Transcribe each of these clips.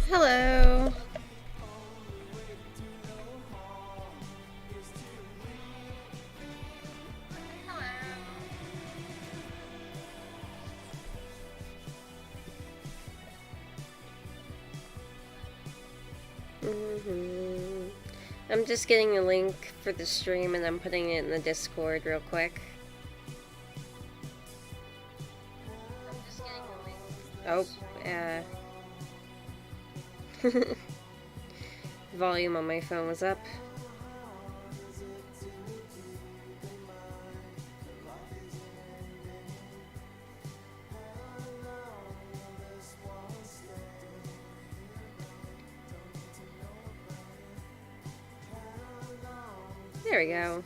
Hello. I'm just getting a link for the stream and I'm putting it in the Discord real quick. Oh, volume on my phone was up. There we go.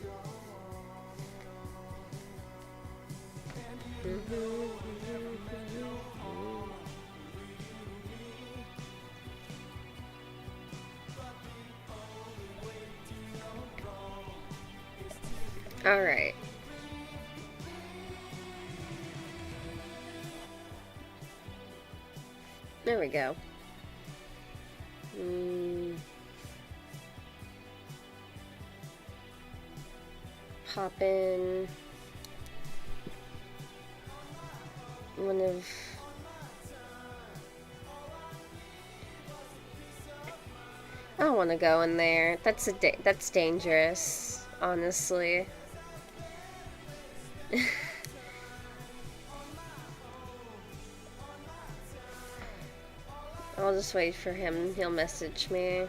All right. There we go. Pop in one of I don't want to go in there. That's dangerous, honestly. I'll just wait for him. He'll message me.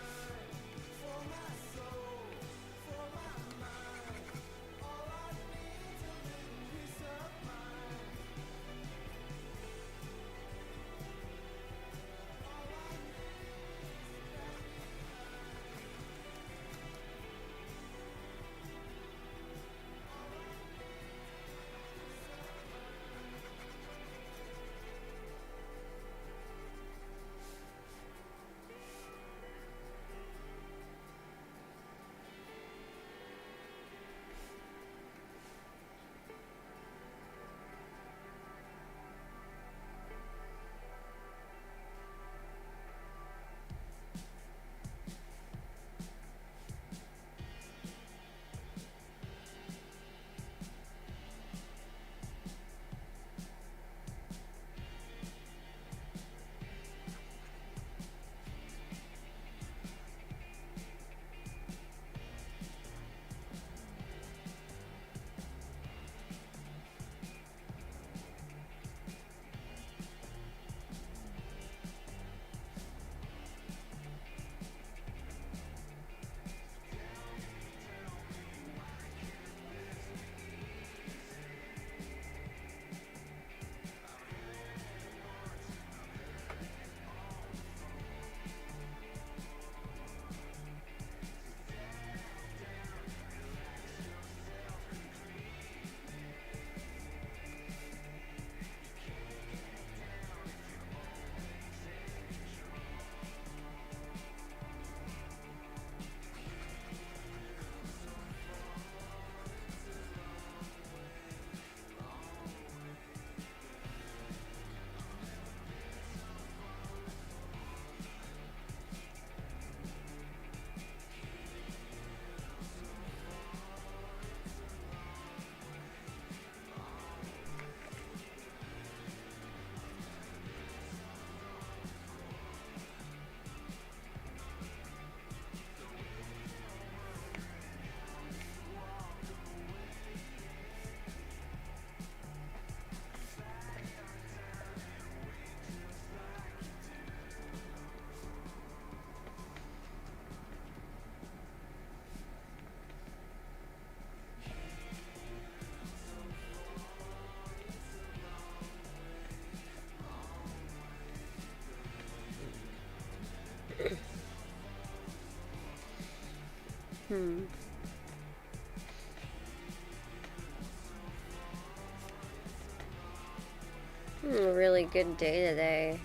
A really good day today.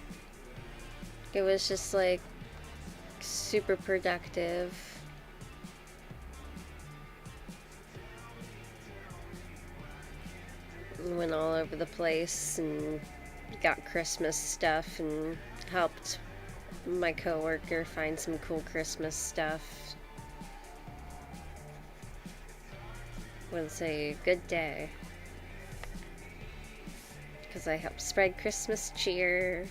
It was just like super productive. Went all over the place and got Christmas stuff and helped my coworker find some cool Christmas stuff. Would say good day. Because I help spread Christmas cheer.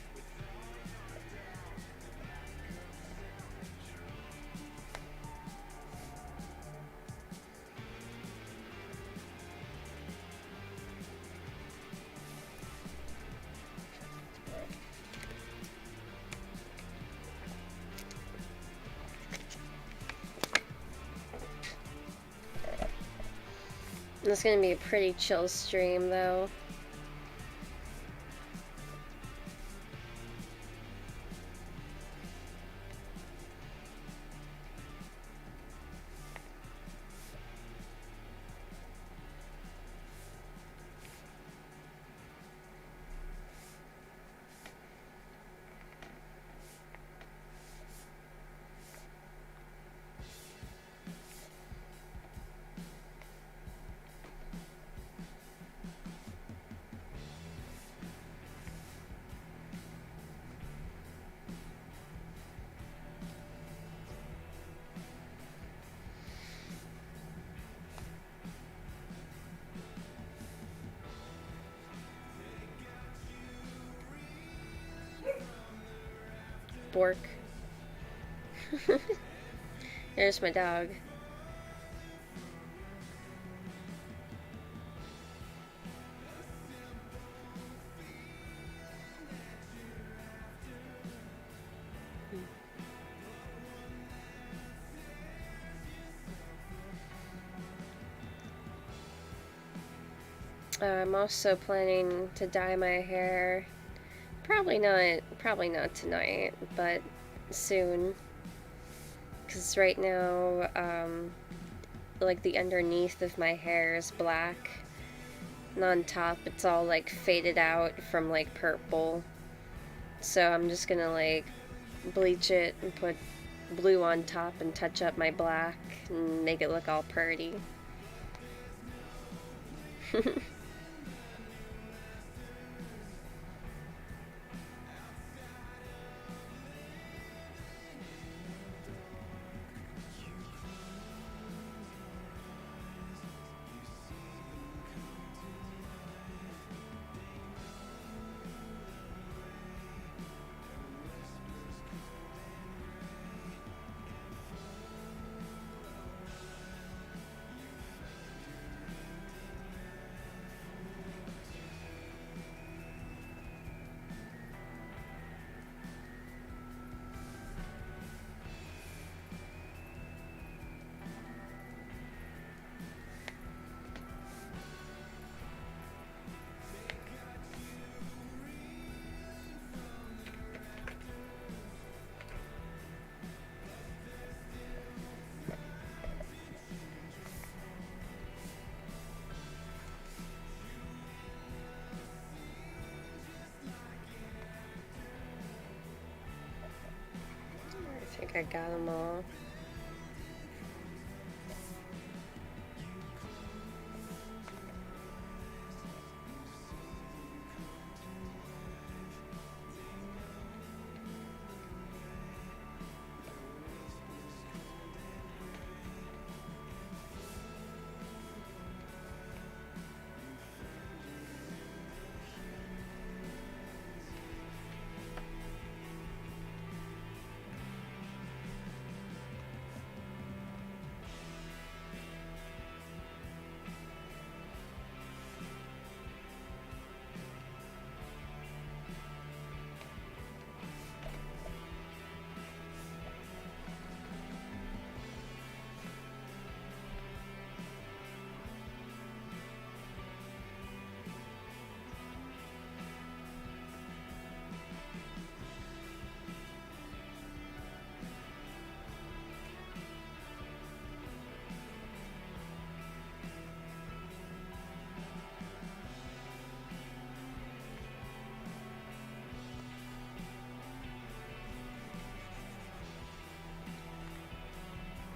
It's gonna be a pretty chill stream though. Bork. There's my dog. I'm also planning to dye my hair. Probably not tonight, but soon. Because right now, like the underneath of my hair is black. And on top, it's all like faded out from like purple. So I'm just gonna like bleach it and put blue on top and touch up my black and make it look all pretty. I think I got them all.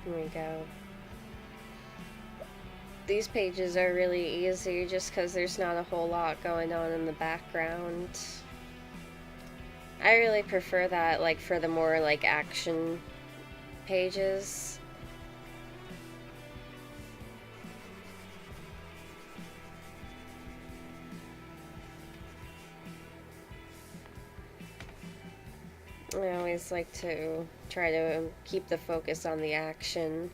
Here we go. These pages are really easy just because there's not a whole lot going on in the background. I really prefer that, like, for the more, like, action pages. I always like to try to keep the focus on the action.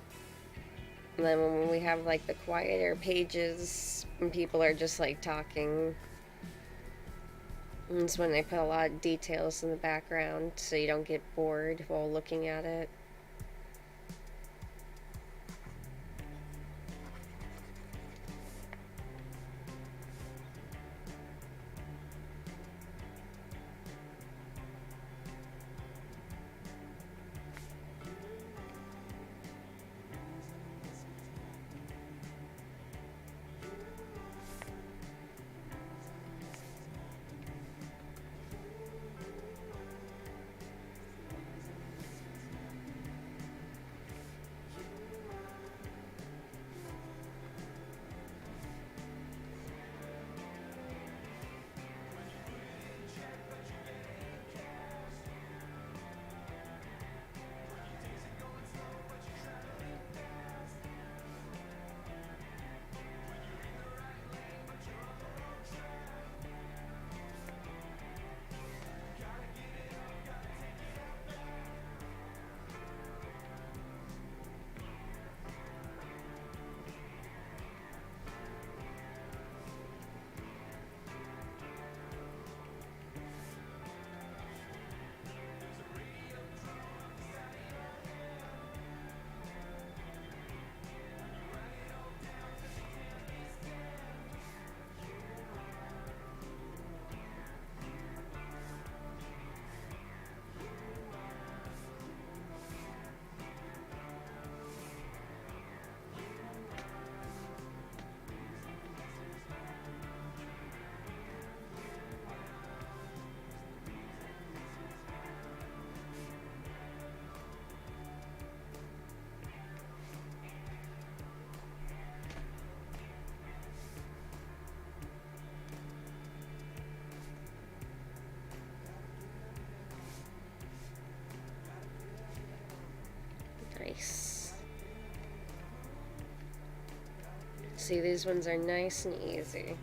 And then when we have, like, the quieter pages and people are just, like, talking, it's when they put a lot of details in the background so you don't get bored while looking at it. Nice. See, these ones are nice and easy.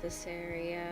this area.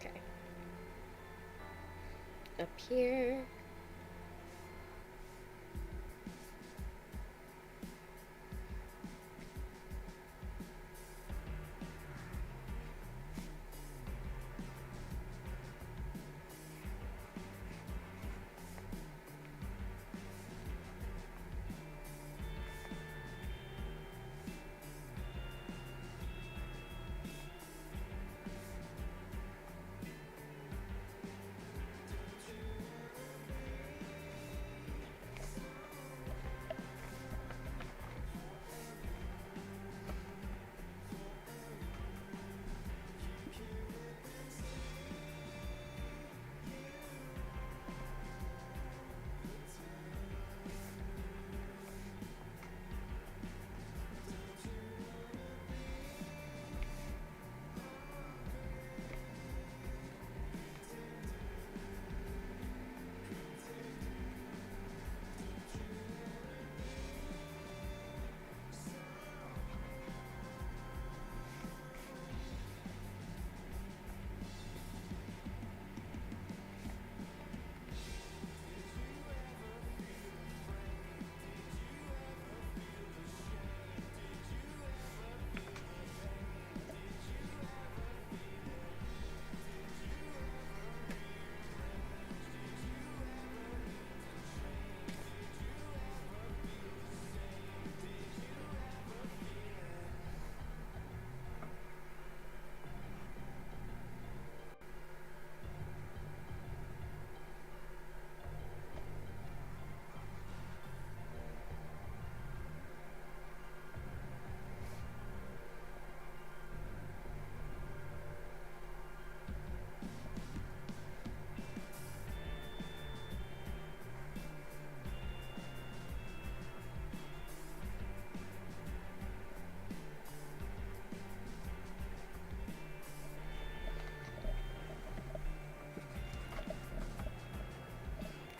Okay. Up here.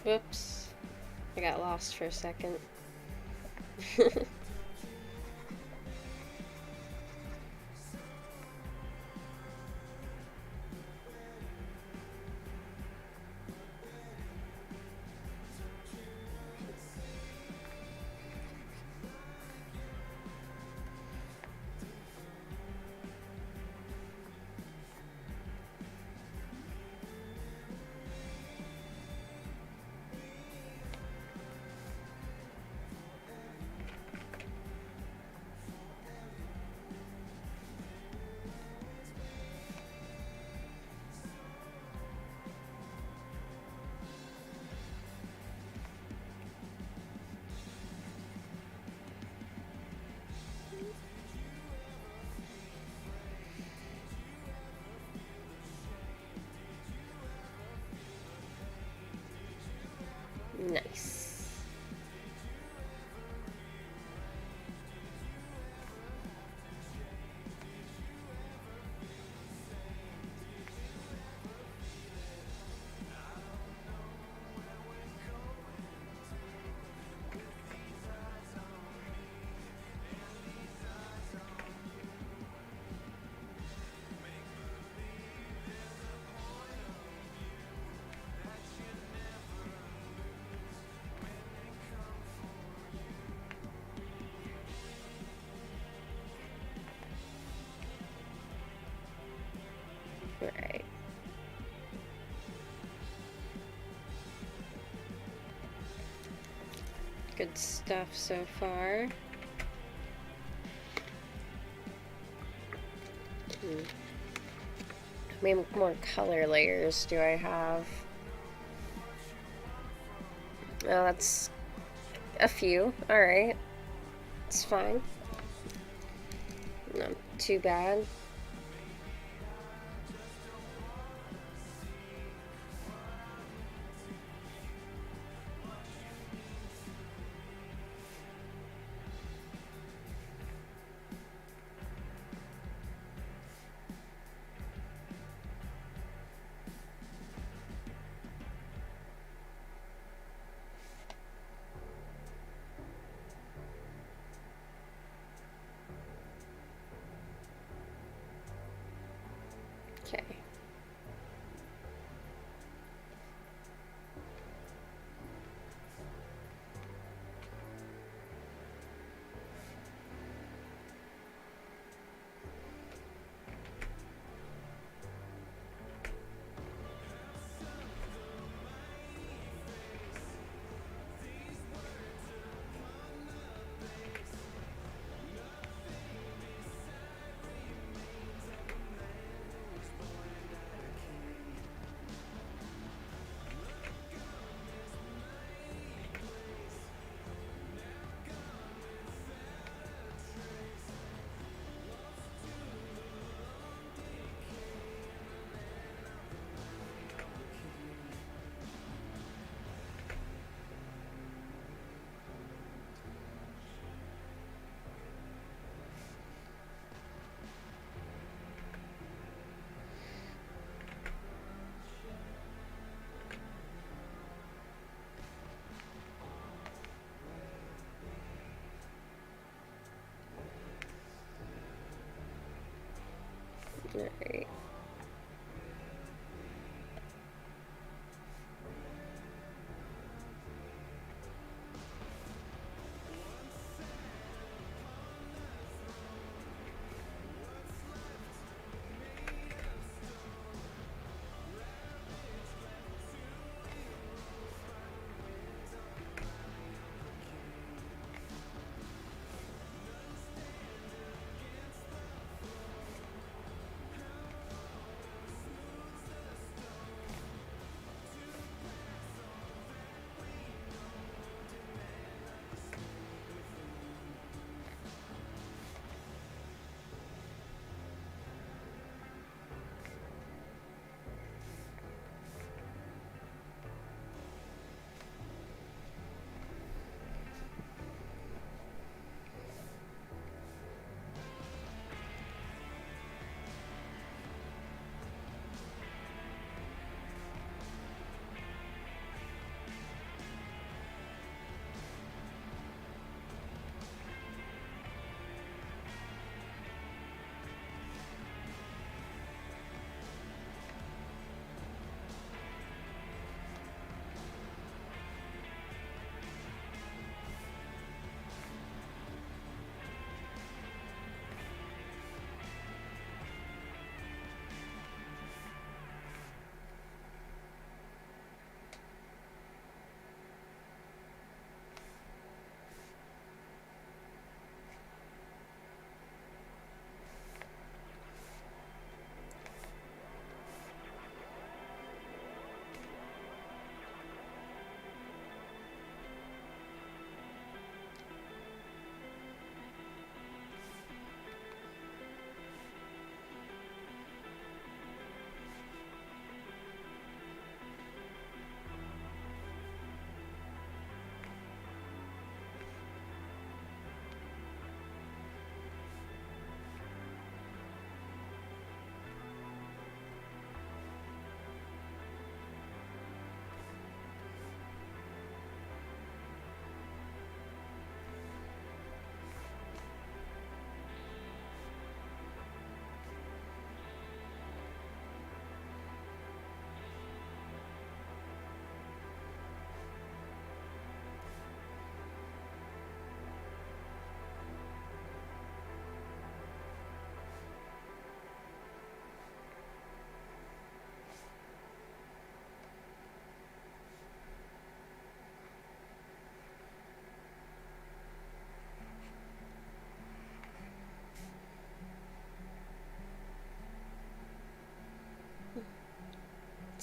Whoops. I got lost for a second. Nice. stuff so far. How many more color layers do I have? Oh, that's a few. Alright. It's fine. Not too bad. Okay. Alright.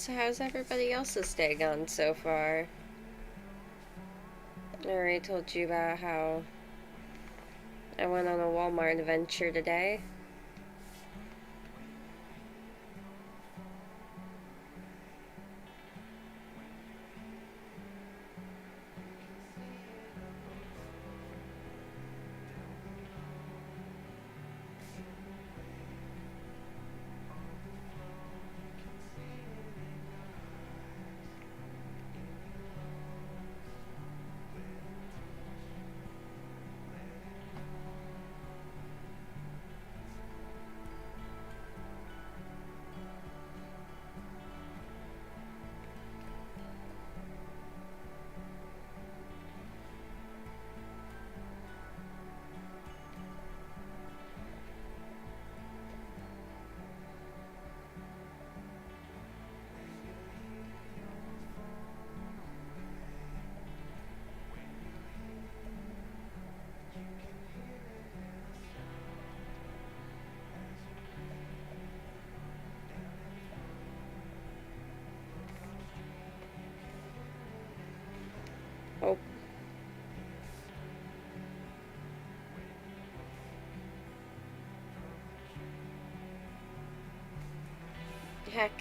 So how's everybody else's day gone so far? I already told you about how I went on a Walmart adventure today. Oh. Heck.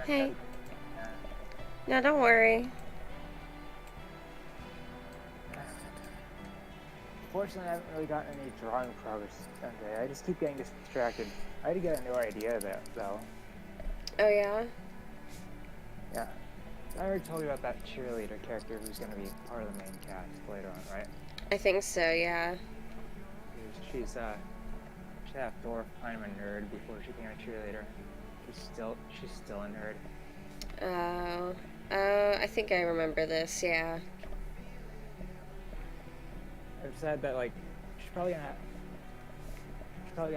Hey. No, don't worry. Fortunately, I haven't really gotten any drawing progress today. I just keep getting distracted. I had to get a new idea though. Oh, yeah? Yeah. I already told you about that cheerleader character who's going to be part of the main cast later on, right? I think so, yeah. She's half dwarf, kind of a nerd before she became a cheerleader. She's still a nerd. Oh. I think I remember this, yeah. I've said that, like, she's probably gonna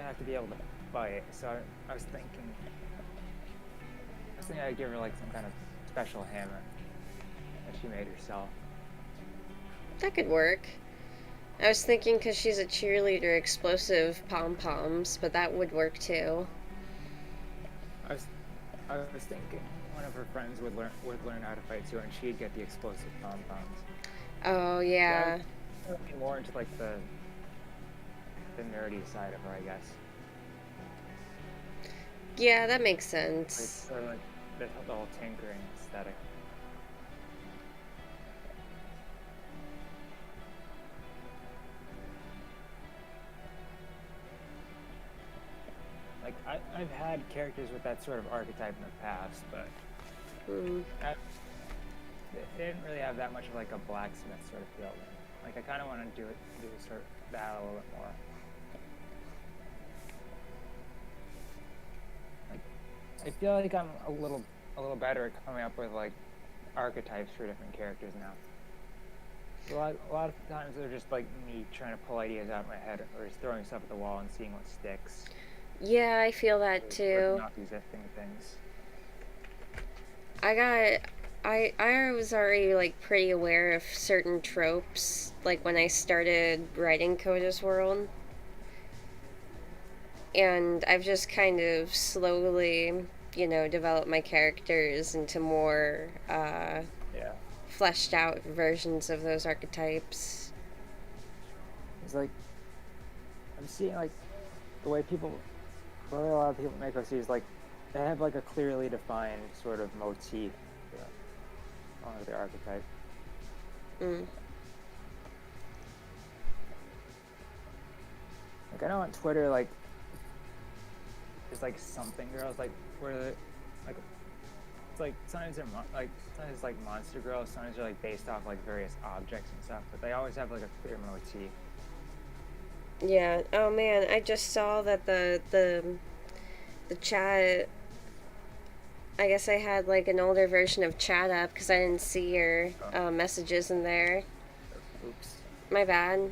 have to be able to fight, so I was thinking I'd give her, like, some kind of special hammer that she made herself. That could work. I was thinking because she's a cheerleader, explosive pom-poms, but that would work too. I was thinking one of her friends would learn how to fight too, and she'd get the explosive pom-poms. Oh, yeah. So I'd be more into, like, the nerdy side of her, I guess. Yeah, that makes sense. It's sort of like the whole tinkering aesthetic. Like, I've had characters with that sort of archetype in the past, but they didn't really have that much of, like, a blacksmith sort of feel. Like, I kind of want to do sort of that a little bit more. Like, I feel like I'm a little better at coming up with, like, archetypes for different characters now. A lot of times they're just, like, me trying to pull ideas out of my head, or just throwing stuff at the wall and seeing what sticks. Yeah, I feel that too. Not existing things. I was already, like, pretty aware of certain tropes, like, when I started writing Coda's World. And I've just kind of slowly, developed my characters into more, fleshed out versions of those archetypes. It's like, I'm seeing, like, the way a lot of people make OCs, like, they have, like, a clearly defined sort of motif on their archetype. Like, I know on Twitter, like, there's, like, something girls, like, where they're, like, it's like sometimes it's like monster girls, sometimes they're, like, based off, like, various objects and stuff, but they always have, like, a clear motif. Yeah. Oh man, I just saw that the chat. I guess I had, like, an older version of chat up because I didn't see your messages in there. Oops. My bad.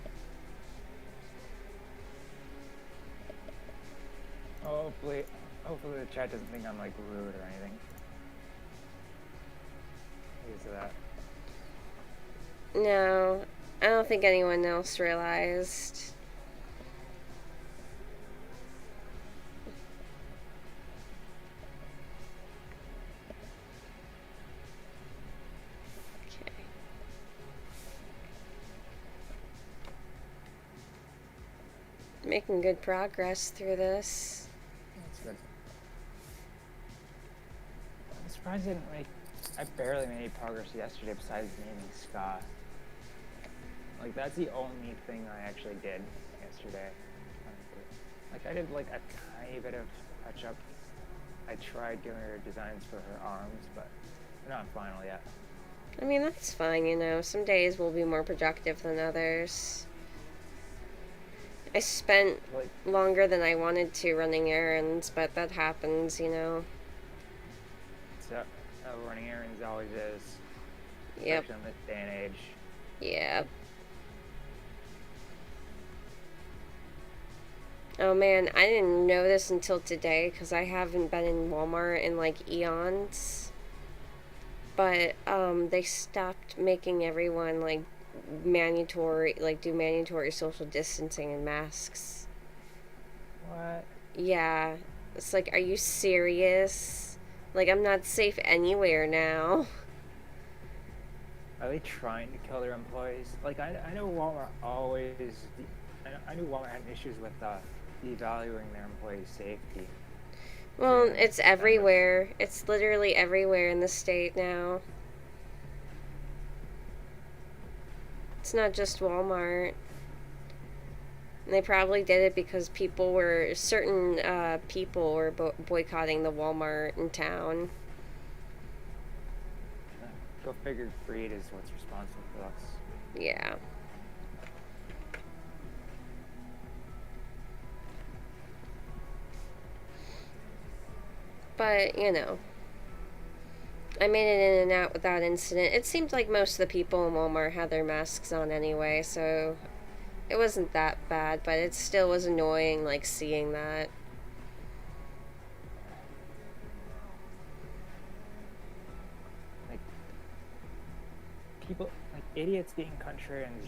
Hopefully the chat doesn't think I'm, like, rude or anything. Because of that. No, I don't think anyone else realized. Okay. Making good progress through this. That's good. I'm surprised I didn't make. I barely made any progress yesterday besides naming Scott. Like, that's the only thing I actually did yesterday. Like, I did like a tiny bit of touch up. I tried giving her designs for her arms, but they're not final yet. I mean, that's fine, you know. Some days will be more productive than others. I spent Like, longer than I wanted to running errands, but that happens, you know. so, running errands always is, Yep. especially in this day and age. Yeah. Oh man, I didn't know this until today because I haven't been in Walmart in like eons. But they stopped making everyone like do mandatory social distancing and masks. What? Yeah. It's like, are you serious? Like, I'm not safe anywhere now. Are they trying to kill their employees? Like, I know Walmart always. I knew Walmart had issues with devaluing their employees' safety. Well, Yeah, it's everywhere. It's literally everywhere in the state now. It's not just Walmart. And they probably did it because certain people were boycotting the Walmart in town. Go figure. Greed is what's responsible for us. Yeah. But, you know, I made it in and out without incident. It seemed like most of the people in Walmart had their masks on anyway, so it wasn't that bad, but it still was annoying, like, seeing that. Like, people, like idiots being contrarians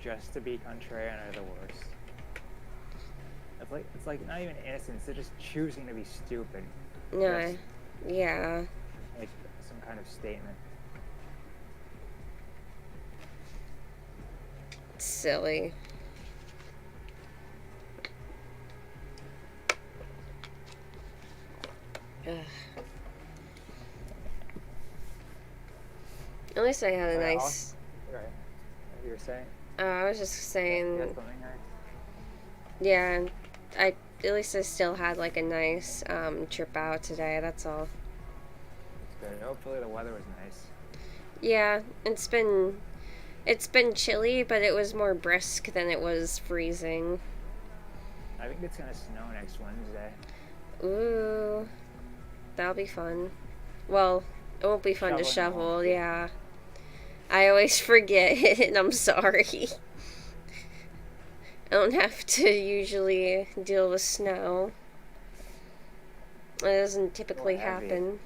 just to be contrarian are the worst. It's like not even innocence. They're just choosing to be stupid. No, yeah. Like some kind of statement. It's silly. Ugh. At least I had a nice. Right. What you were saying? I was just saying. You had something there? Yeah, at least I still had like a nice trip out today. That's all. That's good. Hopefully the weather was nice. Yeah, it's been chilly, but it was more brisk than it was freezing. I think it's gonna snow next Wednesday. Ooh, that'll be fun. Well, it won't be fun to shovel. Yeah, I always forget it, and I'm sorry. I don't have to usually deal with snow. It doesn't typically happen.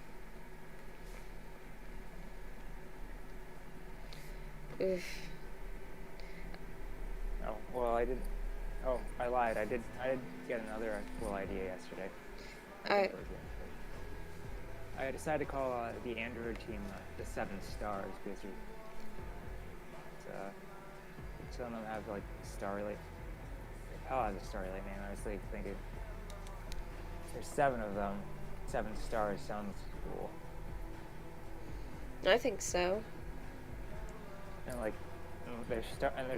Oof. Oh, well, I did. Oh, I lied. I did get another cool idea yesterday. I decided to call the Android team the 7 Stars because some of them have like Starlight. Hell has a Starlight name. I was like thinking there's 7 of them. 7 Stars sounds cool. I think so. And like they're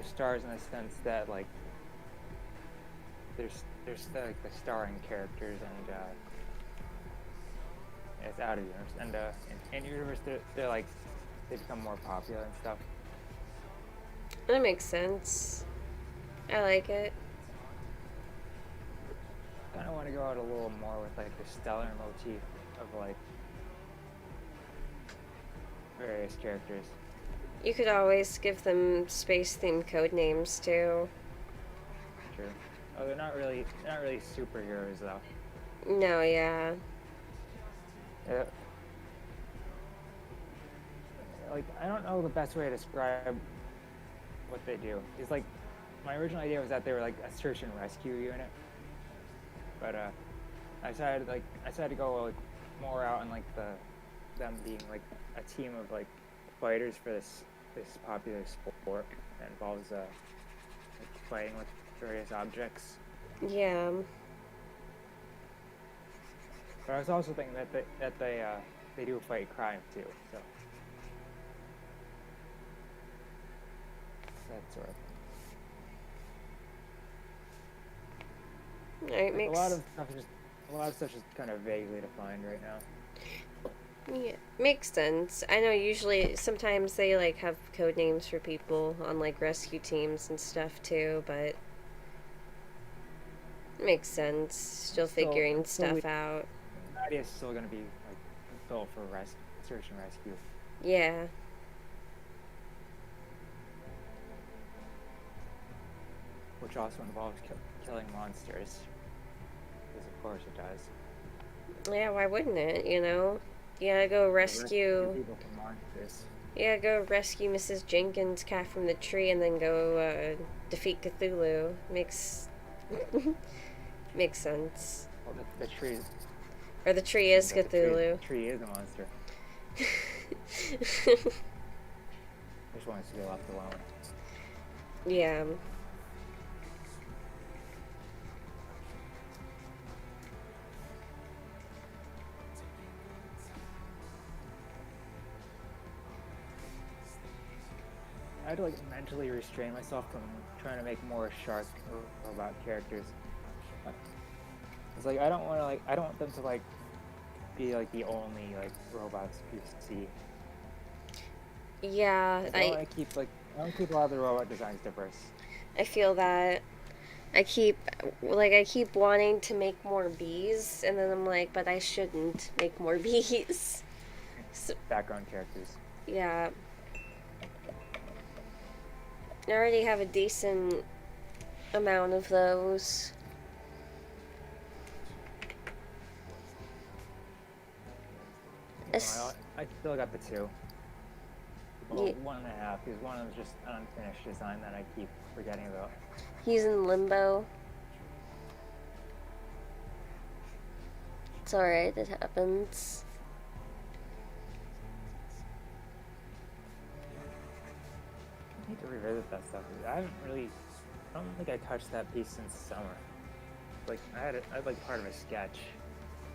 stars in the sense that like there's like the starring characters and it's out of universe and in universe they're like they become more popular and stuff. That makes sense. I like it. I kind of want to go out a little more with like the stellar motif of like various characters. You could always give them space-themed code names too. True. Oh, they're not really superheroes though. No, yeah. Yeah. like I don't know the best way to describe what they do. It's like my original idea was that they were like a search and rescue unit, but I decided to go like more out on like them being like a team of like fighters for this popular sport that involves like fighting with various objects. Yeah. But I was also thinking that they do fight crime too, so that sort of thing. It Like, makes a lot of stuff is kind of vaguely defined right now. yeah, makes sense. I know usually sometimes they like have code names for people on like rescue teams and stuff too, but it makes sense. Still figuring stuff out. The idea is still going to be like built for search and rescue. Yeah. Which also involves killing monsters. Because of course it does. Yeah, why wouldn't it, you know? Yeah, go rescue people from monsters. Yeah, go rescue Mrs. Jenkins' cat from the tree and then go defeat Cthulhu. Makes makes sense. Well, the tree. Or the tree is Cthulhu. The tree is a monster. Just wants to be left alone. Yeah. I had to like mentally restrain myself from trying to make more shark or robot characters. It's like I don't want them to like be like the only like robots you see. Yeah, Like, I want to keep a lot of the robot designs diverse. I feel that. I keep wanting to make more bees, and then I'm like, but I shouldn't make more bees. So, Background characters. yeah. I already have a decent amount of those. I still got the 2. Well, Yeah. 1.5, because one of them is just an unfinished design that I keep forgetting about. He's in limbo. It's alright, it happens. I need to revisit that stuff. I don't think I touched that piece since summer. Like, I had like part of a sketch.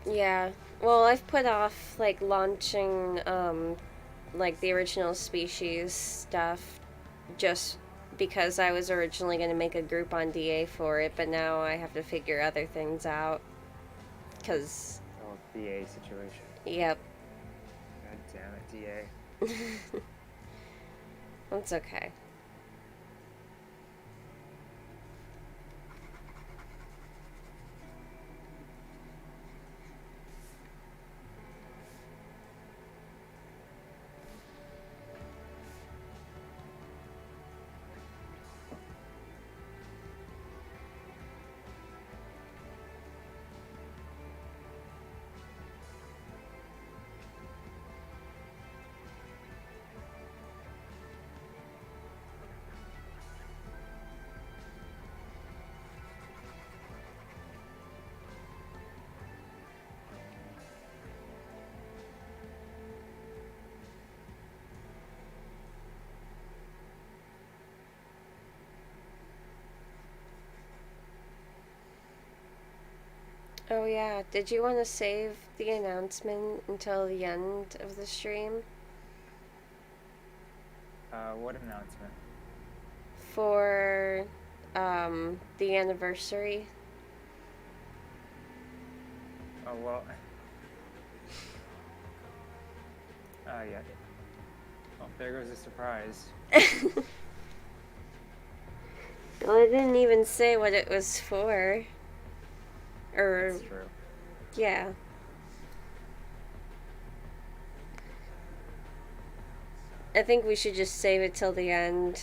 Yeah. Well, I've put off like launching like the original species stuff just because I was originally going to make a group on DA for it, but now I have to figure other things out. Cause Oh, DA situation. yep. God damn it, DA. That's okay. Oh yeah, did you want to save the announcement until the end of the stream? What announcement? For the anniversary? Oh, well. Yeah. Oh, there goes the surprise. Well, I didn't even say what it was for. Or, That's true. yeah. I think we should just save it till the end.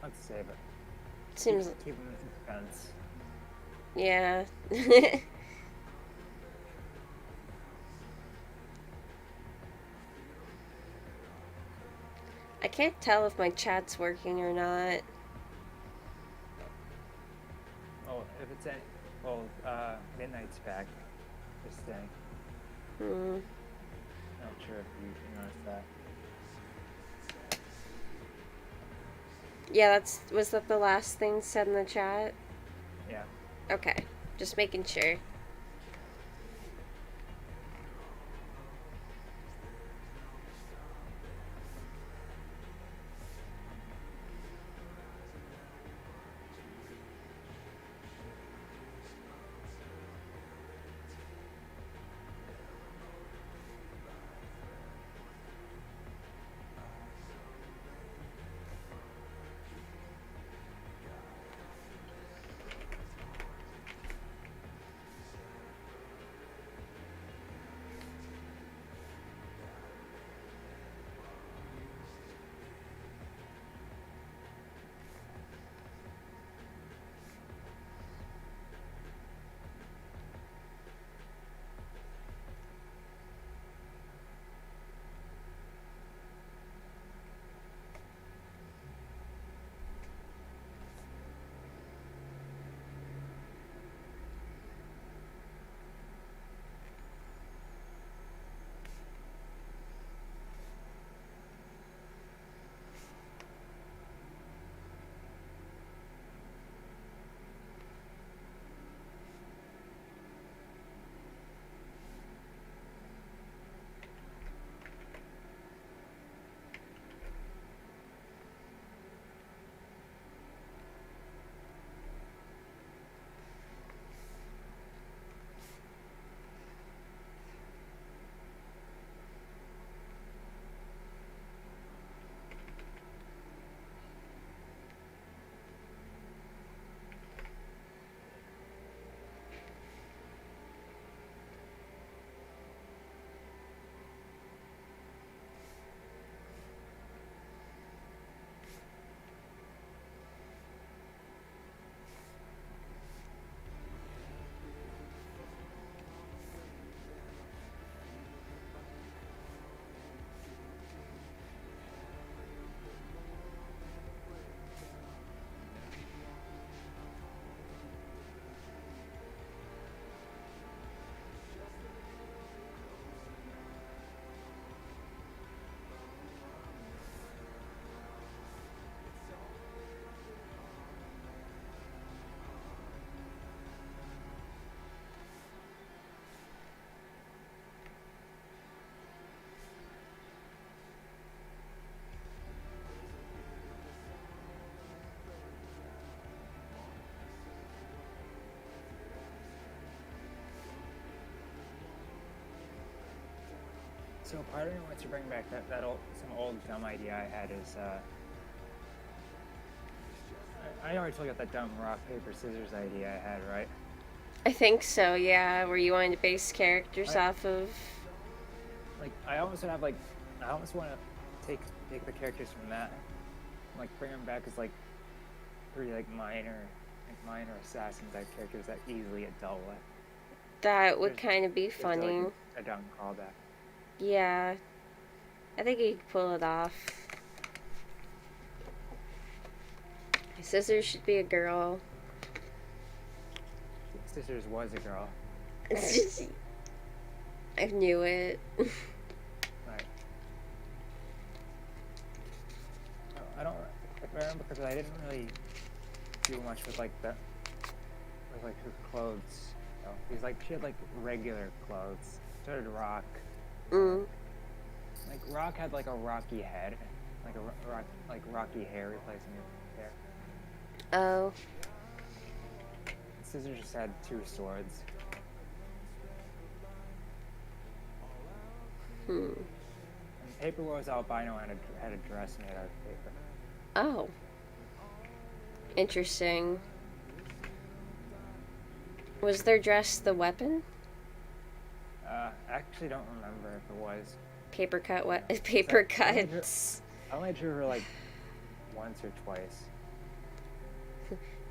not to say, but Seems... keep them in suspense. Yeah. I can't tell if my chat's working or not. Oh, if it's any... Well, Midnight's back. Just saying. Not sure if you noticed that. Yeah, was that the last thing said in the chat? Yeah. Okay, just making sure. So part of me wants to bring back some old dumb idea I had is I already told you about that dumb rock paper scissors idea I had, right? I think so, yeah, where you wanted to base characters off of... Like, I almost want to take the characters from that, and, like, bring them back as, like, pretty, like, minor assassin type characters that easily get dealt with. That would kind of be funny. Like a dumb callback. Yeah. I think you could pull it off. Scissors should be a girl. Scissors was a girl. I knew it. Right. I don't remember because I didn't really do much with like her clothes. You know? Because like she had like regular clothes. So did Rock. Like Rock had like a rocky head, like a rocky hair replacing her hair. Oh. Scissors just had two swords. And Paper Rose Albino had a dress made out of paper. Oh. Interesting. Was their dress the weapon? I actually don't remember if it was. Paper cuts. I only drew her like once or twice.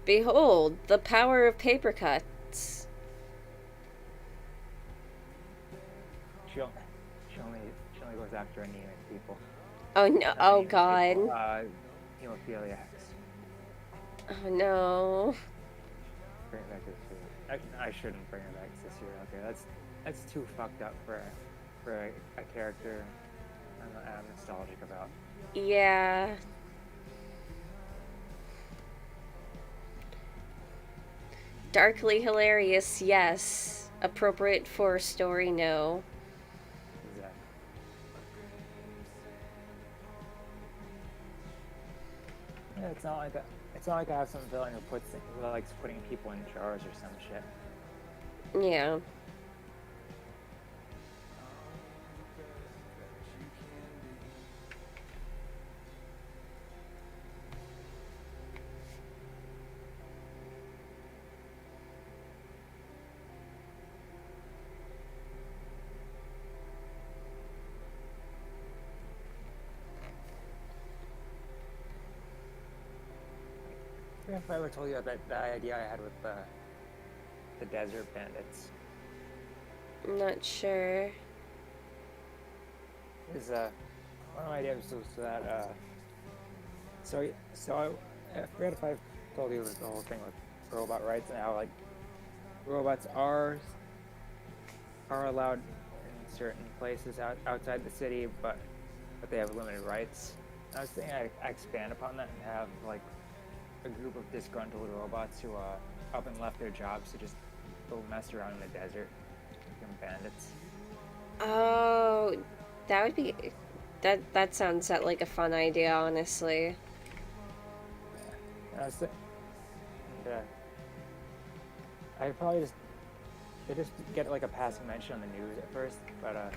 Behold, the power of paper cuts. She only, she only goes after anemic people. Oh no! Not Oh anemic people, god! hemophiliacs. Oh no! Bring it back to this year. I shouldn't bring it back to this year. Okay, that's too fucked up for a character I'm nostalgic about. Yeah. Darkly hilarious, yes. Appropriate for a story, no. Exactly. Yeah, it's not like that. It's not like I have some villain who likes putting people in jars or some shit. Yeah. I forget if I ever told you about that idea I had with the Desert Bandits. I'm not sure. Is one of my ideas was that so I forget if I've told you the whole thing with robot rights and how like robots are allowed in certain places outside the city, but they have limited rights. I was thinking I expand upon that and have like a group of disgruntled robots who up and left their jobs to just go mess around in the desert, become bandits. Oh, that would be... That sounds like a fun idea, honestly. And I was I probably just get like a passing mention on the news at first, but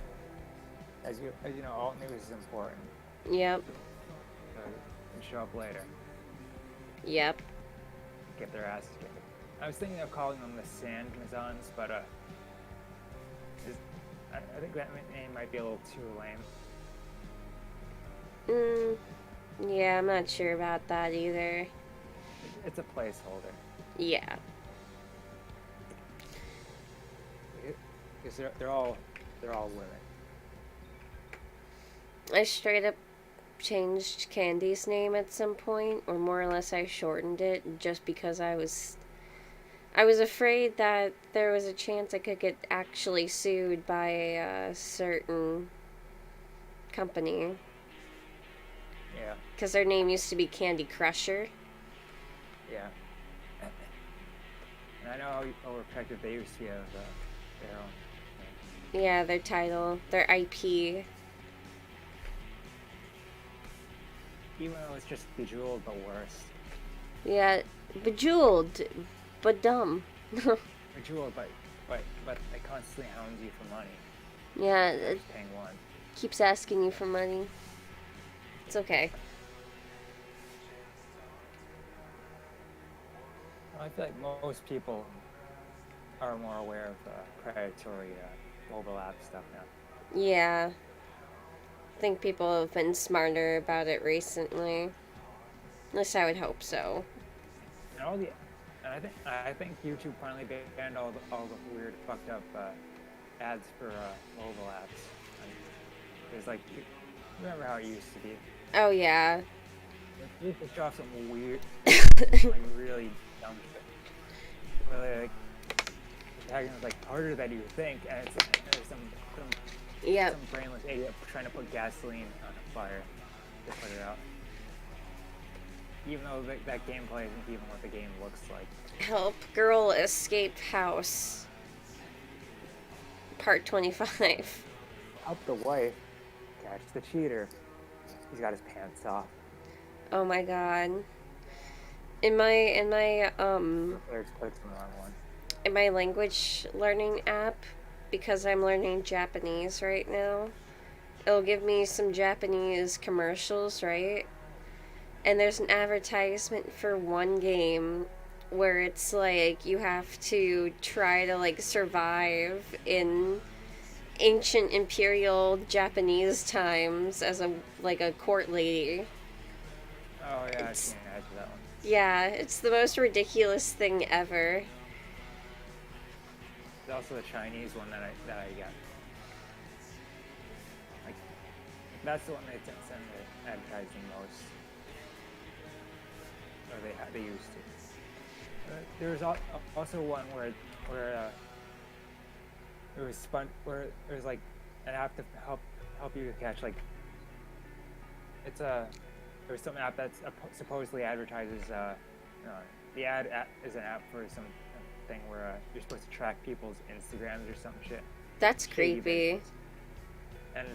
as you know, all news is important. Yep. So it can show up later. Yep. Get their asses kicked. I was thinking of calling them the Sand Mazans, but I think that name might be a little too lame. Yeah, I'm not sure about that either. It's a placeholder. Yeah. Because they're all women. I straight up changed Candy's name at some point, or more or less I shortened it just because I was afraid that there was a chance I could get actually sued by a certain company. Yeah. Because their name used to be Candy Crusher. Yeah. And I know how protective they used to be of their own. Yeah, their title, their IP. Even though it's just Bejeweled, but worse. Yeah, Bejeweled, but dumb. Bejeweled, but it constantly hounds you for money. Yeah, it Paying one. keeps asking you for money. It's okay. I feel like most people are more aware of predatory mobile app stuff now. Yeah. I think people have been smarter about it recently. At least I would hope so. And I think YouTube finally banned all the weird fucked up ads for mobile apps. It's like, remember how it used to be? Oh yeah. It used to show off some weird, like really dumb shit. Where like the protagonist is like harder than you think, and there's some brainless idiot trying to put gasoline on a fire to put it out. Even though that gameplay isn't even what the game looks like. Help girl escape house. Part 25. Help the wife catch the cheater. He's got his pants off. Oh my god. In my There's clicked on the wrong one. in my language learning app, because I'm learning Japanese right now, it'll give me some Japanese commercials, right? And there's an advertisement for one game where it's like you have to try to like survive in ancient imperial Japanese times as a court lady. Oh yeah, I've seen ads for that one. Yeah, it's the most ridiculous thing ever. There's also the Chinese one that I got. Like, that's the one they send the advertising most, or they used to. There was also one where it was where it was like an app to help you catch like there was some app that supposedly advertises the ad is an app for some thing where you're supposed to track people's Instagrams or some shit. That's creepy. And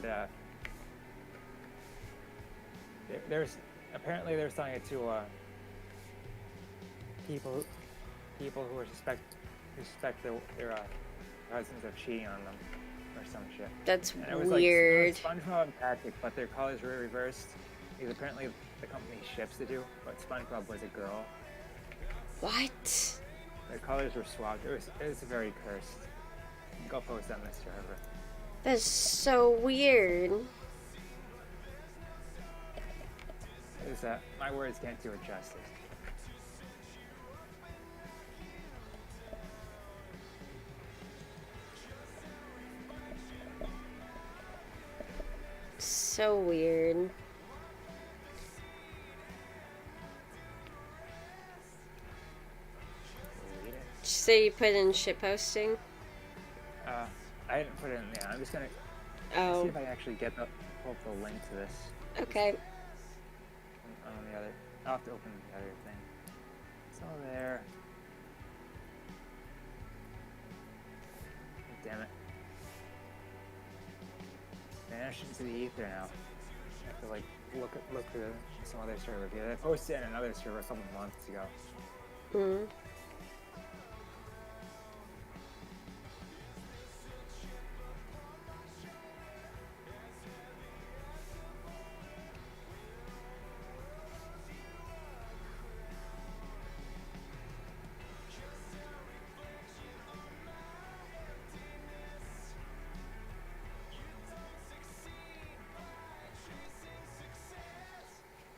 there's apparently they're selling it to people who are suspect their husbands are cheating on them or some shit. That's and it was weird. Like, SpongeBob and Patrick, but their colors were reversed. Because apparently the company ships the two, but SpongeBob was a girl. What? Their colors were swapped. It was very cursed. Go post on this server. That's so weird. My words can't do it justice. So weird. Did you say you put in shitposting? I didn't put it in there. I'm just gonna see if I can actually pull up the link to this. Okay. On the other, I'll have to open the other thing. It's all there. Damn it. Vanished into the ether now. I have to like look at some other server here. They posted in another server a couple months ago. Hmm.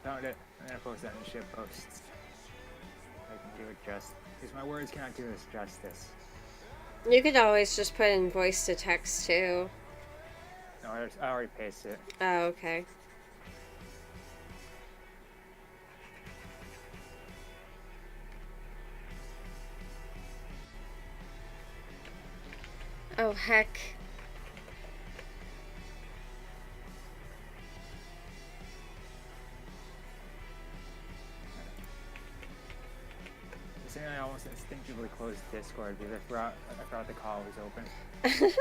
Found it. I'm gonna post that in the shit posts. I can do it because my words cannot do this justice. You could always just put in voice to text too. No, I already pasted it. Oh, okay. Oh, heck. I almost instinctively closed Discord because I forgot the call was open.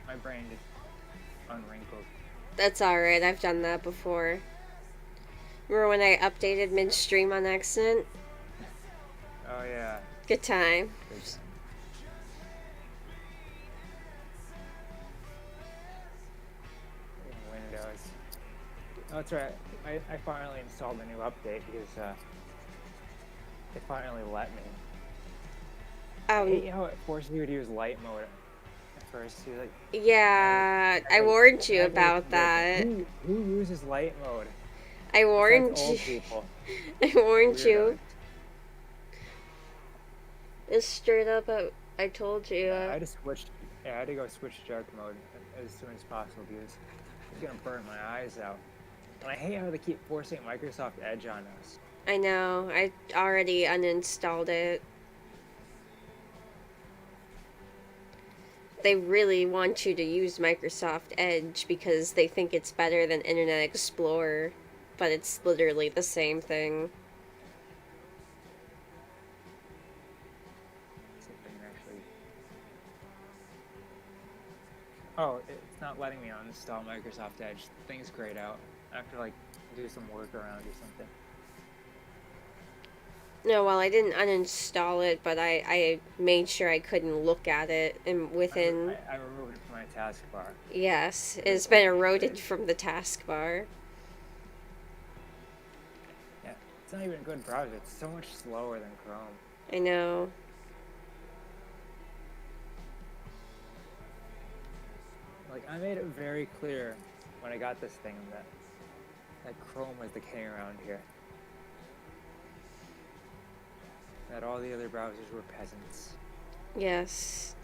my brain just unwrinkled. That's alright, I've done that before. Remember when I updated midstream on accident? Oh yeah. Good time. Windows. Oh, that's right. I finally installed a new update because it finally let me. I hate how it forces you to use light mode at first. You're like, yeah, I warned you about that. Who uses light mode? I warned old you. People. I warned Weirdos. you. It's straight up. I told you. I just switched. Yeah, I had to go switch dark mode as soon as possible because it's gonna burn my eyes out. And I hate how they keep forcing Microsoft Edge on us. I know. I already uninstalled it. They really want you to use Microsoft Edge because they think it's better than Internet Explorer, but it's literally the same thing. See if I can actually. Oh, it's not letting me uninstall Microsoft Edge. Thing's grayed out. I have to like do some workaround or something. No, well, I didn't uninstall it, but I made sure I couldn't look at it, and within... I removed it from my taskbar. Yes, it's been eroded from the taskbar. Yeah, it's not even a good browser. It's so much slower than Chrome. I know. Like, I made it very clear when I got this thing that Chrome was the king around here. that all the other browsers were peasants. Yes.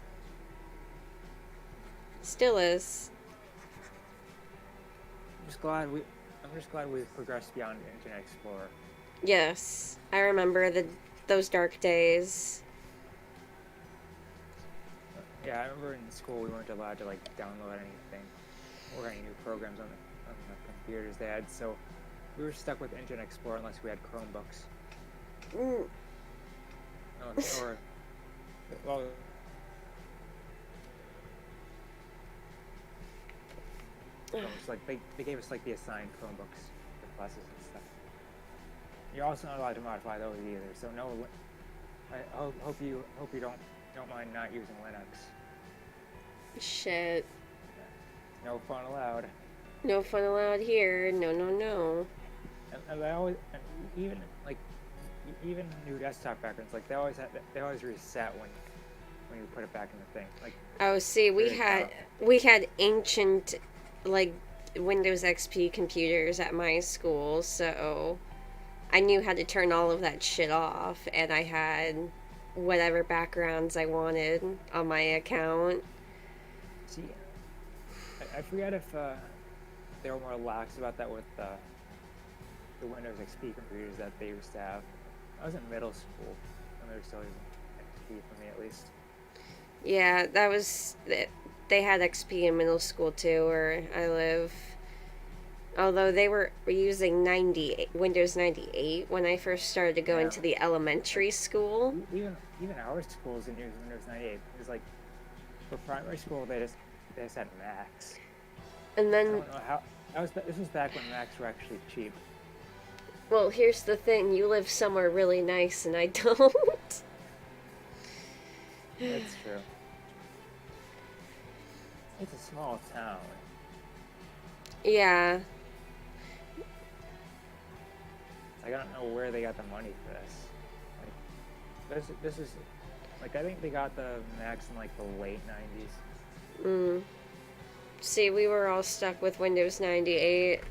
Still is. I'm just glad we've progressed beyond Internet Explorer. Yes. I remember those dark days. Yeah, I remember in school we weren't allowed to like download anything or any new programs on the computers they had, so we were stuck with Internet Explorer unless we had Chromebooks. Or well, it's like they gave us like the assigned Chromebooks for classes and stuff. You're also not allowed to modify those either. So no, I hope you don't mind not using Linux. Shit. No fun allowed. No fun allowed here. No, no, no. And even new desktop backgrounds, like they always reset when you put it back in the thing. Like, oh, see, we had ancient like Windows XP computers at my school, so I knew how to turn all of that shit off, and I had whatever backgrounds I wanted on my account. See, I forget if they were more lax about that with the Windows XP computers that they used to have. I was in middle school when they were still using XP for me, at least. Yeah, that was... They had XP in middle school, too, where I live. Although they were using Windows 98 when I first started to go into the elementary school. Even our schools didn't use Windows 98. It was like, for primary school, they just had Macs. And then... I don't know how... This was back when Macs were actually cheap. Well, here's the thing. You live somewhere really nice, and I don't. That's true. It's a small town. Yeah. I don't know where they got the money for this. Like, this is... Like, I think they got the Macs in, like, the late 90s. See, we were all stuck with Windows 98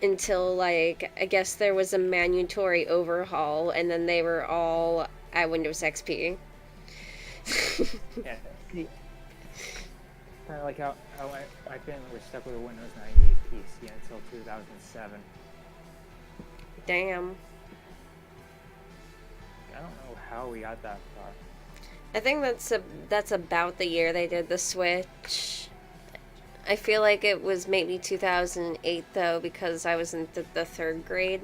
until, like, I guess there was a mandatory overhaul, and then they were all at Windows XP. Yeah. Kind of like how my family was stuck with a Windows 98 PC until 2007. Damn. I don't know how we got that far. I think that's about the year they did the Switch. I feel like it was maybe 2008, though, because I was in the third grade.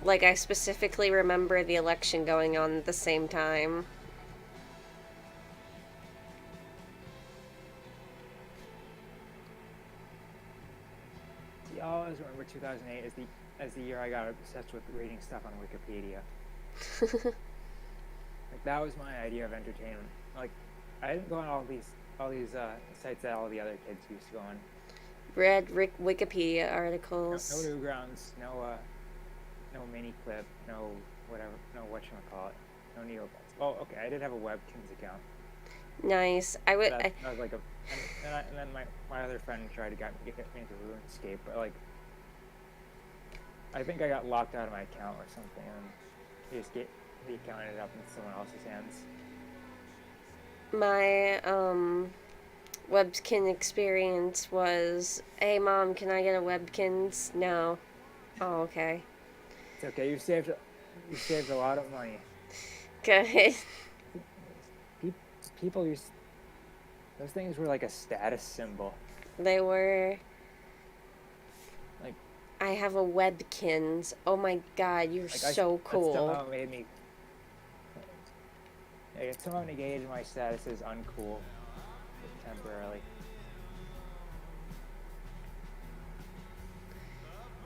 Like, I specifically remember the election going on at the same time. See, I always remember 2008 as the year I got obsessed with reading stuff on Wikipedia. Like, that was my idea of entertainment. Like, I didn't go on all these sites that all the other kids used to go on. Read Wikipedia articles. No Newgrounds, no Miniclip, no whatever, no whatchamacallit, no Neopets. Oh, okay, I did have a Webkins account. Nice. I was like and then my other friend tried to get me into RuneScape, but like, I think I got locked out of my account or something, and the account ended up in someone else's hands. My Webkin experience was, hey mom, can I get a Webkins? No. Oh, okay. It's okay. You saved a lot of money. Good. People used those things were like a status symbol. They were. Like, I have a Webkins. Oh my god, you're like, so cool. That somehow made me. It somehow negated my status as uncool temporarily.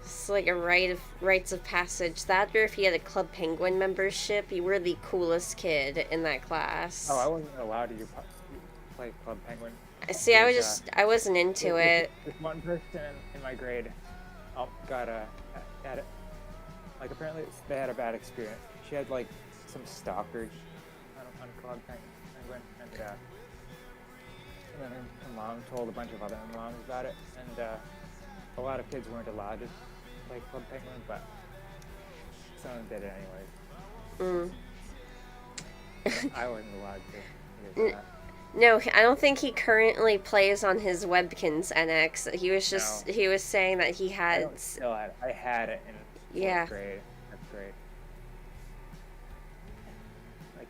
It's like a rites of passage. That, or if you had a Club Penguin membership, you were the coolest kid in that class. Oh, I wasn't allowed to play Club Penguin. See, I wasn't into it. This one person in my grade got like, apparently they had a bad experience. She had like some stalkers on Club Penguin, and then her mom told a bunch of other moms about it, and a lot of kids weren't allowed to play Club Penguin, but some of them did it anyways. I wasn't allowed to use N- that. No, I don't think he currently plays on his Webkins NX. He was No, just he was saying that he I had don't still have. I had it in fourth yeah. grade. That's great. Like,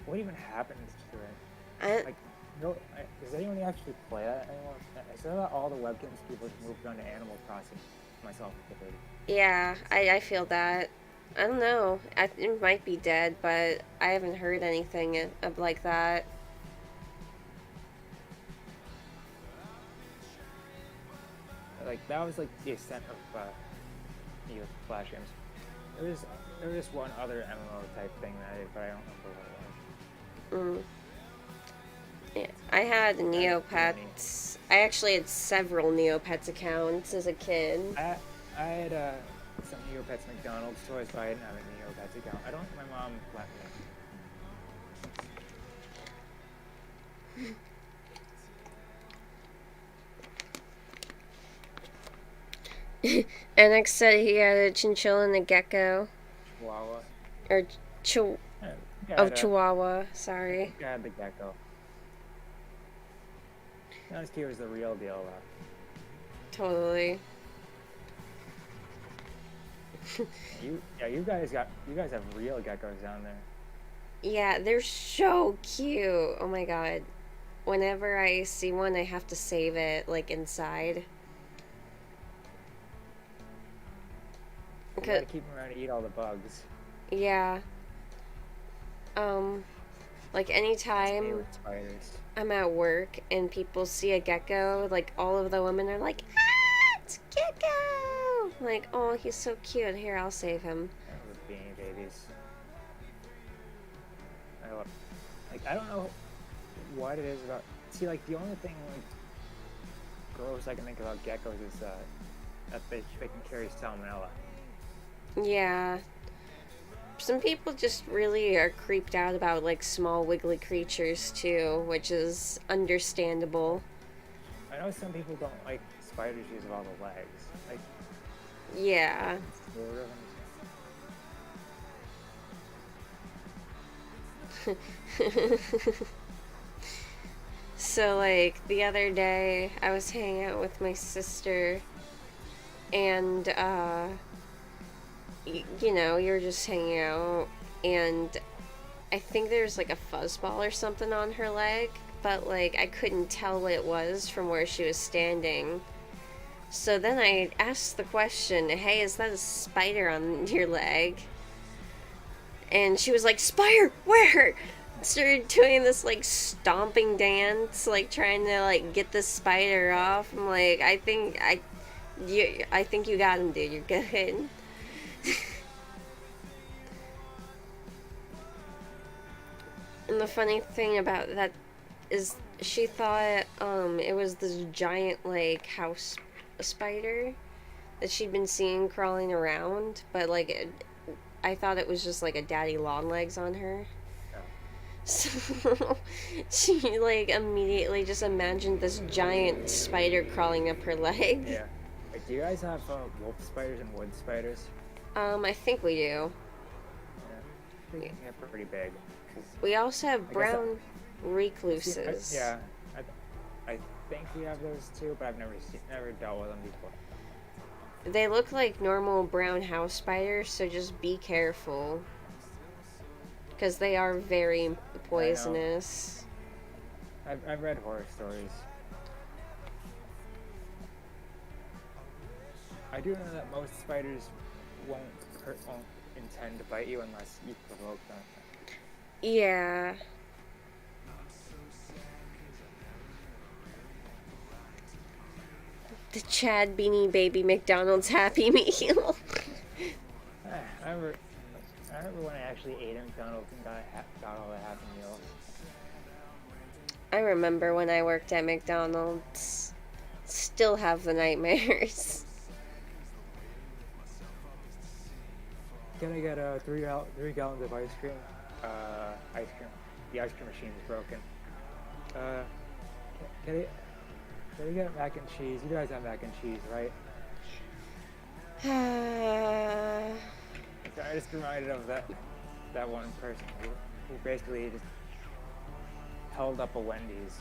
what even happens to it? I, Like, no, does anyone actually play that anymore? I saw that all the Webkins people just moved on to Animal Crossing, myself included. yeah, I feel that. I don't know. It might be dead, but I haven't heard anything of like that. Like, that was like the extent of Neo Flash games. There was one other MMO type thing that I did, but I don't remember what it was. Mm. Yeah, I had Many. Neopets. I actually had several Neopets accounts as a kid. I had some Neopets McDonald's toys, but I didn't have a Neopets account. I don't think my mom let me. NX said he had a chinchilla and a gecko. Chihuahua. Or Yeah, Chihuahua, sorry. I think I had the gecko. Not as cute as the real deal, though. Totally. You guys have real geckos down there. Yeah, they're so cute. Oh my god. Whenever I see one, I have to save it, like, inside. You gotta keep them around to eat all the bugs. Yeah. Like, anytime Spiders. I'm at work and people see a gecko, like, all of the women are like, ah, it's a gecko! Like, oh, he's so cute. Here, I'll save him. Those beanie babies. I don't know what it is about. See, like, the only thing, like, gross I can think about geckos is that they can carry salmonella. Yeah. Some people just really are creeped out about, like, small wiggly creatures, too, which is understandable. I know some people don't like spiders because of all the legs. Like, yeah. So, like, the other day, I was hanging out with my sister, and, you know, you're just hanging out, and I think there's, like, a fuzzball or something on her leg, but, like, I couldn't tell what it was from where she was standing. So then I asked the question, hey, is that a spider on your leg? And she was like, spider, where? Started doing this, like, stomping dance, like, trying to, like, get the spider off. I'm like, I think you got him, dude. You're good. And the funny thing about that is she thought it was this giant, like, house spider that she'd been seeing crawling around, but, like, I thought it was just, like, a daddy long legs on her. So she, like, immediately just imagined this giant spider crawling up her leg. Yeah. Like, do you guys have wolf spiders and wood spiders? I think we do. Yeah. They're pretty big. We also have brown recluses. Yeah. I think we have those too, but I've never dealt with them before. They look like normal brown house spiders, so just be careful. Because they are very poisonous. I've read horror stories. I do know that most spiders won't intend to bite you unless you provoke them. Yeah. The Chad Beanie Baby McDonald's Happy Meal. I remember when I actually ate at McDonald's and got all the Happy Meals. I remember when I worked at McDonald's. Still have the nightmares. Can I get 3 gallons of ice cream? Ice cream. The ice cream machine is broken. Can I get mac and cheese? You guys have mac and cheese, right? I just reminded of that one person who basically just held up a Wendy's.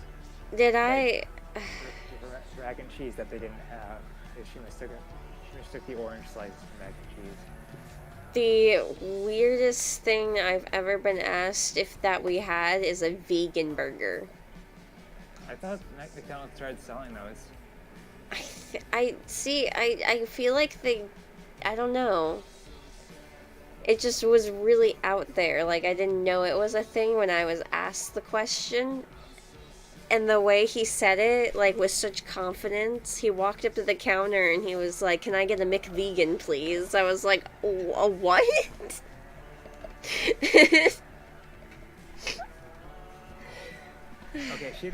Did I? For mac and cheese that they didn't have. She mistook the orange slices for mac and cheese. The weirdest thing I've ever been asked if that we had is a vegan burger. I thought McDonald's started selling those. I feel like I don't know. It just was really out there. Like, I didn't know it was a thing when I was asked the question. And the way he said it, like, with such confidence, he walked up to the counter and he was like, "Can I get a McVegan, please?" I was like, "A what?" Okay, she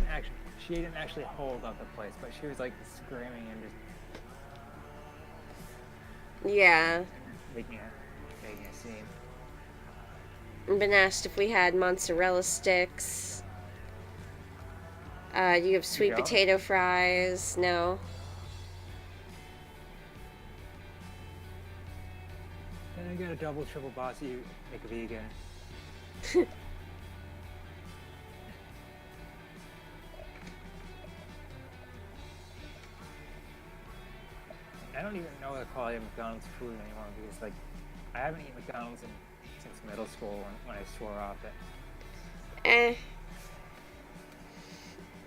didn't actually hold up the place, but she was like screaming and just Yeah. making a scene. I've been asked if we had mozzarella sticks. Do you have sweet potato fries? No. Then I get a double, triple bossy, you make a vegan. I don't even know the quality of McDonald's food anymore because, like, I haven't eaten McDonald's since middle school when I swore off it.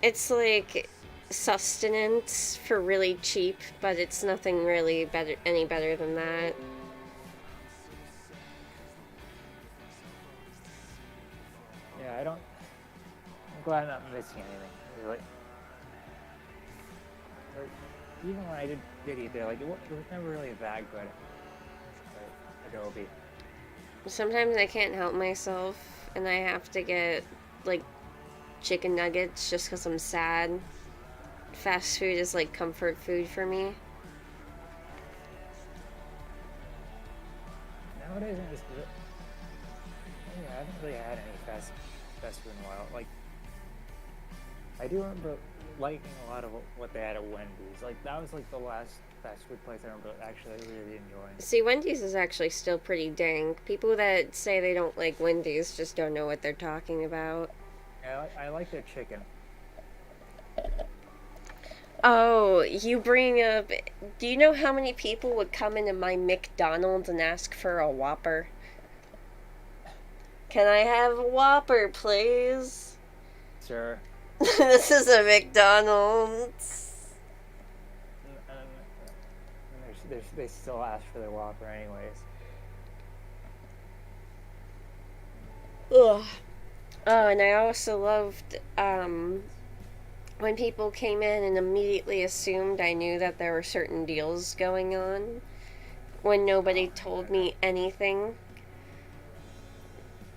It's like sustenance for really cheap, but it's nothing really any better than that. Yeah, I'm glad I'm not missing anything. Like, even when I did eat there, like, it was never really that good. Like, Adobe. Sometimes I can't help myself, and I have to get, like, chicken nuggets just because I'm sad. Fast food is like comfort food for me. Nowadays, I haven't really had any fast food in a while. Like, I do remember liking a lot of what they had at Wendy's. Like, that was like the last fast food place I remember actually really enjoying. See, Wendy's is actually still pretty dank. People that say they don't like Wendy's just don't know what they're talking about. Yeah, I like their chicken. Oh, you bring up... Do you know how many people would come into my Mcdonald and ask for a Whopper? Can I have a Whopper, please? Sure. This is a McDonald's. And they still ask for their Whopper anyways. Ugh. Oh, and I also loved, when people came in and immediately assumed I knew that there were certain deals going on when nobody told me anything.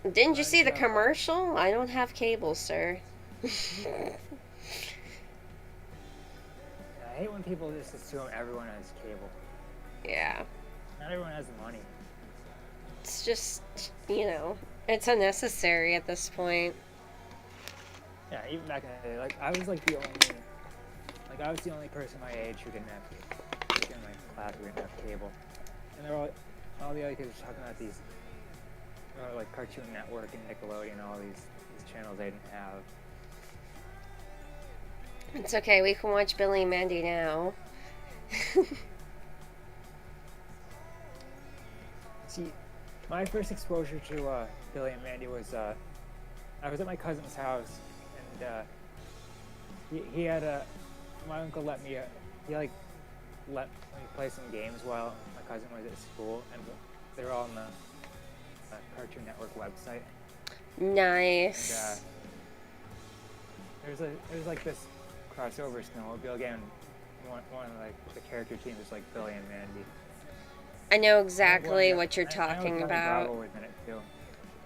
Didn't you see the commercial? I don't have cable, sir. I hate when people just assume everyone has cable. Yeah. Not everyone has money. It's just, it's unnecessary at this point. Yeah, even back in the day, like, I was the only person my age who didn't have cable. Like, in my class who didn't have cable. And all the other kids were talking about these, like, Cartoon Network and Nickelodeon, all these channels they didn't have. It's okay, we can watch Billy and Mandy now. See, my first exposure to Billy and Mandy was I was at my cousin's house, and he had my uncle let me let me play some games while my cousin was at school, and they were all on the Cartoon Network website. Nice. And, there's like this crossover snowmobile game. One of like the character teams is like Billy and Mandy. I know exactly what you're talking about.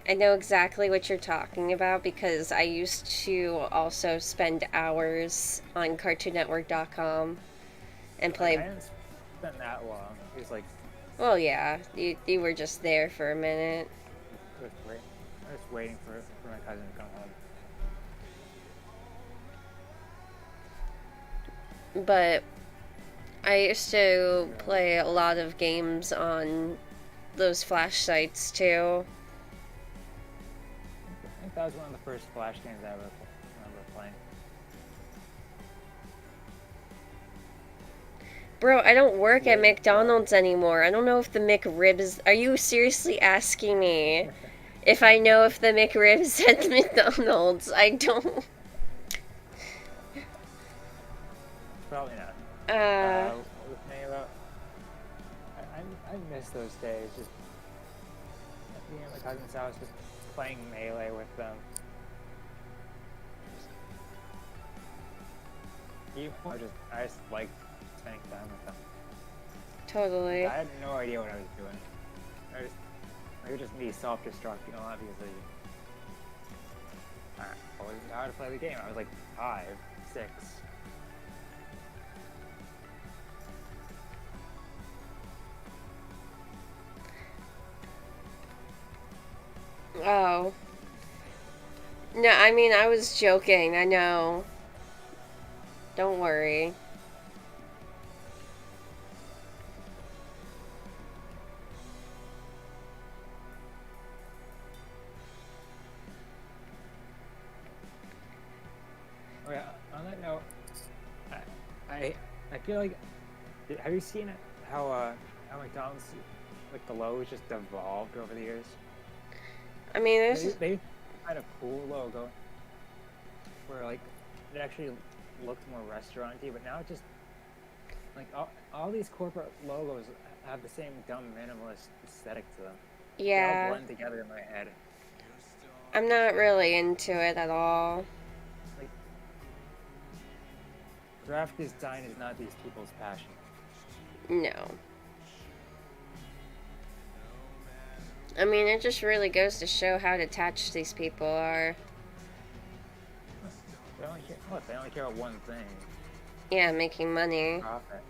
I know exactly what you're talking about because I used to also spend hours on CartoonNetwork.com and play. I didn't spend that long. It was like. Well, yeah, you were just there for a minute. I was waiting for my cousin to come home. But I used to play a lot of games on those Flash sites too. that was one of the first Flash games I ever remember playing. Bro, I don't work at McDonald's anymore. I don't know if the McRibs... Are you seriously asking me if I know if the McRibs at McDonald's? I don't... Probably not. What was the name about? I miss those days. Just being at my cousin's house, just playing Melee with them. I just liked spending time with them. Totally. I had no idea what I was doing. I would just be self-destructing a lot because I wasn't how to play the game. I was like 5, 6. Oh. No, I mean, I was joking. I know. Don't worry. Oh yeah, on that note, I feel like, have you seen it? How McDonald's, like the logos just evolved over the years? I mean, there's... They had a cool logo where like it actually looked more restauranty, but now it just like all these corporate logos have the same dumb minimalist aesthetic to them. Yeah. They all blend together in my head. I'm not really into it at all. Like, graphic design is not these people's passion. No. I mean, it just really goes to show how detached these people are. They only care, what? They only care about one thing. Yeah, making money. Profit.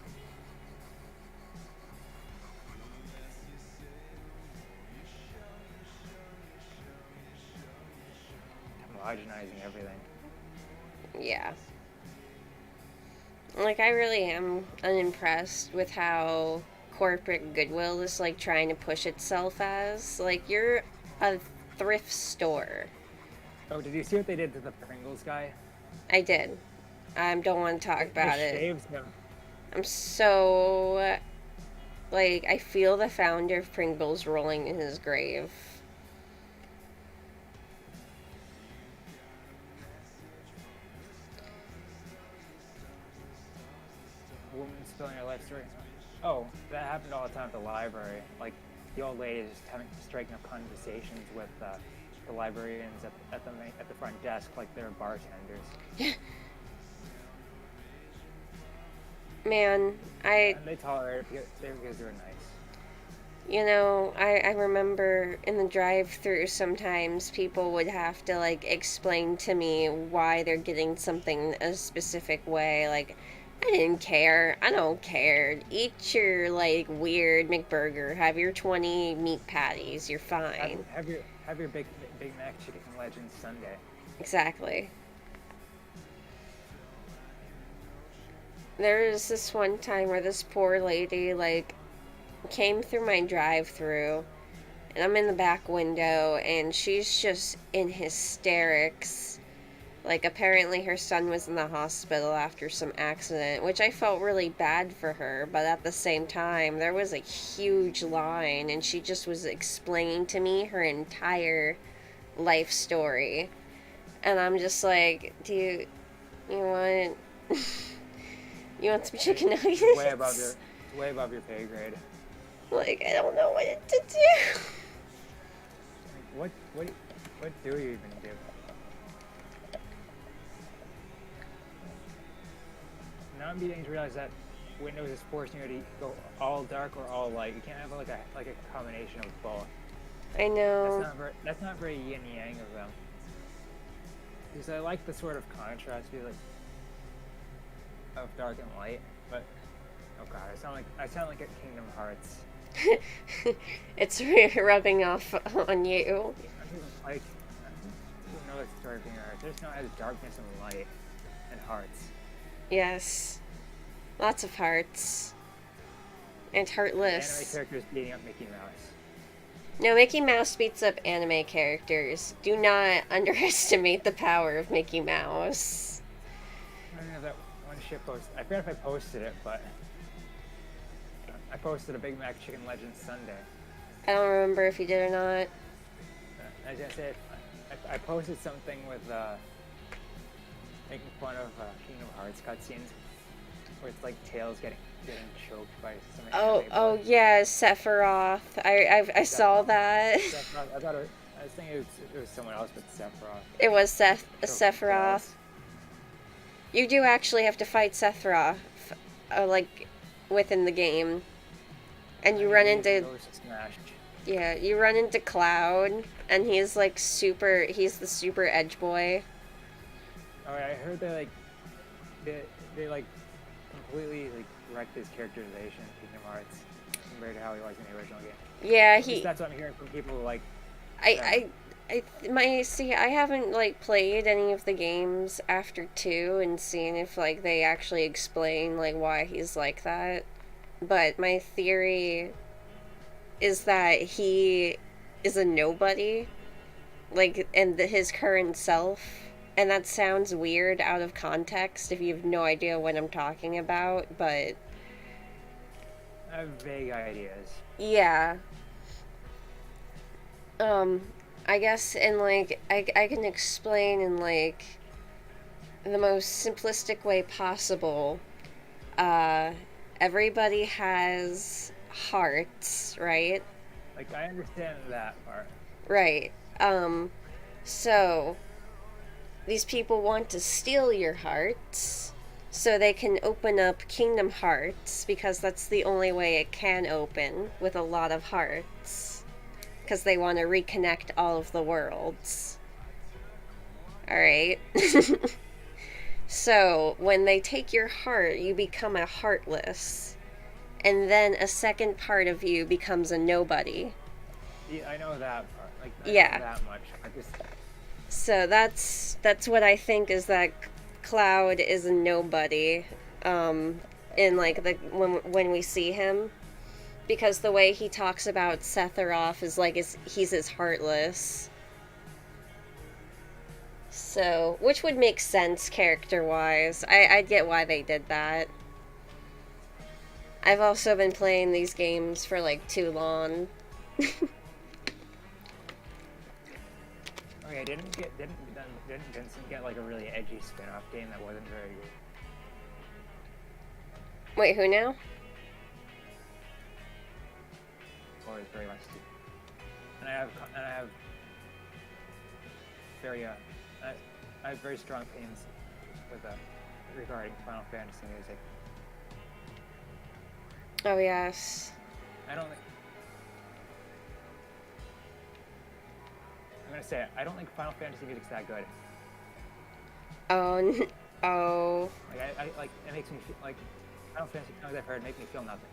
Homogenizing everything. Yeah. Like, I really am unimpressed with how corporate Goodwill is, like, trying to push itself as. Like, you're a thrift store. Oh, did you see what they did to the Pringles guy? I did. I don't want to talk about They it. shaved him. I'm so... Like, I feel the founder of Pringles rolling in his grave. Woman spilling her life story. Oh, that happened all the time at the library. Like, the old lady is just striking up conversations with the librarians at the front desk like they're bartenders. Man, And they tolerate it because they're nice. You know, I remember in the drive-thru sometimes people would have to, like, explain to me why they're getting something a specific way. Like, I didn't care. I don't care. Eat your, like, weird McBurger. Have your 20 meat patties. You're fine. Have your Big Mac Chicken Legend Sunday. Exactly. There was this one time where this poor lady, like, came through my drive-thru, and I'm in the back window, and she's just in hysterics. Like, apparently her son was in the hospital after some accident, which I felt really bad for her, but at the same time, there was a huge line, and she just was explaining to me her entire life story. And I'm just like, do you want... You want some chicken nuggets? Way above your pay grade. Like, I don't know what to do. What do you even do? Now I'm beginning to realize that Windows is forcing you to go all dark or all light. You can't have like a combination of both. I know. That's not very yin yang of them. Because I like the sort of contrast of dark and light, but oh god, I sound like at Kingdom Hearts. It's rubbing off on you. I don't know it's dark and hearts. I just know it has darkness and light and hearts. Yes. Lots of hearts. And heartless. Anime characters beating up Mickey Mouse. No, Mickey Mouse beats up anime characters. Do not underestimate the power of Mickey Mouse. I don't know if that one shit post. I forgot if I posted it, but I posted a Big Mac Chicken Legends Sunday. I don't remember if you did or not. As I said, I posted something with making fun of Kingdom Hearts cutscenes, where it's like Tails getting choked by some. Oh yeah, Sephiroth. I saw that. Sephiroth. I was thinking it was someone else, but Sephiroth. It was Sephiroth. Tails. You do actually have to fight Sephiroth, like within the game, and you run into. Yeah, you run into Cloud, and he's like super. He's the super edge boy. Oh, I heard they like completely like wrecked his characterization in Kingdom Hearts compared to how he was in the original game. Yeah, That's what I'm hearing from people who like. I haven't like played any of the games after 2 and seen if like they actually explain like why he's like that. But my theory is that he is a nobody, like, and his current self, and that sounds weird out of context if you have no idea what I'm talking about, but I have vague ideas. yeah. I guess in like I can explain in like the most simplistic way possible. Everybody has hearts, right? Like, I understand that part. Right. So these people want to steal your hearts so they can open up Kingdom Hearts because that's the only way it can open with a lot of hearts. Because they want to reconnect all of the worlds. Alright? So, when they take your heart, you become a heartless. And then a second part of you becomes a nobody. Yeah, I know that part. Like, I yeah. know that much. So that's what I think is that Cloud is a nobody. In like the when we see him, because the way he talks about Sephiroth is like he's heartless. So, which would make sense character-wise. I'd get why they did that. I've also been playing these games for like too long. Okay, didn't Vincent get like a really edgy spin-off game that wasn't very good? Wait, who now? Or is very much. And I have very I have very strong opinions with regarding Final Fantasy music. Oh yes. I don't think. I'm gonna say it. I don't think Final Fantasy music's that good. Oh. Like I like it makes me feel like Final Fantasy songs I've heard make me feel nothing.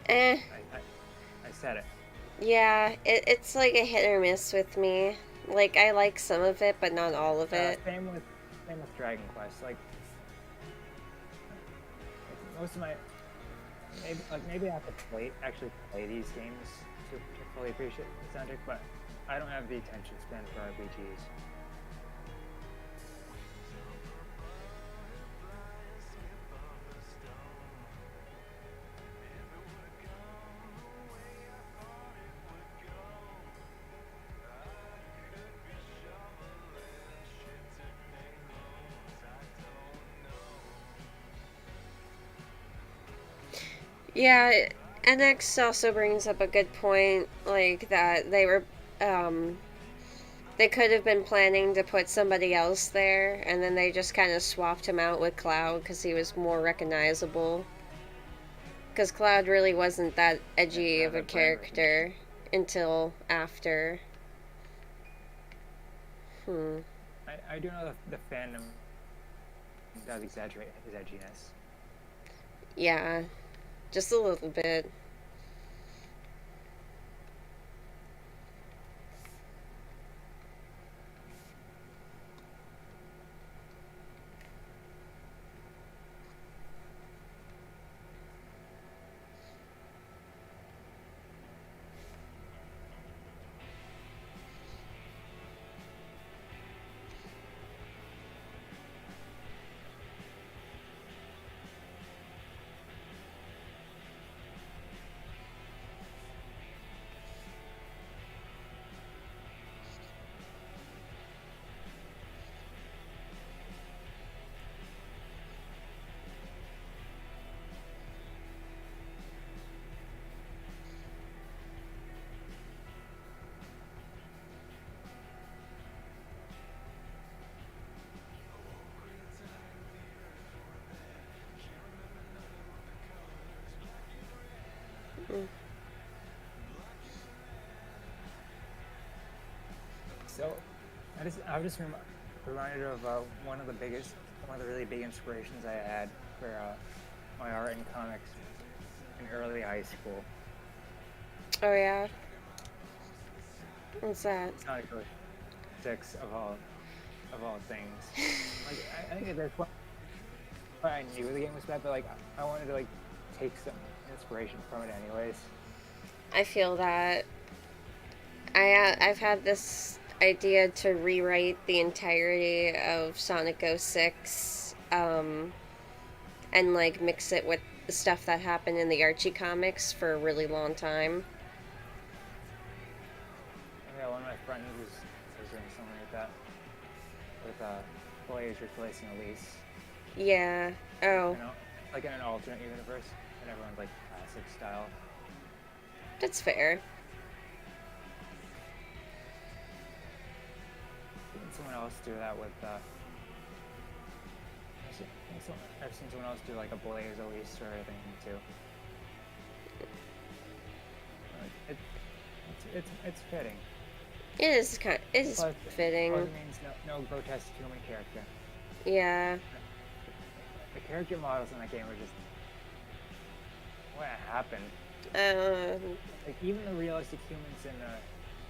I said it. Yeah, it's like a hit or miss with me. Like I like some of it, but not all of it. Same with Dragon Quest. Like most of my maybe I have to actually play these games to fully appreciate the soundtrack, but I don't have the attention span for RPGs. Yeah, NX also brings up a good point, like that they were, they could have been planning to put somebody else there, and then they just kind of swapped him out with Cloud because he was more recognizable. Because Cloud really wasn't that edgy of a character until after. I do know the fandom does exaggerate his edginess. Yeah. Just a little bit. So, I was just reminded of one of the really big inspirations I had for my art in comics in early high school. Oh yeah. What's that? Sonic 06 of all things. Like I think that's why I knew the game was bad, but like I wanted to like take some inspiration from it anyways. I feel that. I've had this idea to rewrite the entirety of Sonic 06, and like mix it with the stuff that happened in the Archie comics for a really long time. Yeah, one of my friends was doing something like that with Blaze replacing Elise. Yeah. Oh. You know, like in an alternate universe, and everyone's like classic style. That's fair. Someone else do that with I've seen someone else do like a Blaze Elise sort of thing too. It's fitting. It is fitting. Plus it means no grotesque human character. Yeah. The character models in that game are just what happened. Like even the realistic humans in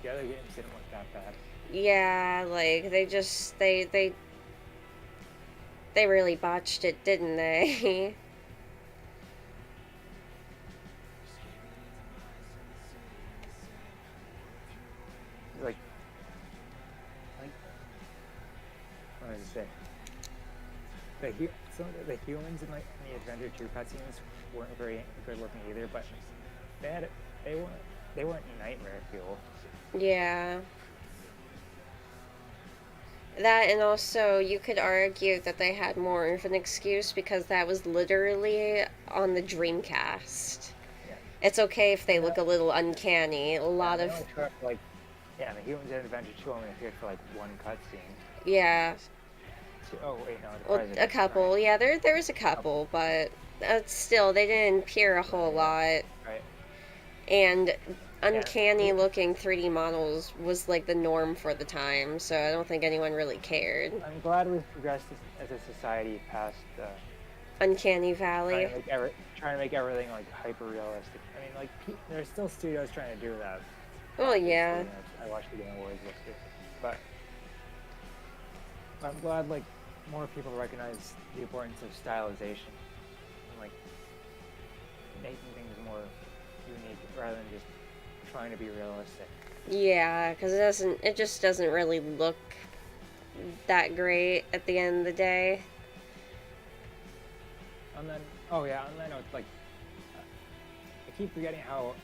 the other games didn't look that bad. Yeah, like they really botched it, didn't they? like what did I say? Some of the humans in the Adventure 2 cutscenes weren't very good looking either, but they weren't nightmare fuel. Yeah. That, and also you could argue that they had more of an excuse because that was literally on the Dreamcast. Yeah. It's okay if they look a little uncanny. A lot of the humans in Adventure 2 only appeared for like one cutscene. Yeah. Oh wait, no. Well, a couple. Right. Yeah, there was a couple, but still they didn't appear a whole lot. Right. And uncanny looking 3D models was like the norm for the time, so I don't think anyone really cared. I'm glad we've progressed as a society past Uncanny Valley. Trying to make everything like hyper realistic. I mean, like there's still studios trying to do that. Oh yeah. I watched the Game Awards yesterday, but I'm glad like more people recognize the importance of stylization and like making things more unique rather than just trying to be realistic. Yeah, because it just doesn't really look that great at the end of the day. And then, on that note, like I keep forgetting how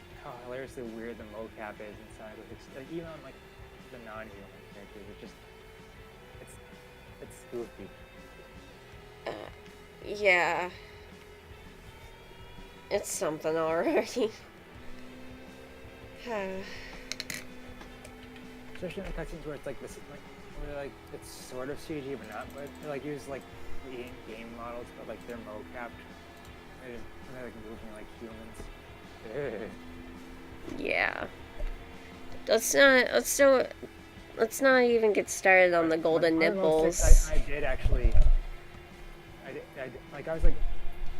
hilariously weird the mocap is inside. Like even on like the non-human characters, it's goofy. Yeah. It's something already. Especially in the cutscenes where it's like this, where like it's sort of CG but not, but they like use like the in-game models, but like they're mocapped. And they're like moving like humans. Yeah. Let's not even get started on the golden nipples. I did actually. I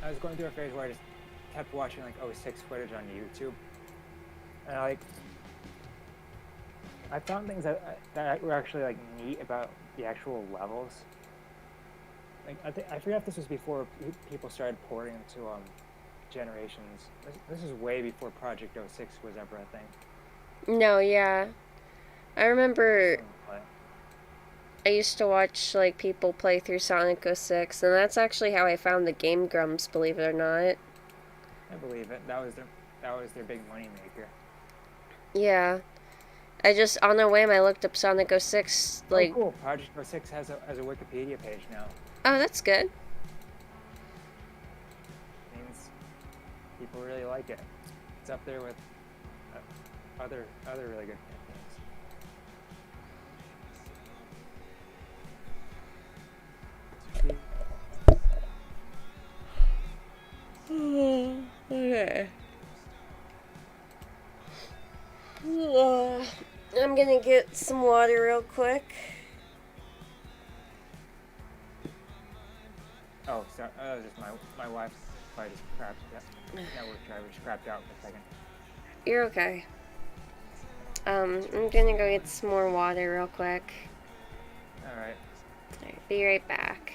was going through a phase where I just kept watching like 06 footage on YouTube, and I found things that were actually like neat about the actual levels. Like I forget if this was before people started porting into Generations. This is way before Project 06 was ever a thing. No, yeah. I remember I used to watch like people play through Sonic 06, and that's actually how I found the Game Grumps, believe it or not. I believe it. That was their big money maker. Yeah. I just, on a whim, I looked up Sonic 06, like... Oh, cool. Project 06 has a Wikipedia page now. Oh, that's good. Means people really like it. It's up there with other really good things. Okay. I'm gonna get some water real quick. Oh, sorry. Just my wife's probably just crapped. Yeah. Network driver just crapped out for a second. You're okay. I'm gonna go get some more water real quick. Alright. Alright, be right back.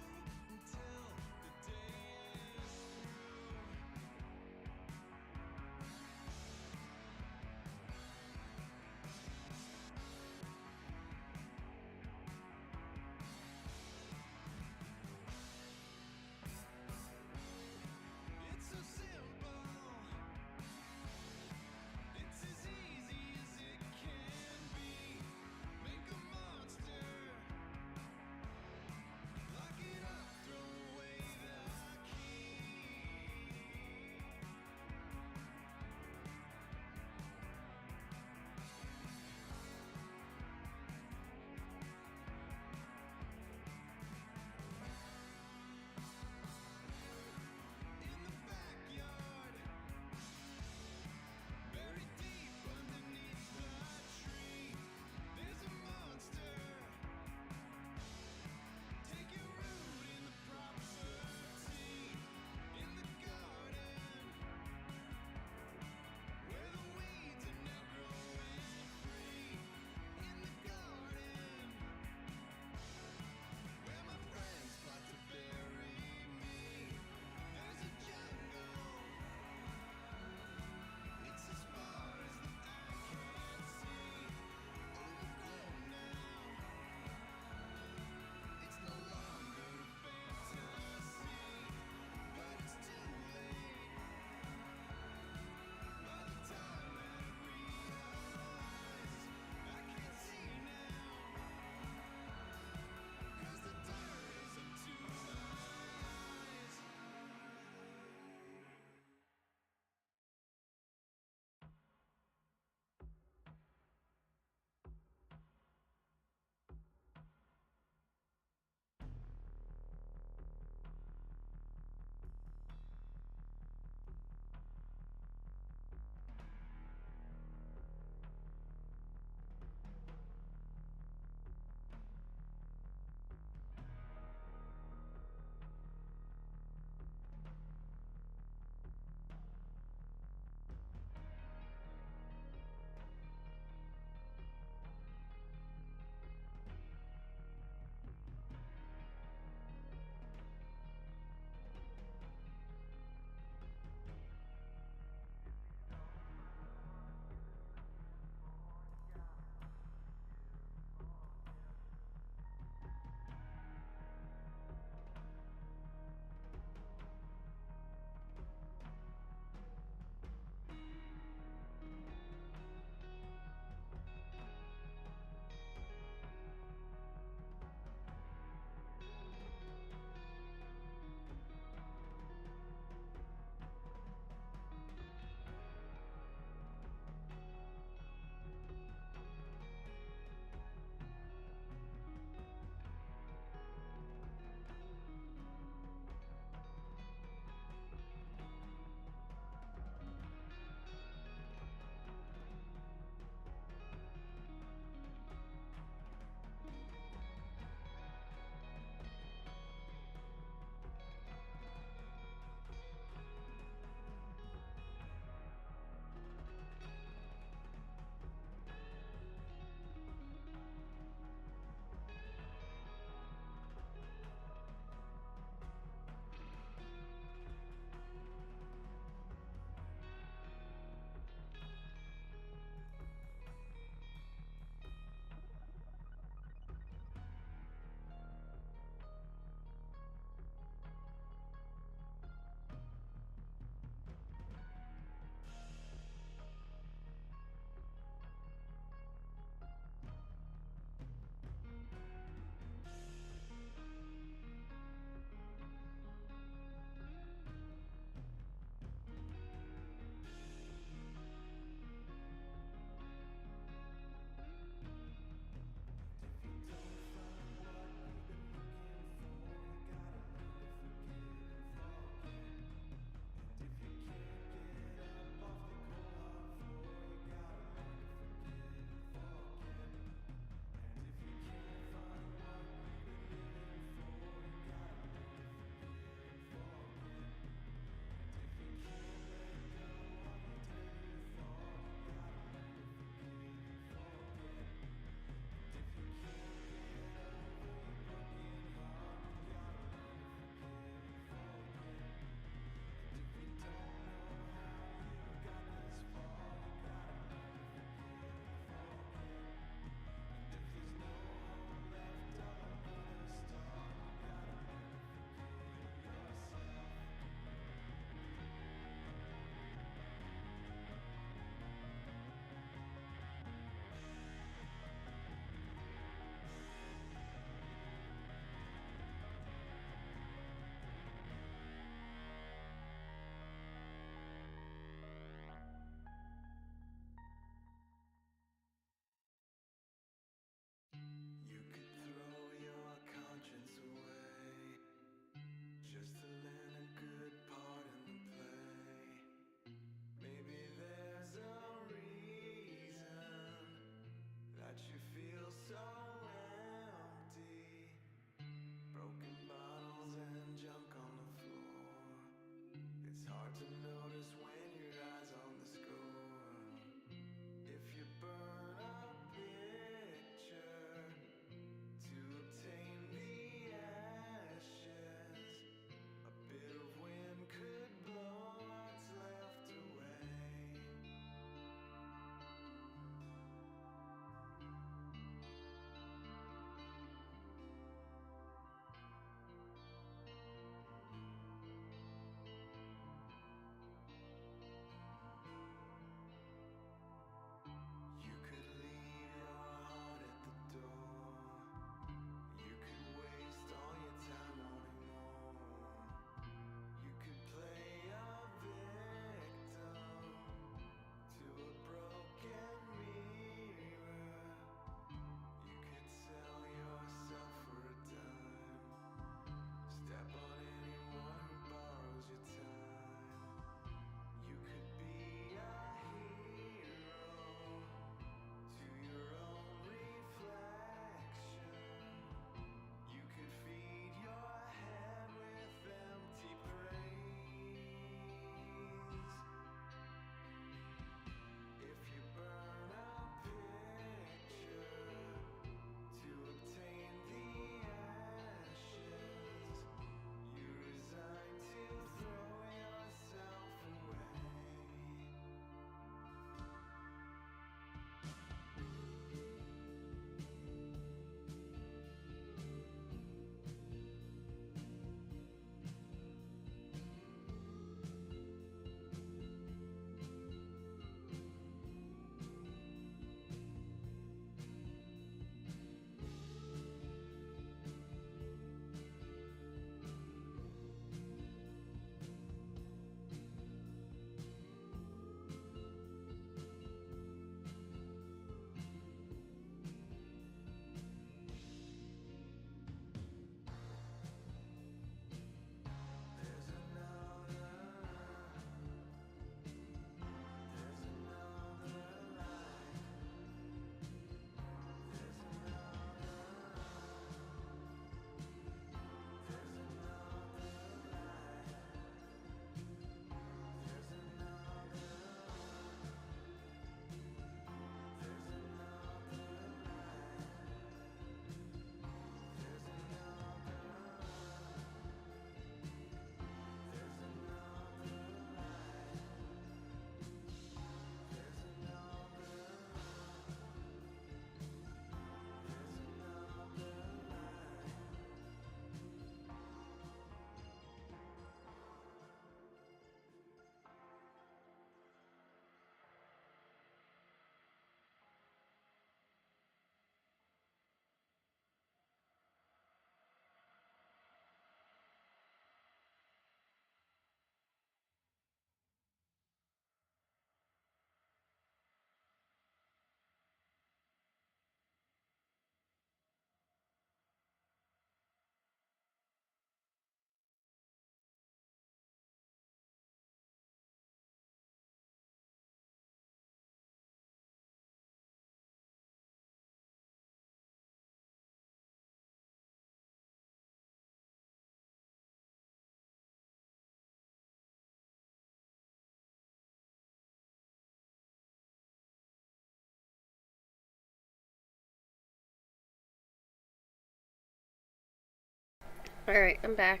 Alright, I'm back.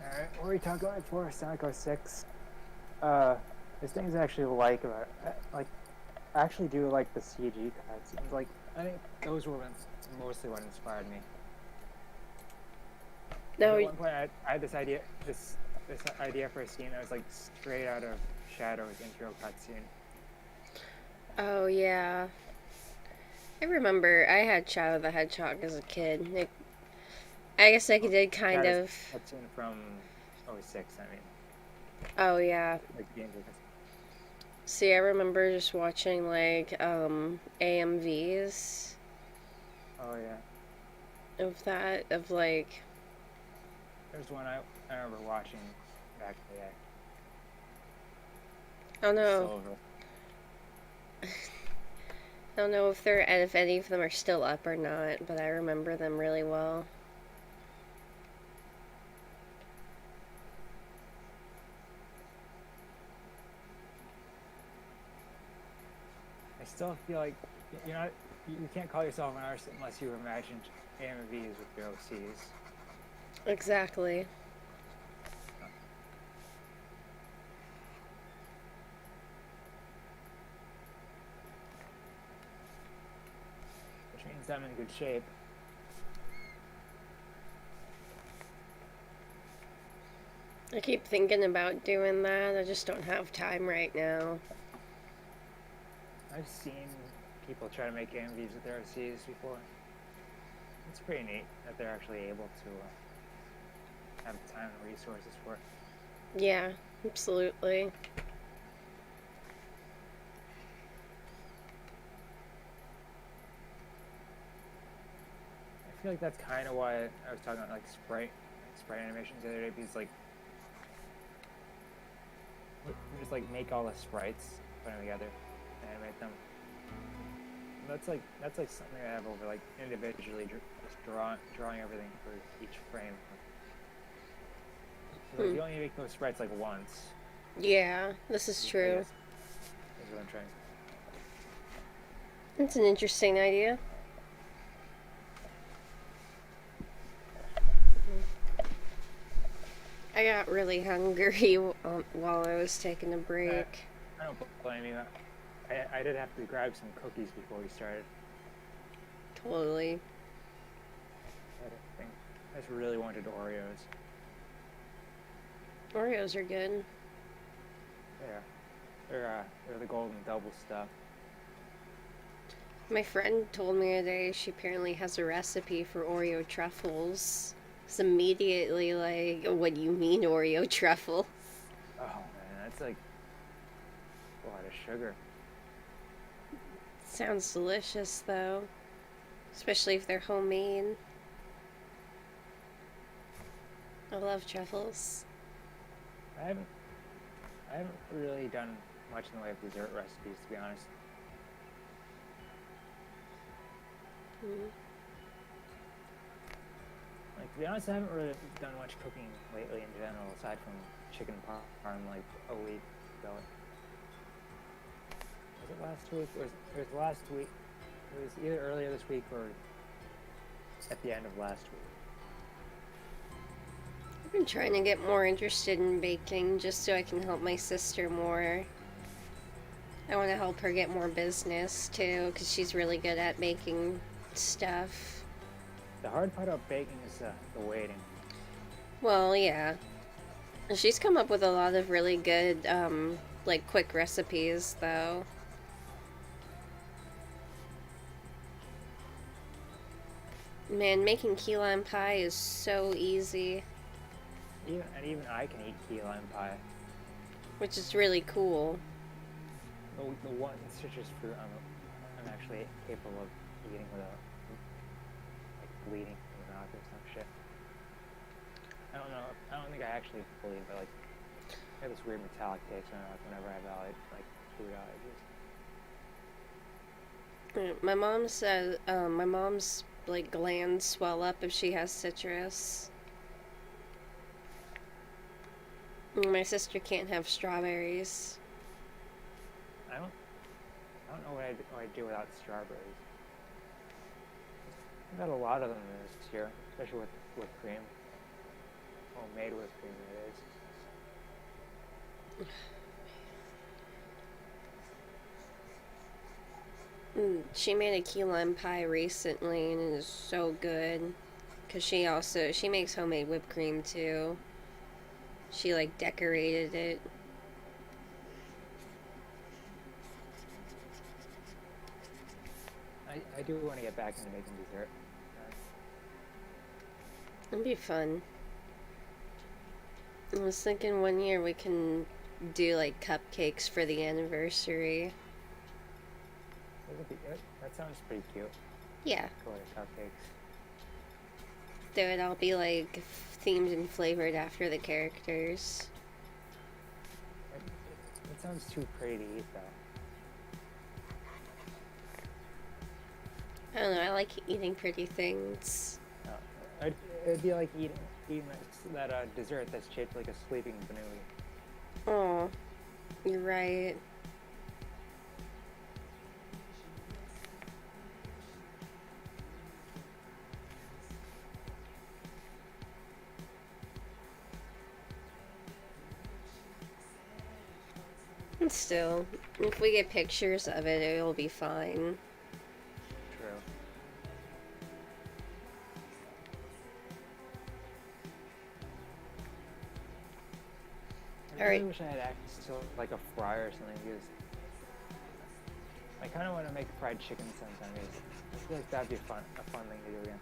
Alright, what were we talking about before? Sonic 06. There's things I actually like about it. I actually do like the CG cutscenes. Like, I think those were mostly what inspired me. No, At one point, I had this idea for a scene that was like straight out of Shadow's intro cutscene. oh yeah. I remember I had Shadow the Hedgehog as a kid. I guess I did kind Shadow's of. cutscene from 06, I mean. Oh yeah. Like the intro cutscene. See, I remember just watching like AMVs Oh yeah. of that of like. There's one I remember watching back in the day. Oh no. Silver. I don't know if any of them are still up or not, but I remember them really well. I still feel like you're not. You can't call yourself an artist unless you imagined AMVs with your OCs. Exactly. Which means I'm in good shape. I keep thinking about doing that. I just don't have time right now. I've seen people try to make AMVs with their OCs before. It's pretty neat that they're actually able to have time and resources for it. Yeah, absolutely. I feel like that's kind of why I was talking about like sprite animations the other day, because like you just like make all the sprites, put them together, animate them. And that's like something I have over like individually just drawing everything for each frame. So, like, you only make those sprites like once. Yeah, this is true. That's what I'm trying. It's an interesting idea. I got really hungry while I was taking a break. I don't blame you. I did have to grab some cookies before we started. Totally. I just really wanted Oreos. Oreos are good. Yeah, they're the golden double stuff. My friend told me today she apparently has a recipe for Oreo truffles. It's immediately like, what do you mean Oreo truffle? Oh man, that's like a lot of sugar. Sounds delicious though. Especially if they're homemade. I love truffles. I haven't really done much in the way of dessert recipes, to be honest. Like, to be honest, I haven't really done much cooking lately in general, aside from chicken parm like a week ago. Was it last week? It was last week. It was either earlier this week or at the end of last week. I've been trying to get more interested in baking just so I can help my sister more. I want to help her get more business too, because she's really good at making stuff. The hard part about baking is the waiting. Well, yeah. She's come up with a lot of really good, like, quick recipes, though. Man, making key lime pie is so easy. Even I can eat key lime pie. Which is really cool. The one citrus fruit I'm actually capable of eating without like bleeding from the mouth or some shit. I don't know. I don't think I actually believe it. Like, I have this weird metallic taste in my mouth whenever I have like food allergies. My mom says, my mom's, like, glands swell up if she has citrus. My sister can't have strawberries. I don't know what I'd do without strawberries. I've had a lot of them this year, especially with cream. homemade whipped cream it is. She made a key lime pie recently, and it is so good. Cause she makes homemade whipped cream too. She like decorated it. I do want to get back into making dessert. It'd be fun. I was thinking one year we can do like cupcakes for the anniversary. That sounds pretty cute. Yeah. Go to cupcakes. They would all be like themed and flavored after the characters. It sounds too pretty to eat, though. I don't know, I like eating pretty things. It'd be like eating that dessert that's shaped like a sleeping banooey. Oh, you're right. And still, if we get pictures of it, it'll be fine. True. I really wish I had access to like a fryer or something, because I kind of want to make fried chicken sometime. I feel like that'd be a fun thing to do again.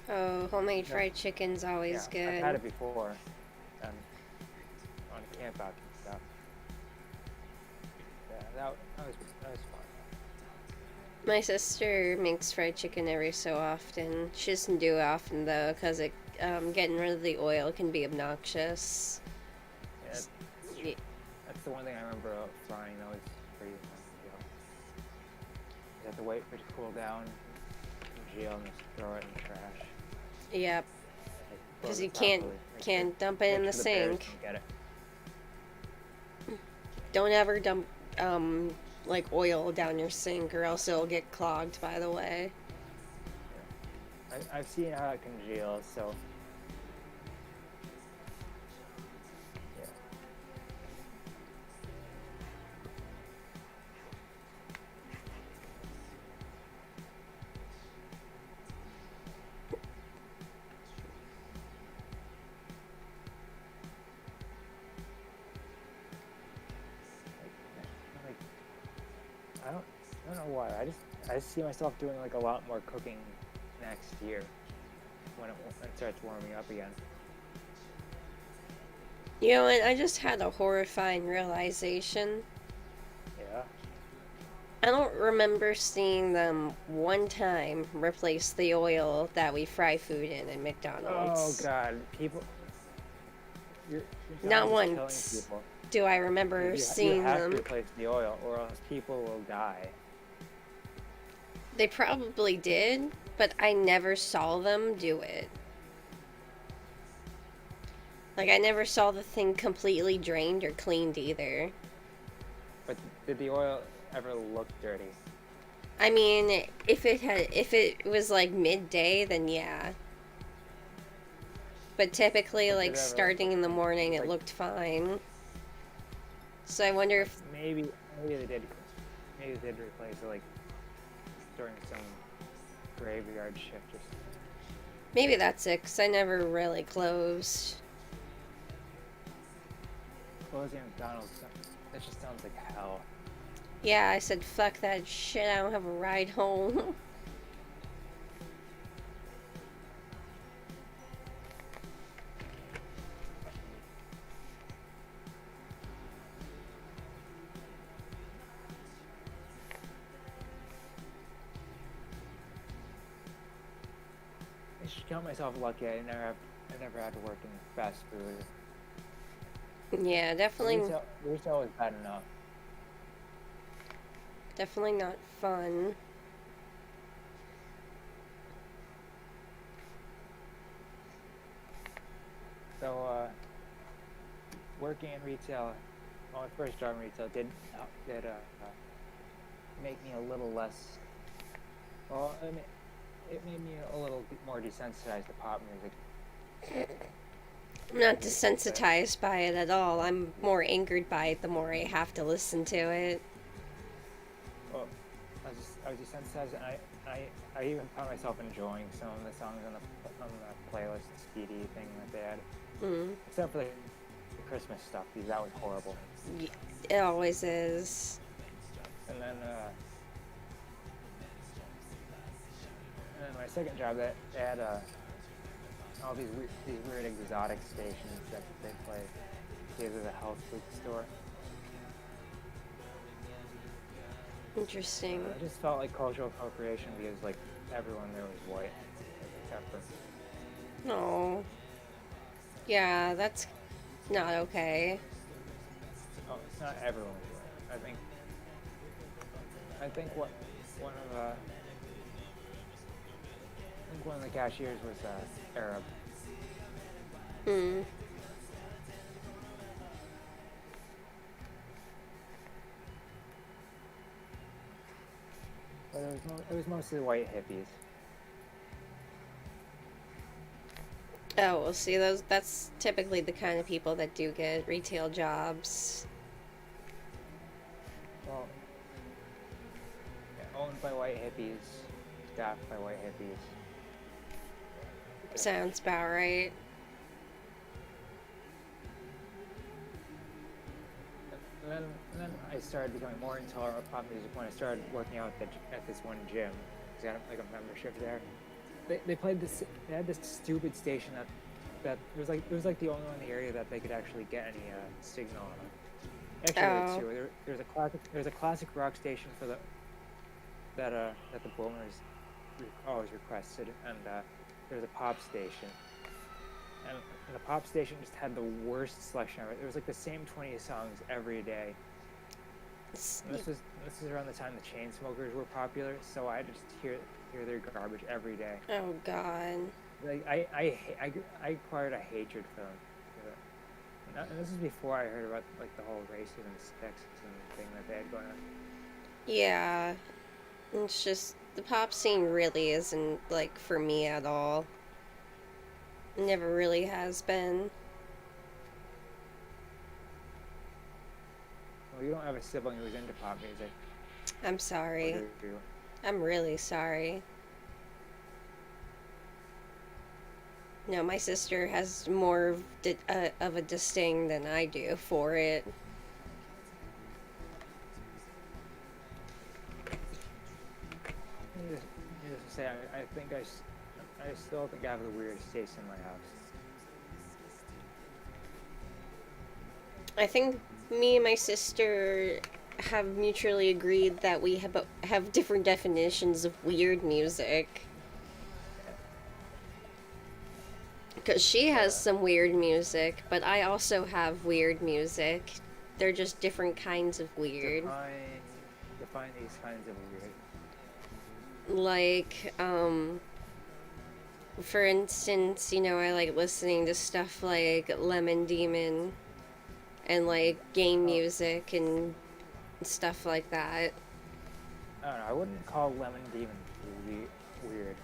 Oh, homemade fried chicken's always good. I've had it before, on camp out and stuff. Yeah, that was fun. My sister makes fried chicken every so often. She doesn't do it often though, because getting rid of the oil can be obnoxious. Yeah, that's the one thing I remember frying. That was pretty fun to do. You have to wait for it to cool down, congeal, and just throw it in the trash. Yep. Like, Because close you it properly. can't dump it in the bears sink. don't get it. Don't ever dump like oil down your sink, or else it'll get clogged. By the way. Yeah. I've seen how it congeals, so. Yeah. I don't know why. I just see myself doing like a lot more cooking next year when it starts warming up again. You know what? I just had a horrifying realization. Yeah. I don't remember seeing them one time replace the oil that we fry food in McDonald's. Oh God, people. You're Not killing once people. do I remember seeing you have them. to replace the oil, or else people will die. They probably did, but I never saw them do it. Like, I never saw the thing completely drained or cleaned either. But did the oil ever look dirty? I mean, if it was like midday, then yeah. But typically, Did like, it ever, starting in the morning, it like, looked fine. So I wonder if... maybe they did replace it, like, during some graveyard shift or something. Maybe that's it, because I never really closed. Closing McDonald's, that just sounds like hell. Yeah, I said, fuck that shit, I don't have a ride home. I should count myself lucky. I never had to work in fast food. Yeah, definitely Retail was bad enough. definitely not fun. So, working in retail, my first job in retail did make me a little less. Well, I mean, it made me a little bit more desensitized to pop music. I'm not desensitized by it at all. I'm more angered by it the more I have to listen to it. Well, I was desensitized, and I even found myself enjoying some of the songs on the playlist speedy thing that they had, Mm. except for the Christmas stuff, because that was horrible. It always is. And then my second job, that they had all these weird exotic stations that they play. These are the health food store. Interesting. I just felt like cultural appropriation because like everyone there was white, except for. No. Yeah, that's not okay. Oh, it's not everyone was white. I think what one of the. I think one of the cashiers was Arab. Hmm. But it was mostly white hippies. Oh, well, see, that's typically the kind of people that do get retail jobs. Well, yeah, owned by white hippies, staffed by white hippies. Sounds about right. And then I started becoming more intolerant of pop music when I started working out at this one gym. Cause I had like a membership there. They played this. They had this stupid station that it was like the only one in the area that they could actually get any signal on. Actually, there was there's a classic rock station for that the boomers always requested, and there's a pop station. And the pop station just had the worst selection ever. It was like the same 20 songs every day. And this is around the time the Chainsmokers were popular, so I just hear their garbage every day. Oh God. Like I acquired a hatred for them. And this is before I heard about like the whole racism, sexism thing that they had going on. Yeah. It's just the pop scene really isn't like for me at all. Never really has been. Well, you don't have a sibling who's into pop music. I'm sorry. Or do you? I'm really sorry. No, my sister has more of a disdain than I do for it. Needless to say, I still think I have the weirdest taste in my house. I think me and my sister have mutually agreed that we have different definitions of weird music. Because she has some weird music, but I also have weird music. They're just different kinds of weird. Define these kinds of weird. Like, for instance, you know, I like listening to stuff like Lemon Demon and like game music and stuff like that. I don't know. I wouldn't call Lemon Demon weird.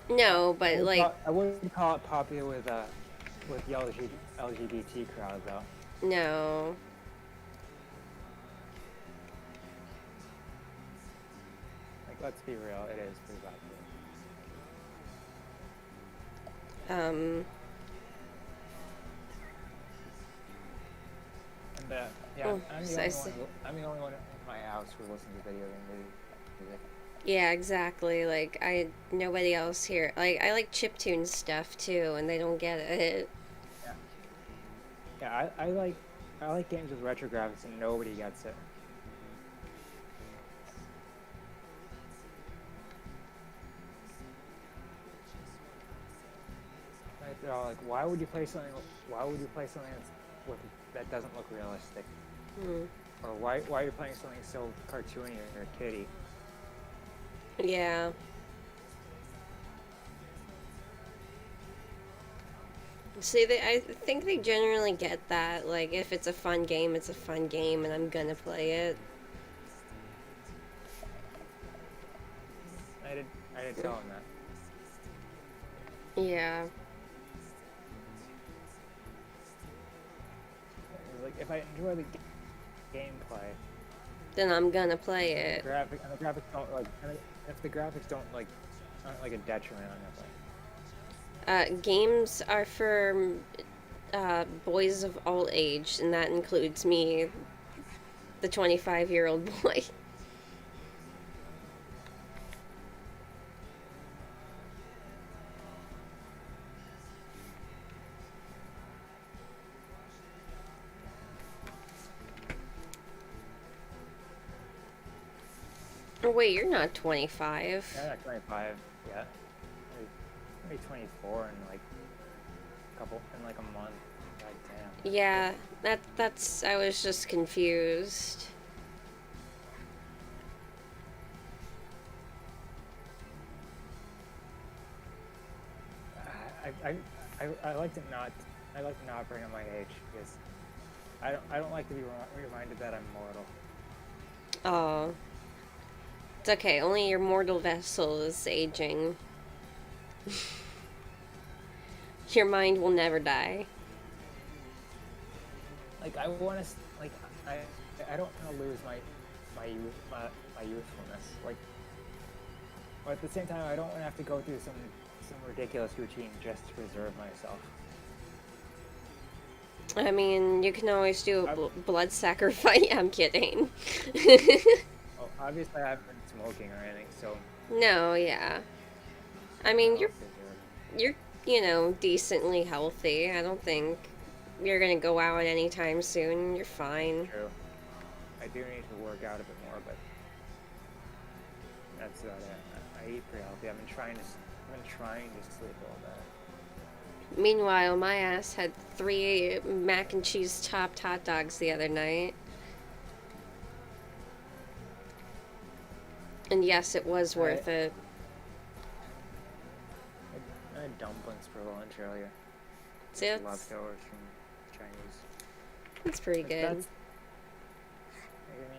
No, but I wouldn't call it popular with the LGBT crowd though. no. Like, let's be real, it is pretty popular. And yeah, Oh, I'm the only one in my house who listens to video game music. Yeah, exactly. Like nobody else here. Like I like chiptune stuff too, and they don't get it. Yeah, I like games with retro graphics, and nobody gets it. Like, they're all like, why would you play something that doesn't look realistic? Or why are you playing something so cartoony or kiddie? Yeah. See, I think they generally get that. Like, if it's a fun game, it's a fun game, and I'm gonna play it. I did tell him that. Yeah. Like if I enjoy the gameplay, Then I'm gonna play it. the graphics don't like, and if the graphics don't like, aren't like a detriment, I'm gonna play. Games are for boys of all age, and that includes me, the 25-year-old boy. Oh, wait, you're not 25. Yeah, I'm not 25 yet. Maybe 24 in like a month. God damn. Yeah, that's I was just confused. I like to not bring up my age because I don't like to be reminded that I'm mortal. Oh. It's okay, only your mortal vessel is aging. Your mind will never die. Like I want to like I don't want to lose my youthfulness. Like, but at the same time, I don't want to have to go through some ridiculous routine just to preserve myself. I mean, you can always do a blood sacrifice. I'm kidding. Well, obviously, I haven't been smoking or anything, so. No, yeah. I mean, you're decently healthy. I don't think you're gonna go out anytime soon. You're fine. True. I do need to work out a bit more, but that's about it. I eat pretty healthy. I've been trying to sleep all day. Meanwhile, my ass had 3 mac and cheese topped hot dogs the other night. And yes, it was worth it. I had dumplings for lunch earlier. See, leftovers from Chinese. That's pretty good. I mean,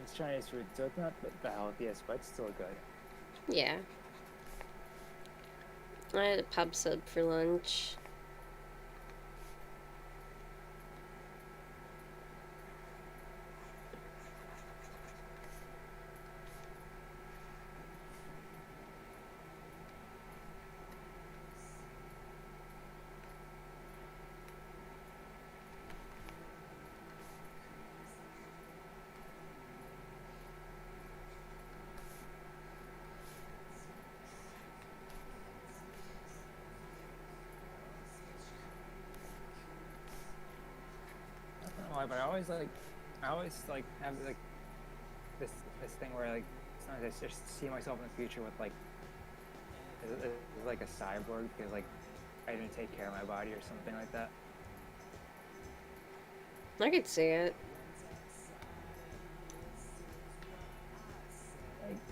it's Chinese food, so it's not the healthiest, but it's still good. Yeah. I had a pub sub for lunch. But I always have like this thing where like sometimes I just see myself in the future with like as like a cyborg because like I didn't take care of my body or something like that. I could see it.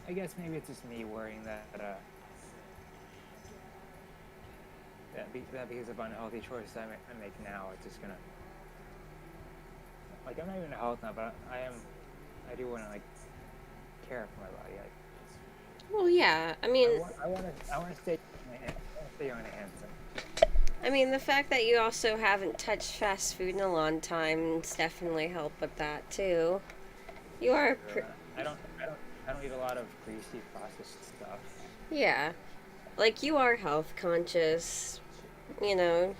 I guess maybe it's just me worrying that because of unhealthy choices I make now, it's just gonna. Like I'm not even a health nut, but I do want to like care for my body. Like, Well, yeah. I mean, I want to stay young and handsome. I mean, the fact that you also haven't touched fast food in a long time has definitely helped with that too. You are. I don't eat a lot of greasy processed stuff. Yeah, like you are health conscious. You know,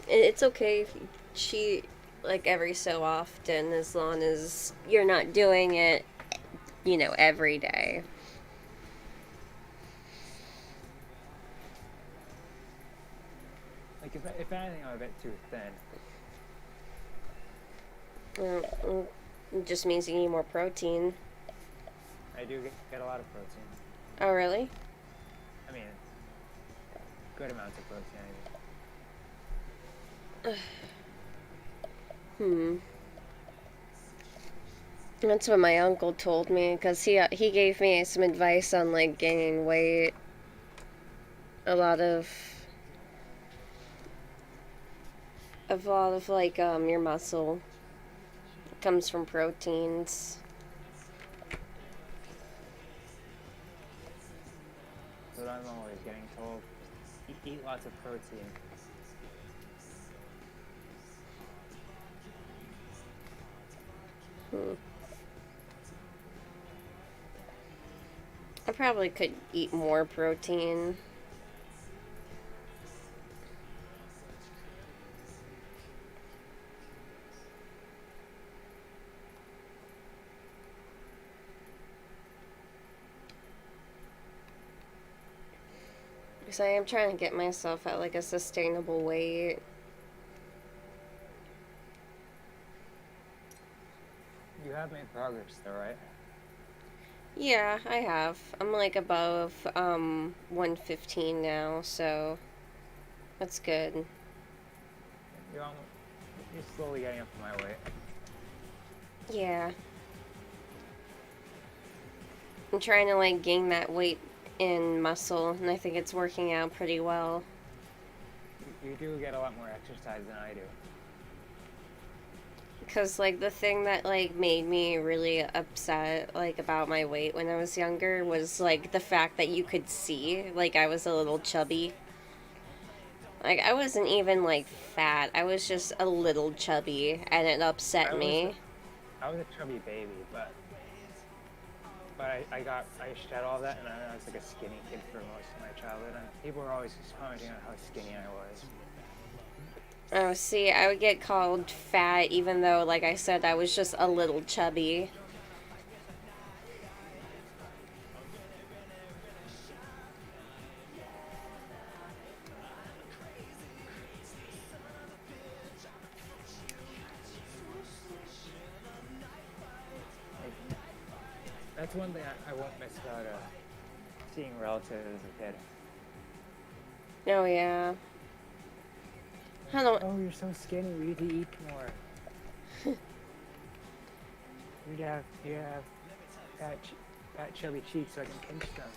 it's okay if you cheat like every so often, as long as you're not doing it, every day. Like if anything, I'm a bit too thin. It just means you need more protein. I do get a lot of protein. Oh, really? I mean, good amounts of protein. That's what my uncle told me, because he gave me some advice on like gaining weight. A lot of like your muscle comes from proteins. That's what I'm always getting told. Eat lots of protein. Hmm. I probably could eat more protein. Because I am trying to get myself at like a sustainable weight. You have made progress though, right? Yeah, I have. I'm like above 115 now, so that's good. You're, you're slowly getting up to my weight. Yeah. I'm trying to like gain that weight in muscle, and I think it's working out pretty well. You do get a lot more exercise than I do. Because like the thing that like made me really upset like about my weight when I was younger was like the fact that you could see like I was a little chubby. Like I wasn't even like fat. I was just a little chubby and it upset me. I was a chubby baby, but I shed all that, and I was like a skinny kid for most of my childhood, and people were always just commenting on how skinny I was. Oh, see, I would get called fat even though, like I said, I was just a little chubby. Like, that's one thing I won't miss about seeing relatives as a kid. Oh, yeah. I don't... Oh, you're so skinny. We need to eat more. you have fat chubby cheeks so I can pinch them.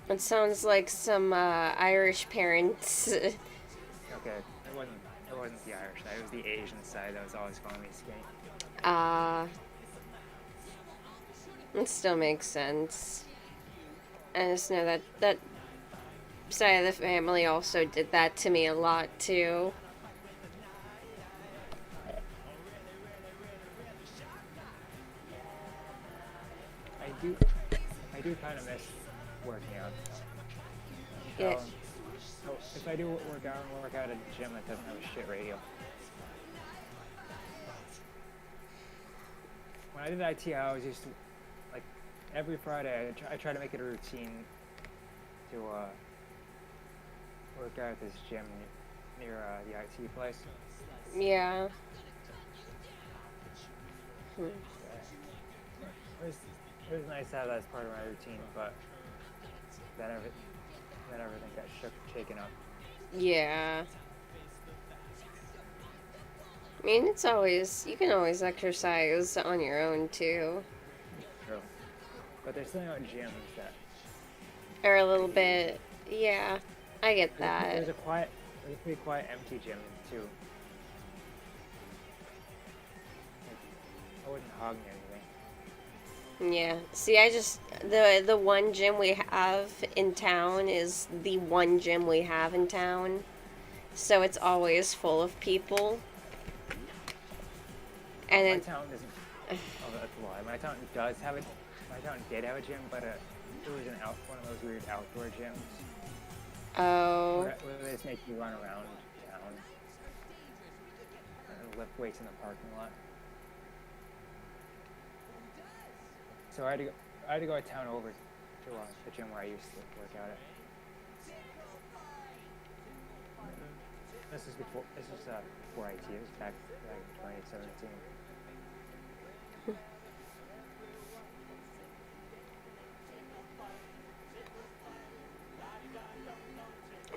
It sounds like some Irish parents. Okay, it wasn't the Irish side. It was the Asian side that was always calling me skinny. It still makes sense. I just know that side of the family also did that to me a lot, too. I do kind of miss working out. Yeah. So if I do work out at a gym that doesn't have a shit radio. When I did IT, I always used to, like, every Friday, I try to make it a routine to work out at this gym near the IT place. Yeah. It was nice to have that as part of my routine, but then everything got shaken up. Yeah. I mean, it's always... You can always exercise on your own, too. True. But there's something about gyms that... Or a little bit... Yeah, I get that. There's a pretty quiet empty gym, too. Like, I wouldn't hog anything. Yeah. See, I just... The one gym we have in town is the one gym we have in town. So it's always full of people. And My town doesn't... Oh, that's a lie. My town did have a gym, but it was one of those weird outdoor gyms. Oh. Where they just make you run around town and lift weights in the parking lot. So I had to go to town over to the gym where I used to work out at. This is before IT. It was back in 2017.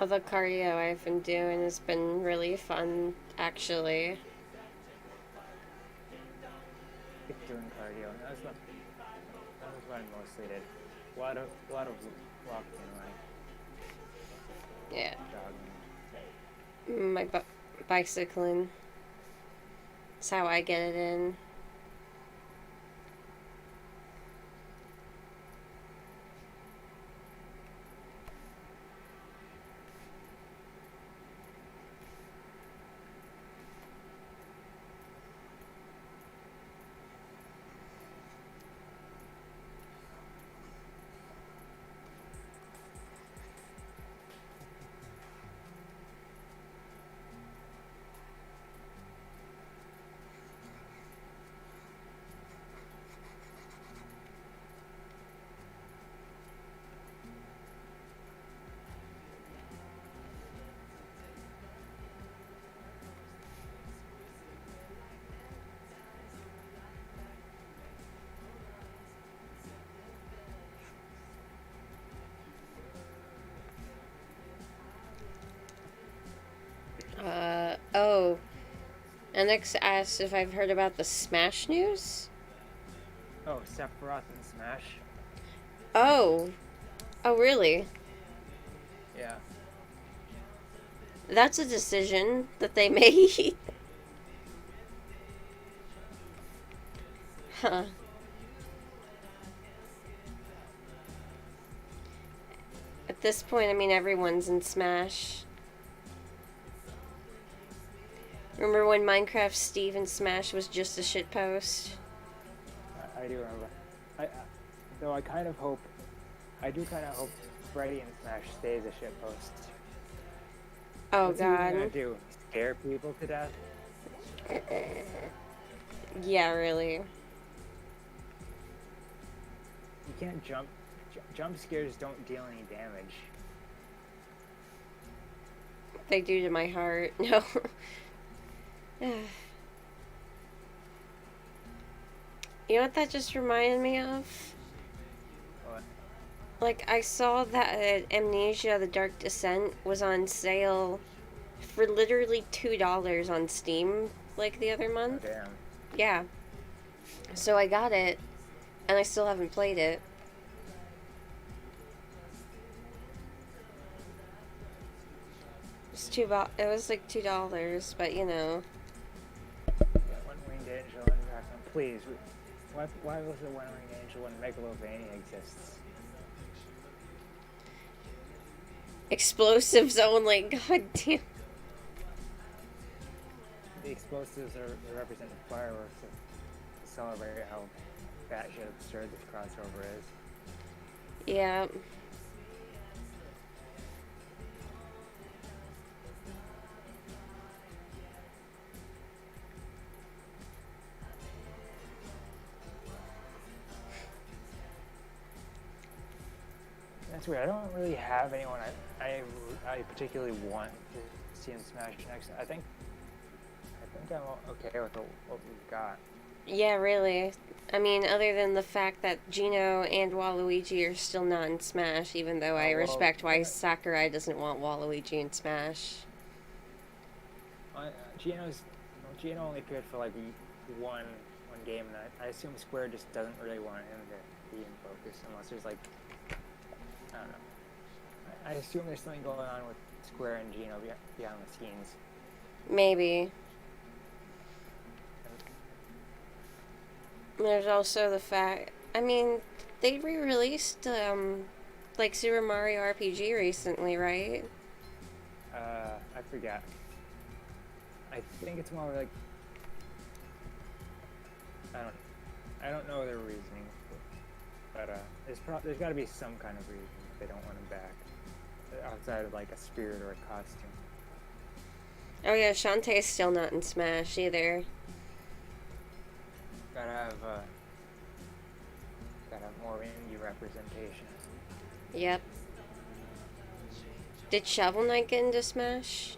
All the cardio I've been doing has been really fun, actually. Doing cardio. That was what I mostly did. A lot of walking and running. Yeah. Jogging. My bicycling. That's how I get it in. Onyx asked if I've heard about the Smash news. Oh, Sephiroth and Smash. Oh. Oh, really? Yeah. That's a decision that they made. Huh. At this point, I mean, everyone's in Smash. Remember when Minecraft Steve in Smash was just a shitpost? I do remember. Though I kind of hope, I do kind of hope Freddy in Smash stays a shitpost. Oh, What's God. he gonna do? Scare people to death? Yeah, really. You can't jump. Jump scares don't deal any damage. They do to my heart. No. You know what that just reminded me of? What? Like, I saw that Amnesia: The Dark Descent was on sale for literally $2 on Steam, like, the other Oh, month. damn. Yeah. So I got it, and I still haven't played it. It was like $2, but you know. One-winged angel and Dragon. Please. Why was it one-winged angel when Megalovania exists? Explosives only. God damn. The explosives are represented fireworks to celebrate how batshit absurd this crossover is. Yeah. That's weird. I don't really have anyone I particularly want to see in Smash next. I think I'm okay with what we've got. Yeah, really. I mean, other than the fact that Gino and Waluigi are still not in Smash, even though I respect why Sakurai doesn't want Waluigi in Smash. Gino only appeared for like one game, and I assume Square just doesn't really want him to be in focus unless there's like, I don't know. I assume there's something going on with Square and Gino behind the scenes. Maybe. There's also the fact, I mean, they re-released, like, Super Mario RPG recently, right? I forget. I think it's more like, I don't know their reasoning, but there's got to be some kind of reason if they don't want him back, outside of like a spirit or a costume. Oh yeah, Shantae's still not in Smash either. Gotta have more indie representation. Yep. Did Shovel Knight get into Smash?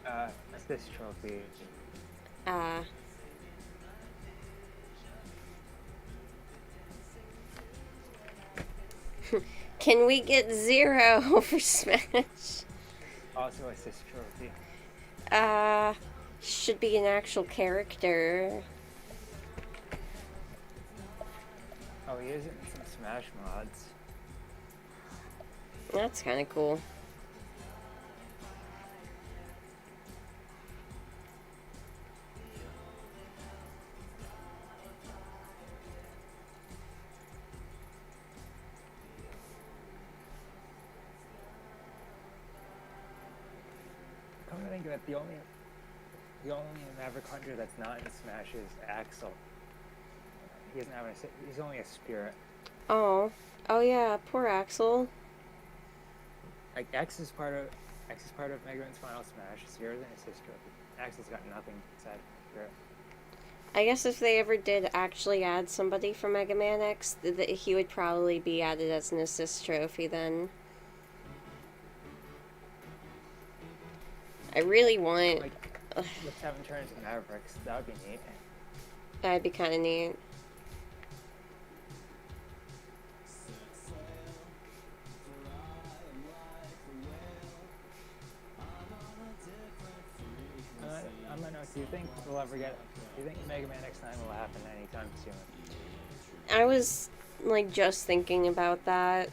Assist trophy. Ah. Can we get 0 for Smash? Also assist trophy. Should be an actual character. Oh, he is in some Smash mods. That's kind of cool. Come to think of it, the only Maverick Hunter that's not in Smash is Axel. He doesn't have he's only a spirit. Oh. Oh yeah, poor Axel. Like X is part of Mega Man's Final Smash. Spirit and his sister. Axel's got nothing inside Spirit. I guess if they ever did actually add somebody from Mega Man X, he would probably be added as an assist trophy then. I really want... Like, let's have him turn into Mavericks. That would be neat. That'd be kind of neat. I might not Do you think we'll ever get? Do you think Mega Man X9 will happen anytime soon? I was, like, just thinking about that.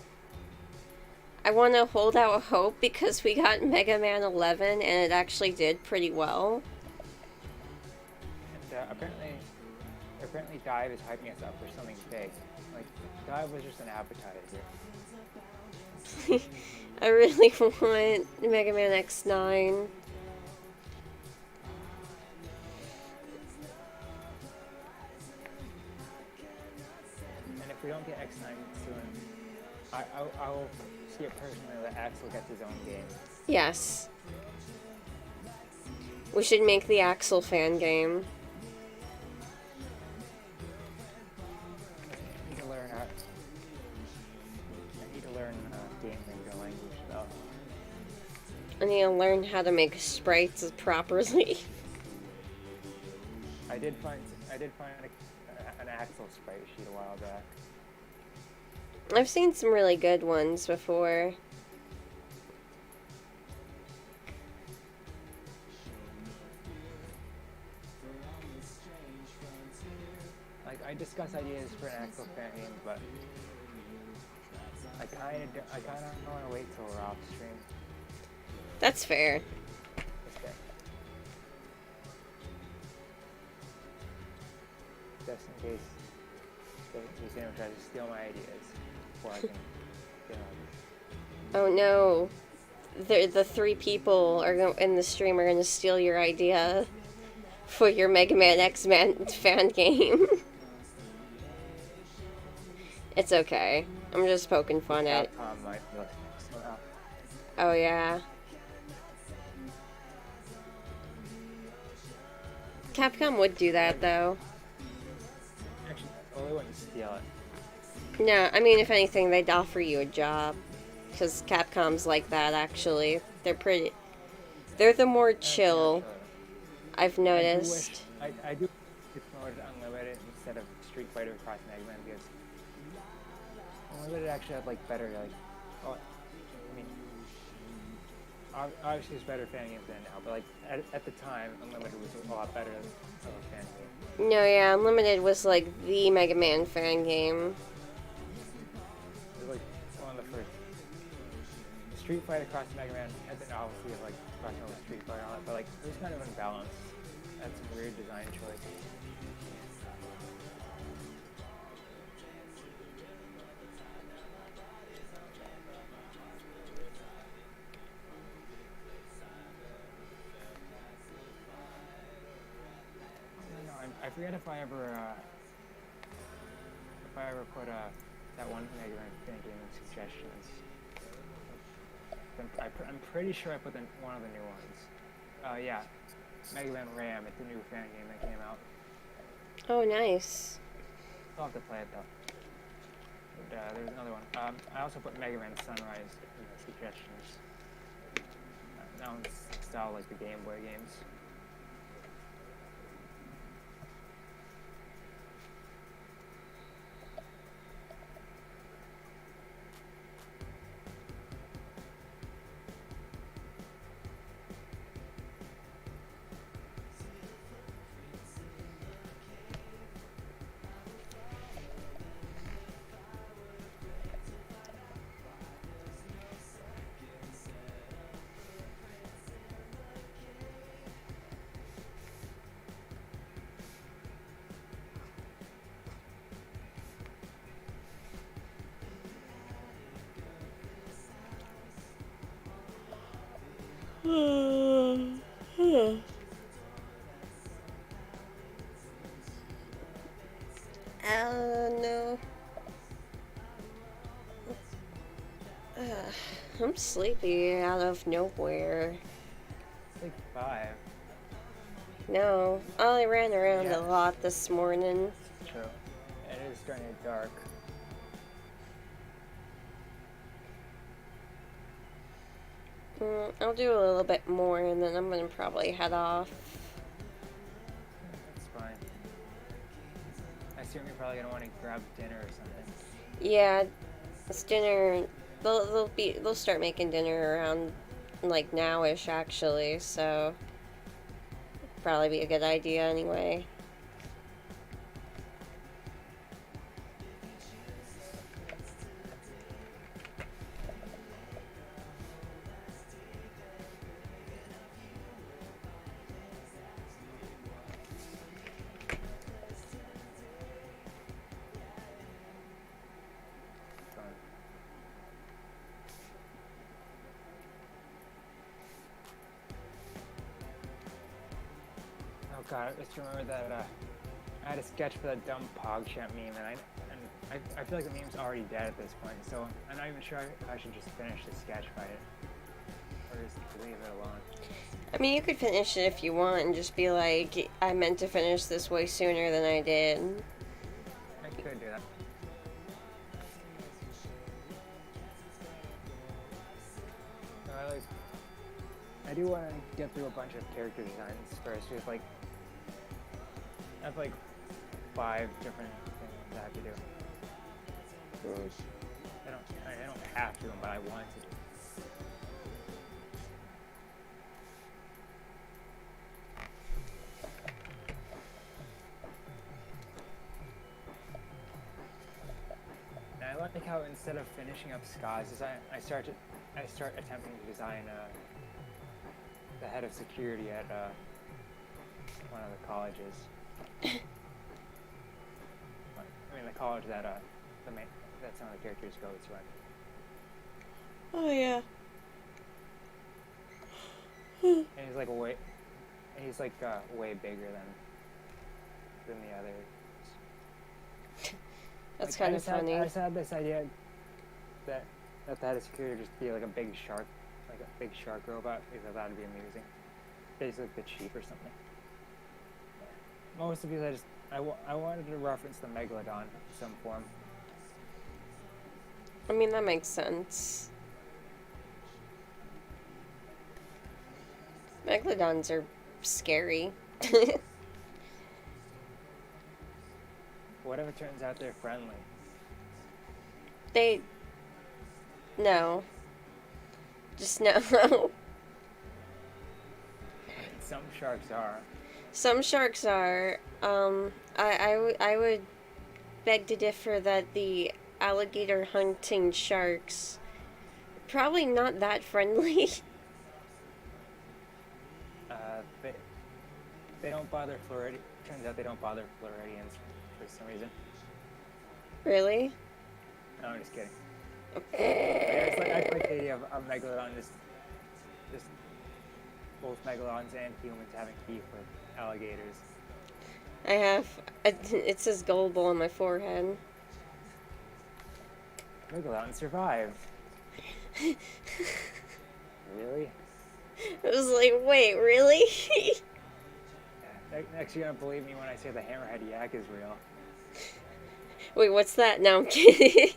I want to hold out hope because we got Mega Man 11 and it actually did pretty well. And apparently Dive is hyping us up for something big. Like, Dive was just an appetizer. I really want Mega Man X9. And if we don't get X9 soon, I will see it personally that Axel gets his own game. Yes. We should make the Axel fan game. I need to learn game lingo language though. I need to learn how to make sprites properly. I did find an Axel sprite sheet a while back. I've seen some really good ones before. Like, I discuss ideas for an Axel fan game, but I kind of don't want to wait till we're off stream. That's fair. Just in case anyone tries to steal my ideas before I can get on. Oh no. The three people in the stream are going to steal your idea for your Mega Man X-Man fan game. It's okay. I'm just poking fun at... Capcom might be listening somehow. Oh yeah. Capcom would do that though. Actually, well, they wouldn't steal it. No, I mean, if anything, they'd offer you a job. Because Capcom's like that, actually. They're the more chill, I've noticed. I do wish promoted Unlimited instead of Street Fighter Cross Mega Man because Unlimited actually had, like, better, like, well, I mean, obviously it's better fan games than now, but, like, at the time, Unlimited was a lot better than a fan game. No, yeah, Unlimited was, like, the Mega Man fan game. It was, like, one of the first. Street Fighter Cross Mega Man had the novelty of, like, crossing over Street Fighter and all that, but, like, it was kind of unbalanced. Had some weird design choices. I forget if I ever put that one Mega Man fan game in suggestions. I'm pretty sure I put one of the new ones. Yeah, Mega Man Ram. It's a new fan game that came out. Oh, nice. I'll have to play it though. But, there's another one. I also put Mega Man Sunrise in the suggestions. That one's style like the Game Boy games. No. I'm sleepy out of nowhere. It's like 5. No, I ran around a lot this morning. True. And it is starting to get dark. I'll do a little bit more and then I'm gonna probably head off. That's fine. I assume you're probably gonna want to grab dinner or something. Yeah, it's dinner. They'll start making dinner around like nowish actually. So probably be a good idea anyway. Oh god, I just remember that I had a sketch for that dumb PogChamp meme, and I feel like the meme's already dead at this point, so I'm not even sure if I should just finish the sketch by it, or just leave it alone. I mean, you could finish it if you want and just be like, I meant to finish this way sooner than I did. I could do that. I do want to get through a bunch of character designs first. There's like, I have like 5 different things I have to do. I don't have to, but I want to. And I like how instead of finishing up Ska's design, I start attempting to design the head of security at one of the colleges. I mean, the college that that some of the characters go to. Oh yeah. And he's like way bigger than the others. That's like, kind of funny. I just had this idea that the head of security would just be like a big shark, like a big shark robot, because that would be amusing. Basically like the Chief or something. Most of these I wanted to reference the Megalodon in some form. I mean, that makes sense. Megalodons are scary. What if it turns out they're friendly? No. Just no. Some sharks are. Some sharks are. I would beg to differ that the alligator hunting sharks probably not that friendly. They don't bother Floridians. Turns out they don't bother Floridians for some reason. Really? No, I'm just kidding. I like the idea of a megalodon just both megalodons and humans having beef with alligators. I have. It says gullible on my forehead. Megalodon survived. Really? I was like, wait, really? Next, you're gonna believe me when I say the hammerhead yak is real. Wait, what's that? No, I'm kidding.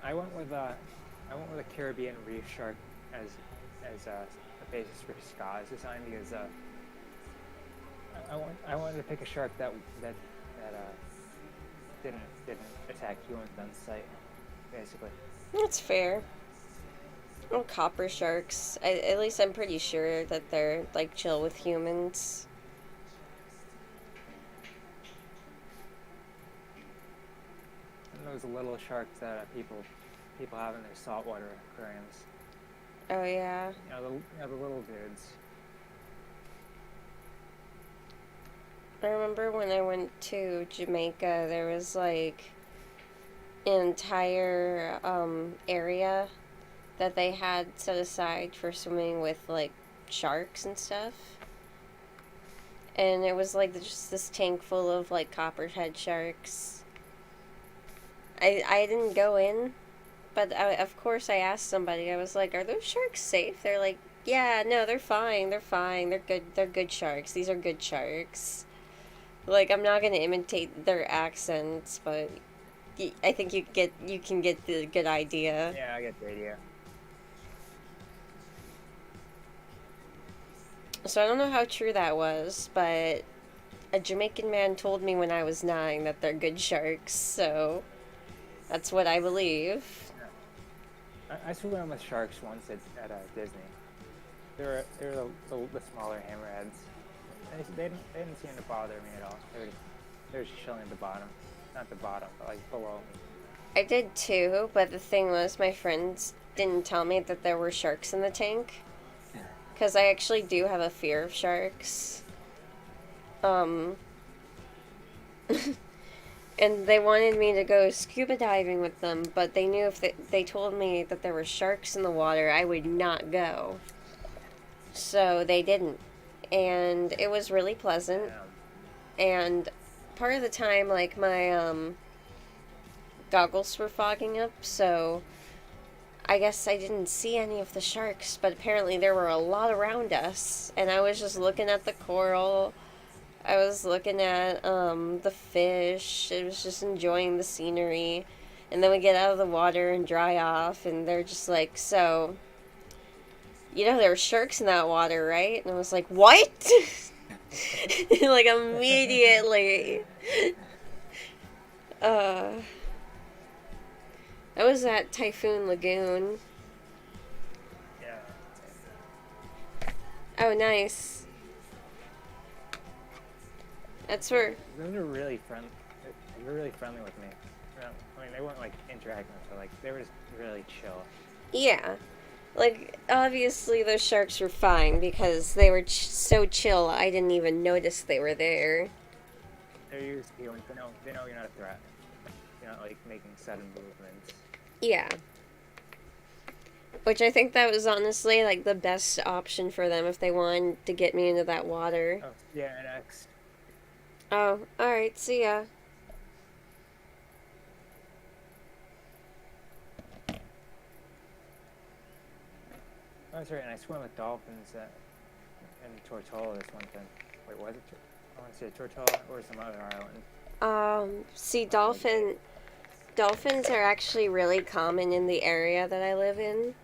I went with a Caribbean reef shark as a basis for Ska's design because I wanted to pick a shark that didn't attack humans on sight, basically. That's fair. Oh, copper sharks. At least I'm pretty sure that they're like chill with humans. And those little sharks that people have in their saltwater aquariums. Oh yeah. The little dudes. I remember when I went to Jamaica, there was like an entire area that they had set aside for swimming with like sharks and stuff. And it was like just this tank full of like copperhead sharks. I didn't go in, but of course I asked somebody. I was like, "Are those sharks safe?" They're like, "Yeah, no, they're fine. They're fine. They're good. They're good sharks. These are good sharks." Like, I'm not gonna imitate their accents, but I think you can get the good idea. Yeah, I get the idea. So I don't know how true that was, but a Jamaican man told me when I was 9 that they're good sharks, so that's what I believe. I swam with sharks once at Disney. They were the smaller hammerheads. They didn't seem to bother me at all. They were just chilling at the bottom, not the bottom, but like below me. I did too, but the thing was, my friends didn't tell me that there were sharks in the tank. Because I actually do have a fear of sharks. And they wanted me to go scuba diving with them, but they knew if they told me that there were sharks in the water, I would not go. So they didn't. And it was really pleasant. And part of the time, like, my goggles were fogging up, so I guess I didn't see any of the sharks, but apparently there were a lot around us, and I was just looking at the coral. I was looking at the fish. I was just enjoying the scenery. And then we get out of the water and dry off, and they're just like, so, you know there were sharks in that water, right? And I was like, what? Like, immediately. I was at Typhoon Lagoon. Yeah. Oh, nice. That's where... Those are really friendly. They were really friendly with me. I mean, they weren't like interacting with me. Like they were just really chill. Yeah. Like, obviously those sharks were fine because they were so chill I didn't even notice they were there. They're used to you, and they know you're not a threat. You're not like making sudden movements. Yeah. Which I think that was honestly like the best option for them if they wanted to get me into that water. Oh, yeah, next. Oh, alright, see ya. Oh, that's right, and I swam with dolphins in Tortola this one time. Wait, was it? I want to say Tortola or some other island. See, dolphins are actually really common in the area that I live in.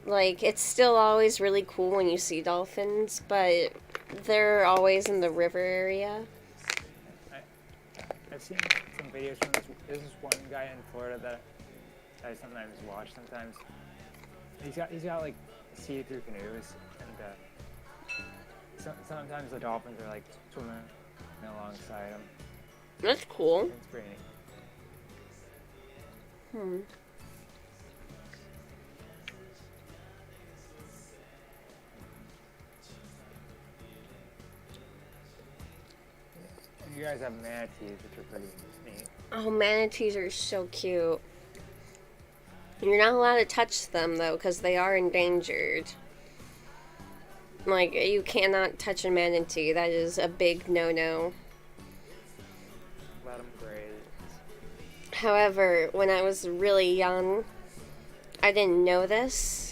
Like, it's still always really cool when you see dolphins, but they're always in the river area. I've seen some videos from this. There's this one guy in Florida that I sometimes watch. Sometimes he's got like see-through canoes, and sometimes the dolphins are like swimming alongside him. That's cool. It's pretty neat. You guys have manatees, which are pretty neat. Oh, manatees are so cute. You're not allowed to touch them, though, because they are endangered. Like, you cannot touch a manatee. That is a big no-no. Let them graze. However, when I was really young, I didn't know this.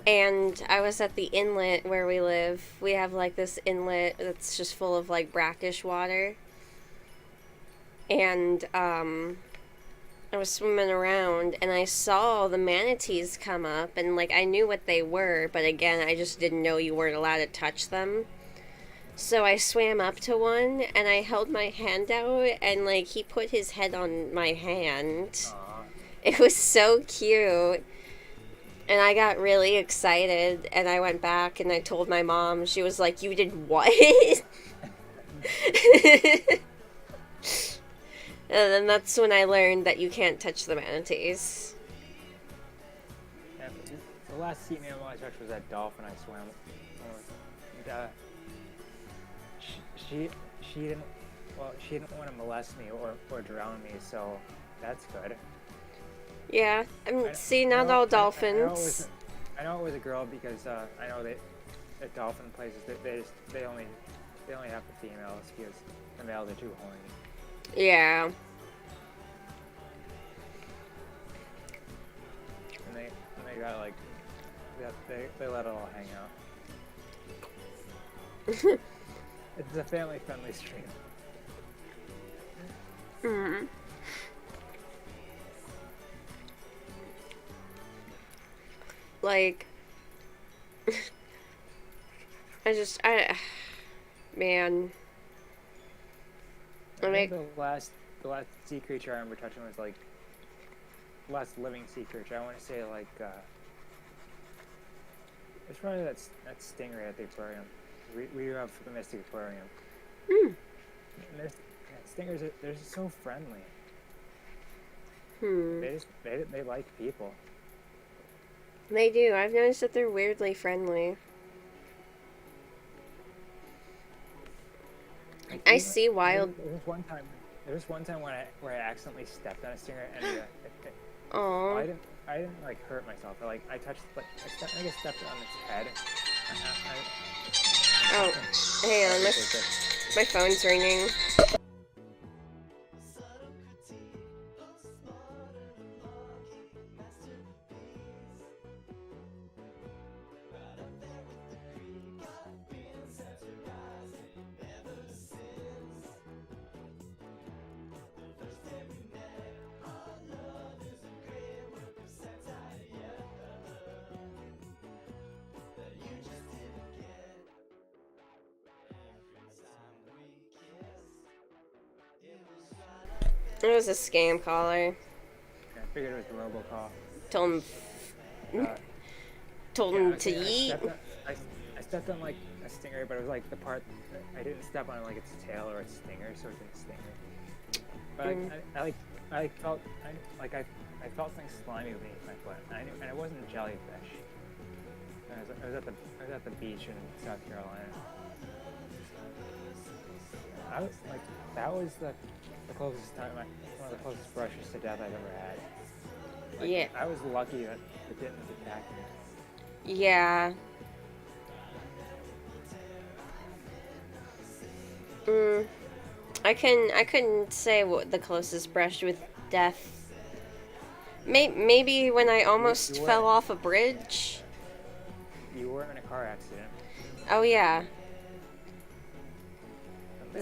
And I was at the inlet where we live. We have, like, this inlet that's just full of, like, brackish water. And, I was swimming around, and I saw the manatees come up, and, like, I knew what they were, but again, I just didn't know you weren't allowed to touch them. So I swam up to one, and I held my hand out, and, like, he put his head on my hand. Aww. It was so cute. And I got really excited, and I went back, and I told my mom. She was like, "You did what?" And then that's when I learned that you can't touch the manatees. Yeah, the last sea mammal I touched was that dolphin I swam with. And, she didn't want to molest me or drown me, so that's good. Yeah, see, not all dolphins. I know it was a girl because I know that at dolphin places they only have the females because the males are too horny. Yeah. And they got like they let it all hang out. It's a family friendly stream. Mm. Like, I Man. I think Like, the last sea creature I remember touching was like last living sea creature. I want to say like it's probably that stingray at the aquarium. We have the Mystic Aquarium. hmm. And stingers they're just so friendly. Hmm. They like people. They do. I've noticed that they're weirdly friendly. Like I even see wild. there was one time where I accidentally stepped on a stinger and Aw. I didn't like hurt myself. I touched like I stepped on its head. Oh, hang on. My phone's ringing. It was a scam caller. I figured it was a robocall. Told him, Uh, told yeah, him I, to eat. I stepped on like a stinger, but it was like the part I didn't step on like its tail or its stinger, so it didn't sting me. But I felt things slimy beneath my foot, and it wasn't jellyfish. I was at the beach in South Carolina. I was like, that was the closest time, one of the closest brushes to death I've ever had. Like, Yeah. I was lucky that it didn't attack me. Yeah. I couldn't say what the closest brush with death. Maybe when I almost fell off a bridge. You were in a car accident. Oh yeah. Yeah,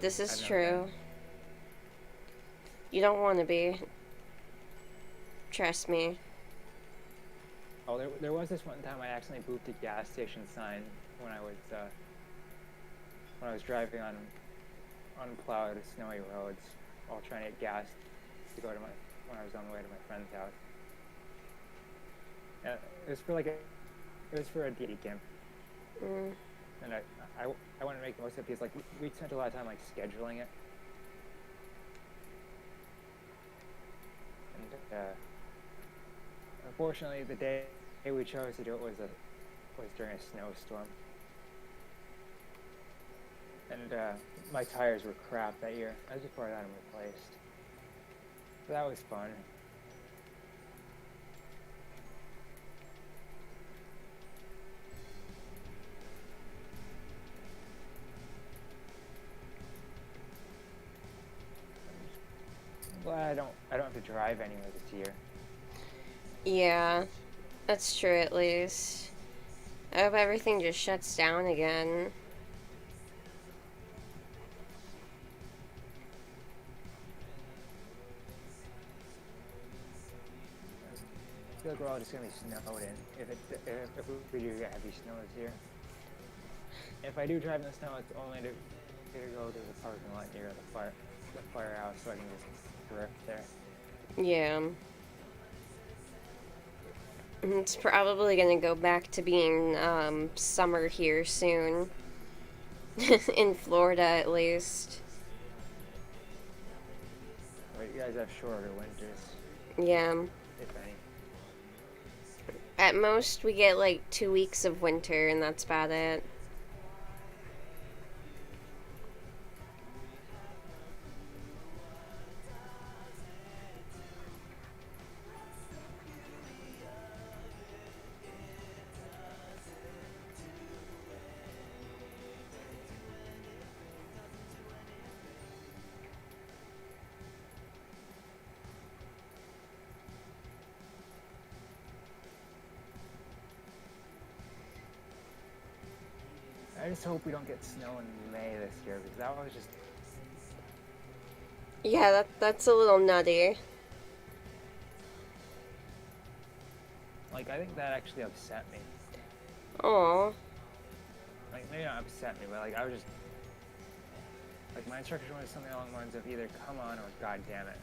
This is true. You don't want to be. Trust me. Oh, there was this one time I accidentally booped a gas station sign when I was driving on unplowed, snowy roads while trying to get gas to go to when I was on the way to my friend's house. It was for a DD camp. And I wanted to make the most of it because like we spent a lot of time like scheduling it. And unfortunately, the day we chose to do it was during a snowstorm. And my tires were crap that year. I just before I got them replaced. So that was fun. I'm glad I don't have to drive anywhere this year. Yeah, that's true at least. I hope everything just shuts down again. I feel like we're all just gonna be snowed in if we do get heavy snow this year. If I do drive in the snow, it's only to go to the parking lot near the firehouse so I can just drift there. Yeah. It's probably gonna go back to being summer here soon. In Florida, at least. But you guys have shorter winters, Yeah. if any. At most, we get like 2 weeks of winter, and that's about it. I just hope we don't get snow in May this year because that was just Yeah, that's a little nutty. like I think that actually upset me. Aw. Like maybe not upset me, but like I was just like my instruction was something along the lines of either come on or god damn it.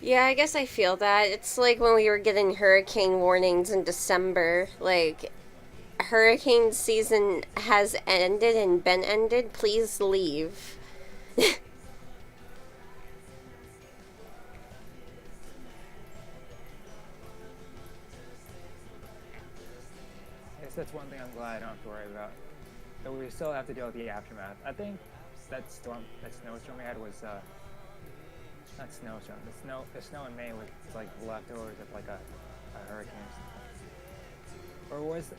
Yeah, I guess I feel that. It's like when we were getting hurricane warnings in December. Like, hurricane season has ended and been ended. Please leave. I guess that's one thing I'm glad I don't have to worry about. But we still have to deal with the aftermath. I think that snowstorm we had was not snowstorm. The snow in May was like leftovers of like a hurricane. Or was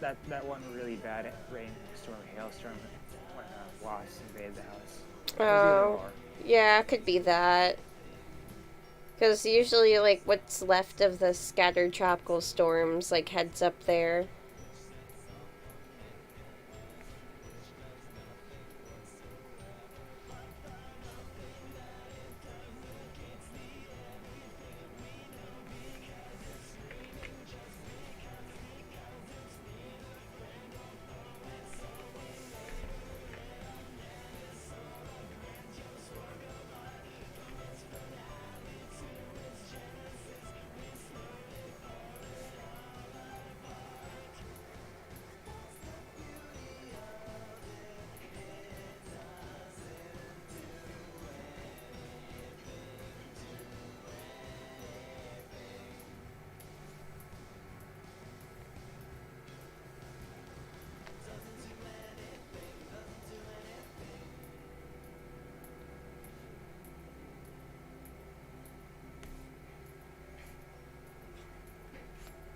that one really bad rainstorm, hailstorm when wasps invaded the house? Oh, yeah, could be that. Because usually, like, what's left of the scattered tropical storms, like, heads up there.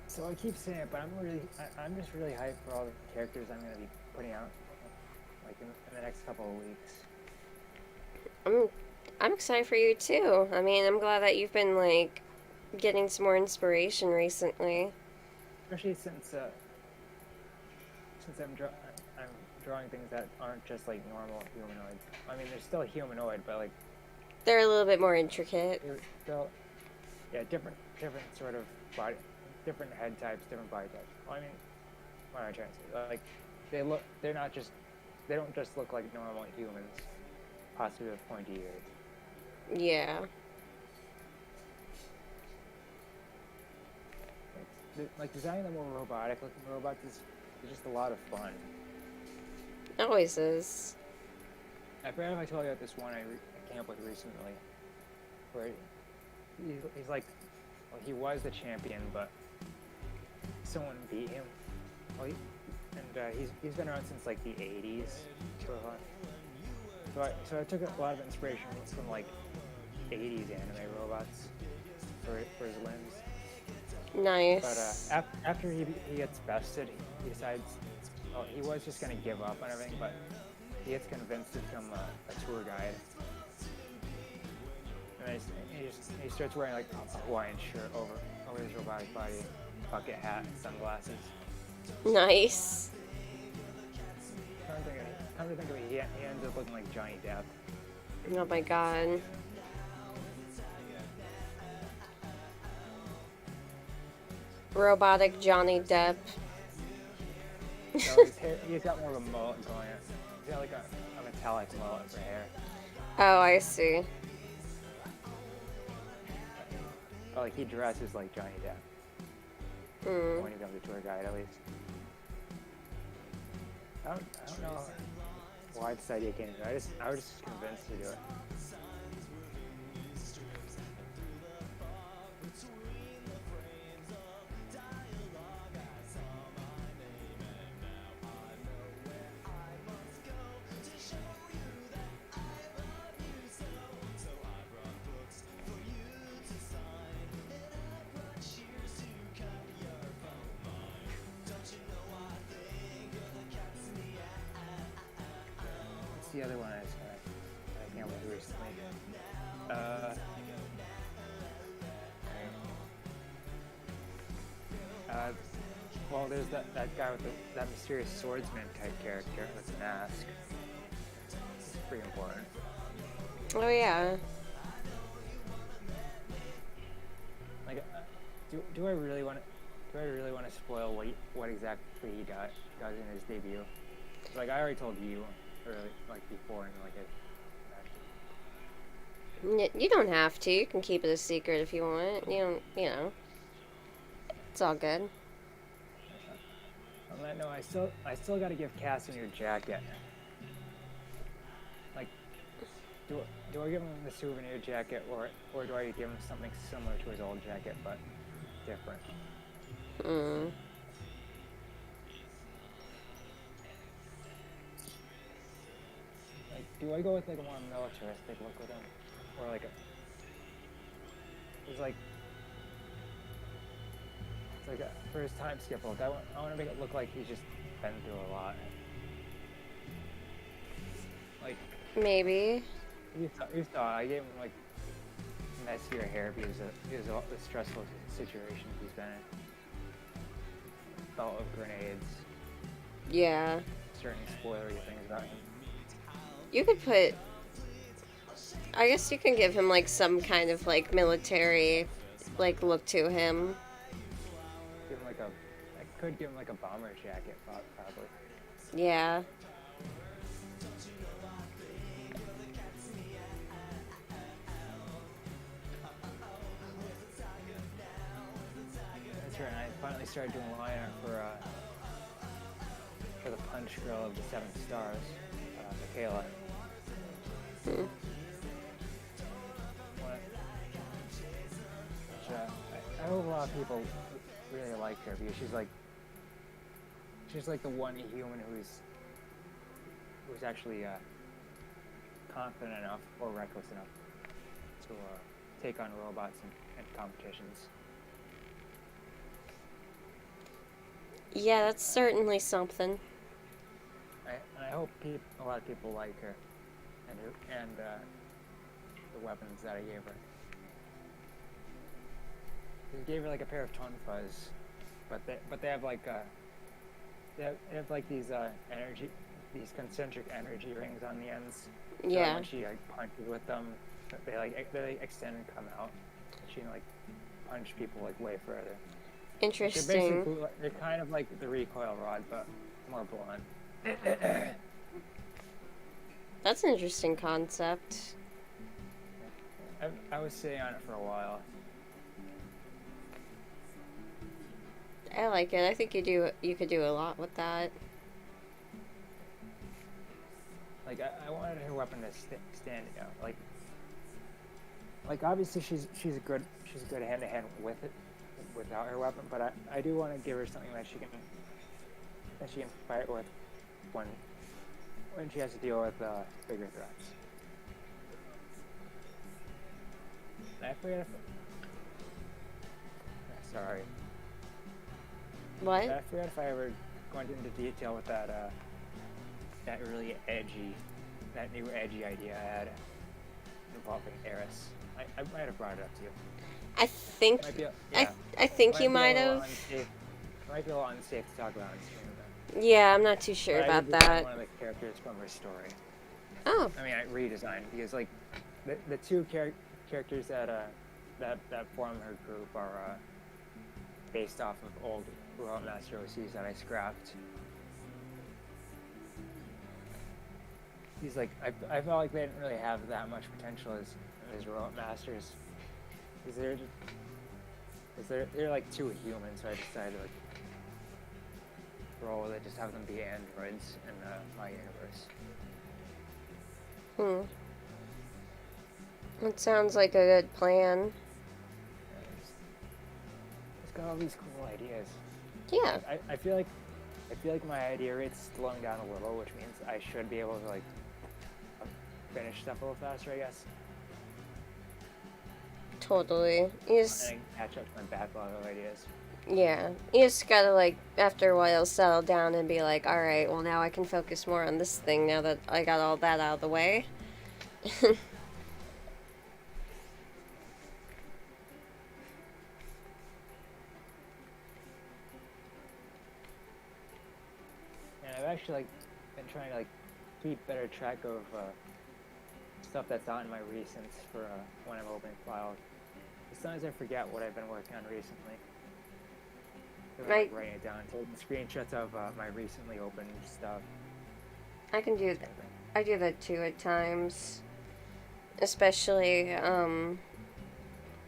So I keep saying it, but I'm just really hyped for all the characters I'm going to be putting out, like in the next couple of weeks. I'm excited for you, too. I mean, I'm glad that you've been, like, getting some more inspiration recently. Especially since I'm drawing things that aren't just like normal humanoids. I mean, they're still humanoid, but like They're a little bit more intricate. they're still, yeah, different sort of body, different head types, different body types. Well, I mean, what am I trying to say? Like, they don't just look like normal humans, possibly with pointy ears. Yeah. Like designing the more robotic looking robots is just a lot of fun. It always is. I forgot if I told you about this one I came up with recently, where he's like, well, he was the champion, but someone beat him. Well, he's been around since like the 80s. So I took a lot of inspiration from like 80s anime robots for his limbs. Nice. But after he gets bested, he decides, oh, he was just gonna give up on everything, but he gets convinced to become a tour guide. And he starts wearing like a Hawaiian shirt over his robotic body, bucket hat, and sunglasses. Nice. Come to think of it, he ends up looking like Johnny Depp. Oh my god. Robotic Johnny Depp. So he's got more of a mullet going on. He's got like a metallic mullet for hair. Oh, I see. But like he dresses like Johnny Depp. When he becomes a tour guide, at least. I don't know why this idea came to me. I was just convinced to do it. The other one I came up with recently. Well, there's that guy with that mysterious swordsman type character with a mask. It's pretty important. Oh yeah. Like, do I really want to? do I really want to spoil what exactly he does in his debut? Like I already told you early, like before, and like You don't have to. You can keep it a secret if you want. You don't, you know. It's all good. on that note, I still got to give Cassian your jacket. Like, do I give him the souvenir jacket, or do I give him something similar to his old jacket but different? Hmm. Like, do I go with like a more militaristic look with him, or like it's like for his time skip look? I want to make it look like he's just been through a lot. Like Maybe. you thought I gave him like messier hair because of the stressful situation he's been in. Belt of grenades. Yeah. Certain spoilery things about him. You could put. I guess you can give him like some kind of like military, like look to him. Give him like I could give him like a bomber jacket, probably. Yeah. That's right. I finally started doing line art for the punch girl of the 7 stars, Michaela. Hmm. I hope a lot of people really like her because she's like the one human who's actually confident enough or reckless enough to take on robots and competitions. Yeah, that's certainly something. I hope a lot of people like her and the weapons that I gave her. I gave her like a pair of Ton Fuzz, but they have like they have like these concentric energy rings on the ends. So Yeah. when she like punches with them, they extend and come out. She can like punch people like way further. Interesting. They're kind of like the recoil rod, but more blunt. That's an interesting concept. I was sitting on it for a while. I like it. I think you could do a lot with that. Like I wanted her weapon to stand out. Like obviously she's a good hand to hand with it without her weapon, but I do want to give her something that she can fight with when she has to deal with bigger threats. I forget sorry. What? I forgot if I ever went into detail with that really that new edgy idea I had involving Eris. I might have brought it up to you. I think I think you might have. It might be a little unsafe to talk about on stream. Yeah, I'm not too sure about that. One of the characters from her story. Oh. I mean, I redesigned because like the two characters that form her group are based off of old Robot Master OCs that I scrapped. He's like I felt like they didn't really have that much potential as Robot Masters. Because they're like too human, so I decided to like roll with it, just have them be androids in my universe. It sounds like a good plan. It's got all these cool ideas. Yeah. I feel like my idea rate's slowing down a little, which means I should be able to like finish stuff a little faster, I guess. Totally. You just, and catch up to my backlog of ideas. Yeah. You just gotta, like, after a while, settle down and be like, alright, well, now I can focus more on this thing now that I got all that out of the way. And I've actually, like, been trying to, like, keep better track of stuff that's not in my recents for when I'm opening files. Sometimes I forget what I've been working on recently. like writing it down, taking screenshots of my recently opened stuff. I can do that. I do that too at times, especially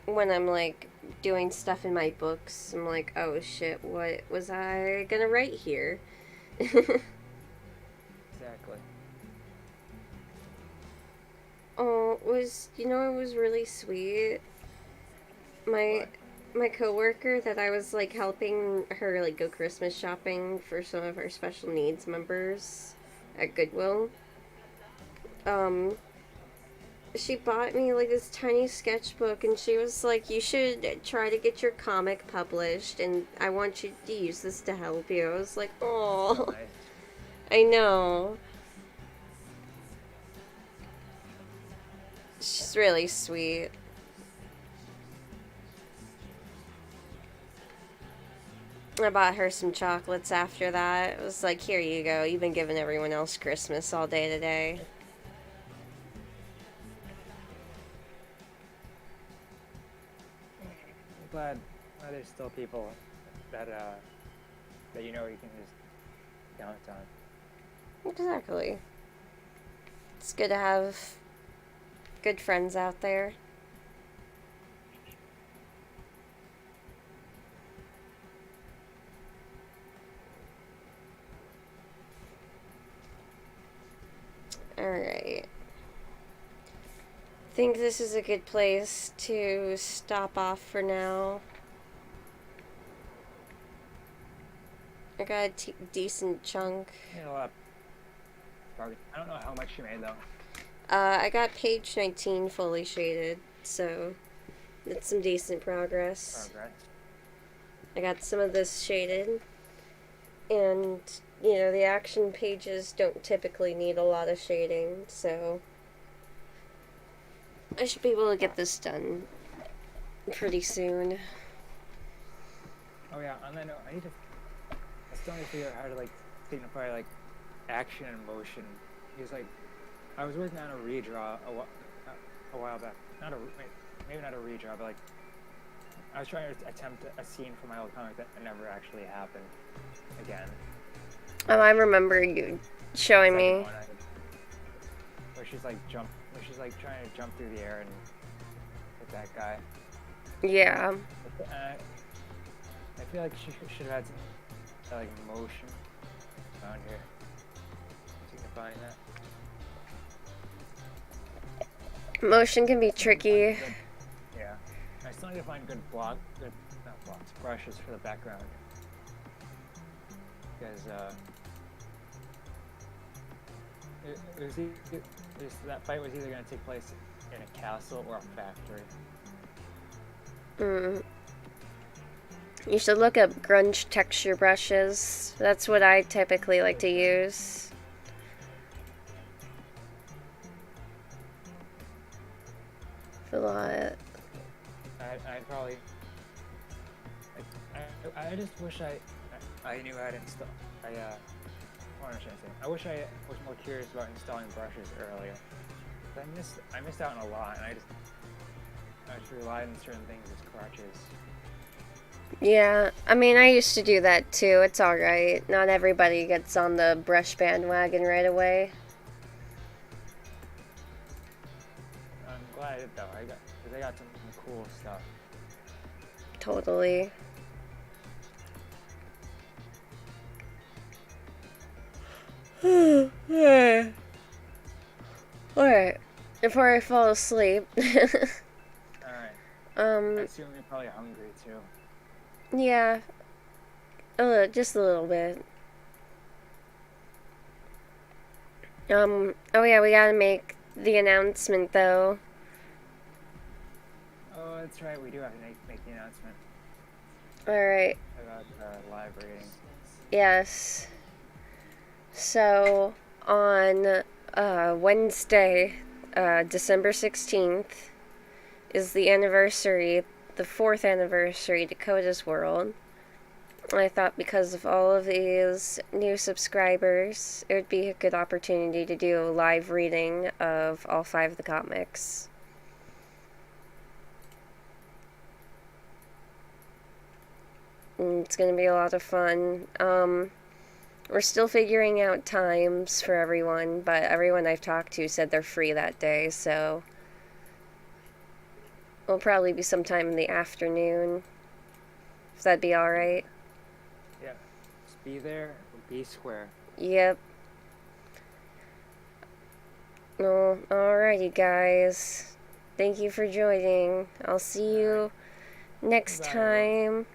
when I'm like doing stuff in my books. I'm like, oh shit, what was I gonna write here? Exactly. Oh, it was really sweet. My my coworker that I was like helping her like go Christmas shopping for some of our special needs members at Goodwill. Um, she bought me like this tiny sketchbook, and she was like, "You should try to get your comic published, and I want you to use this to help you." I was like, "Oh, So nice. I know." She's really sweet. I bought her some chocolates after that. It was like, here you go. You've been giving everyone else Christmas all day today. I'm glad there's still people that you know you can just count on. Exactly. It's good to have good friends out there. Alright. Think this is a good place to stop off for now. I got a decent chunk. You know, I don't know how much you made though. I got page 19 fully shaded, so that's some decent progress. I got some of this shaded, and the action pages don't typically need a lot of shading, so I should be able to get this done pretty soon. Oh yeah, on that note, I still need to figure out how to like signify like action and motion. Because like I was working on a redraw a while back. Maybe not a redraw, but like I was trying to attempt a scene from my old comic that never actually happened again. Oh, I remember you showing me. Where she's like trying to jump through the air and hit that guy. Yeah. I feel like she should have had some like motion around here. Signifying that. Motion can be tricky. Yeah. I still need to find good brushes for the background. Because that fight was either going to take place in a castle or a factory. You should look up grunge texture brushes. That's what I typically like to use. A lot. I'd probably. I just wish I knew how to install. What am I trying to say? I wish I was more curious about installing brushes earlier. I missed out on a lot, and I just relied on certain things as crutches. Yeah, I mean, I used to do that too. It's alright. Not everybody gets on the brush bandwagon right away. I'm glad I did though. Because I got some cool stuff. Totally. Alright. Before I fall asleep. Alright. I assume you're probably hungry too. Yeah. Just a little bit. Oh yeah, we gotta make the announcement though. Oh, that's right. We do have to make the announcement. Alright. About live reading. Yes. So, on Wednesday, December 16th, is the anniversary, the 4th anniversary, Dakota's World. I thought because of all of these new subscribers, it would be a good opportunity to do a live reading of all 5 of the comics. and it's gonna be a lot of fun. We're still figuring out times for everyone, but everyone I've talked to said they're free that day, so it'll probably be sometime in the afternoon. If that'd be alright. Yeah. Just be there, be square. Yep. Oh, alrighty, guys. Thank you for joining. I'll see you next Bye, time.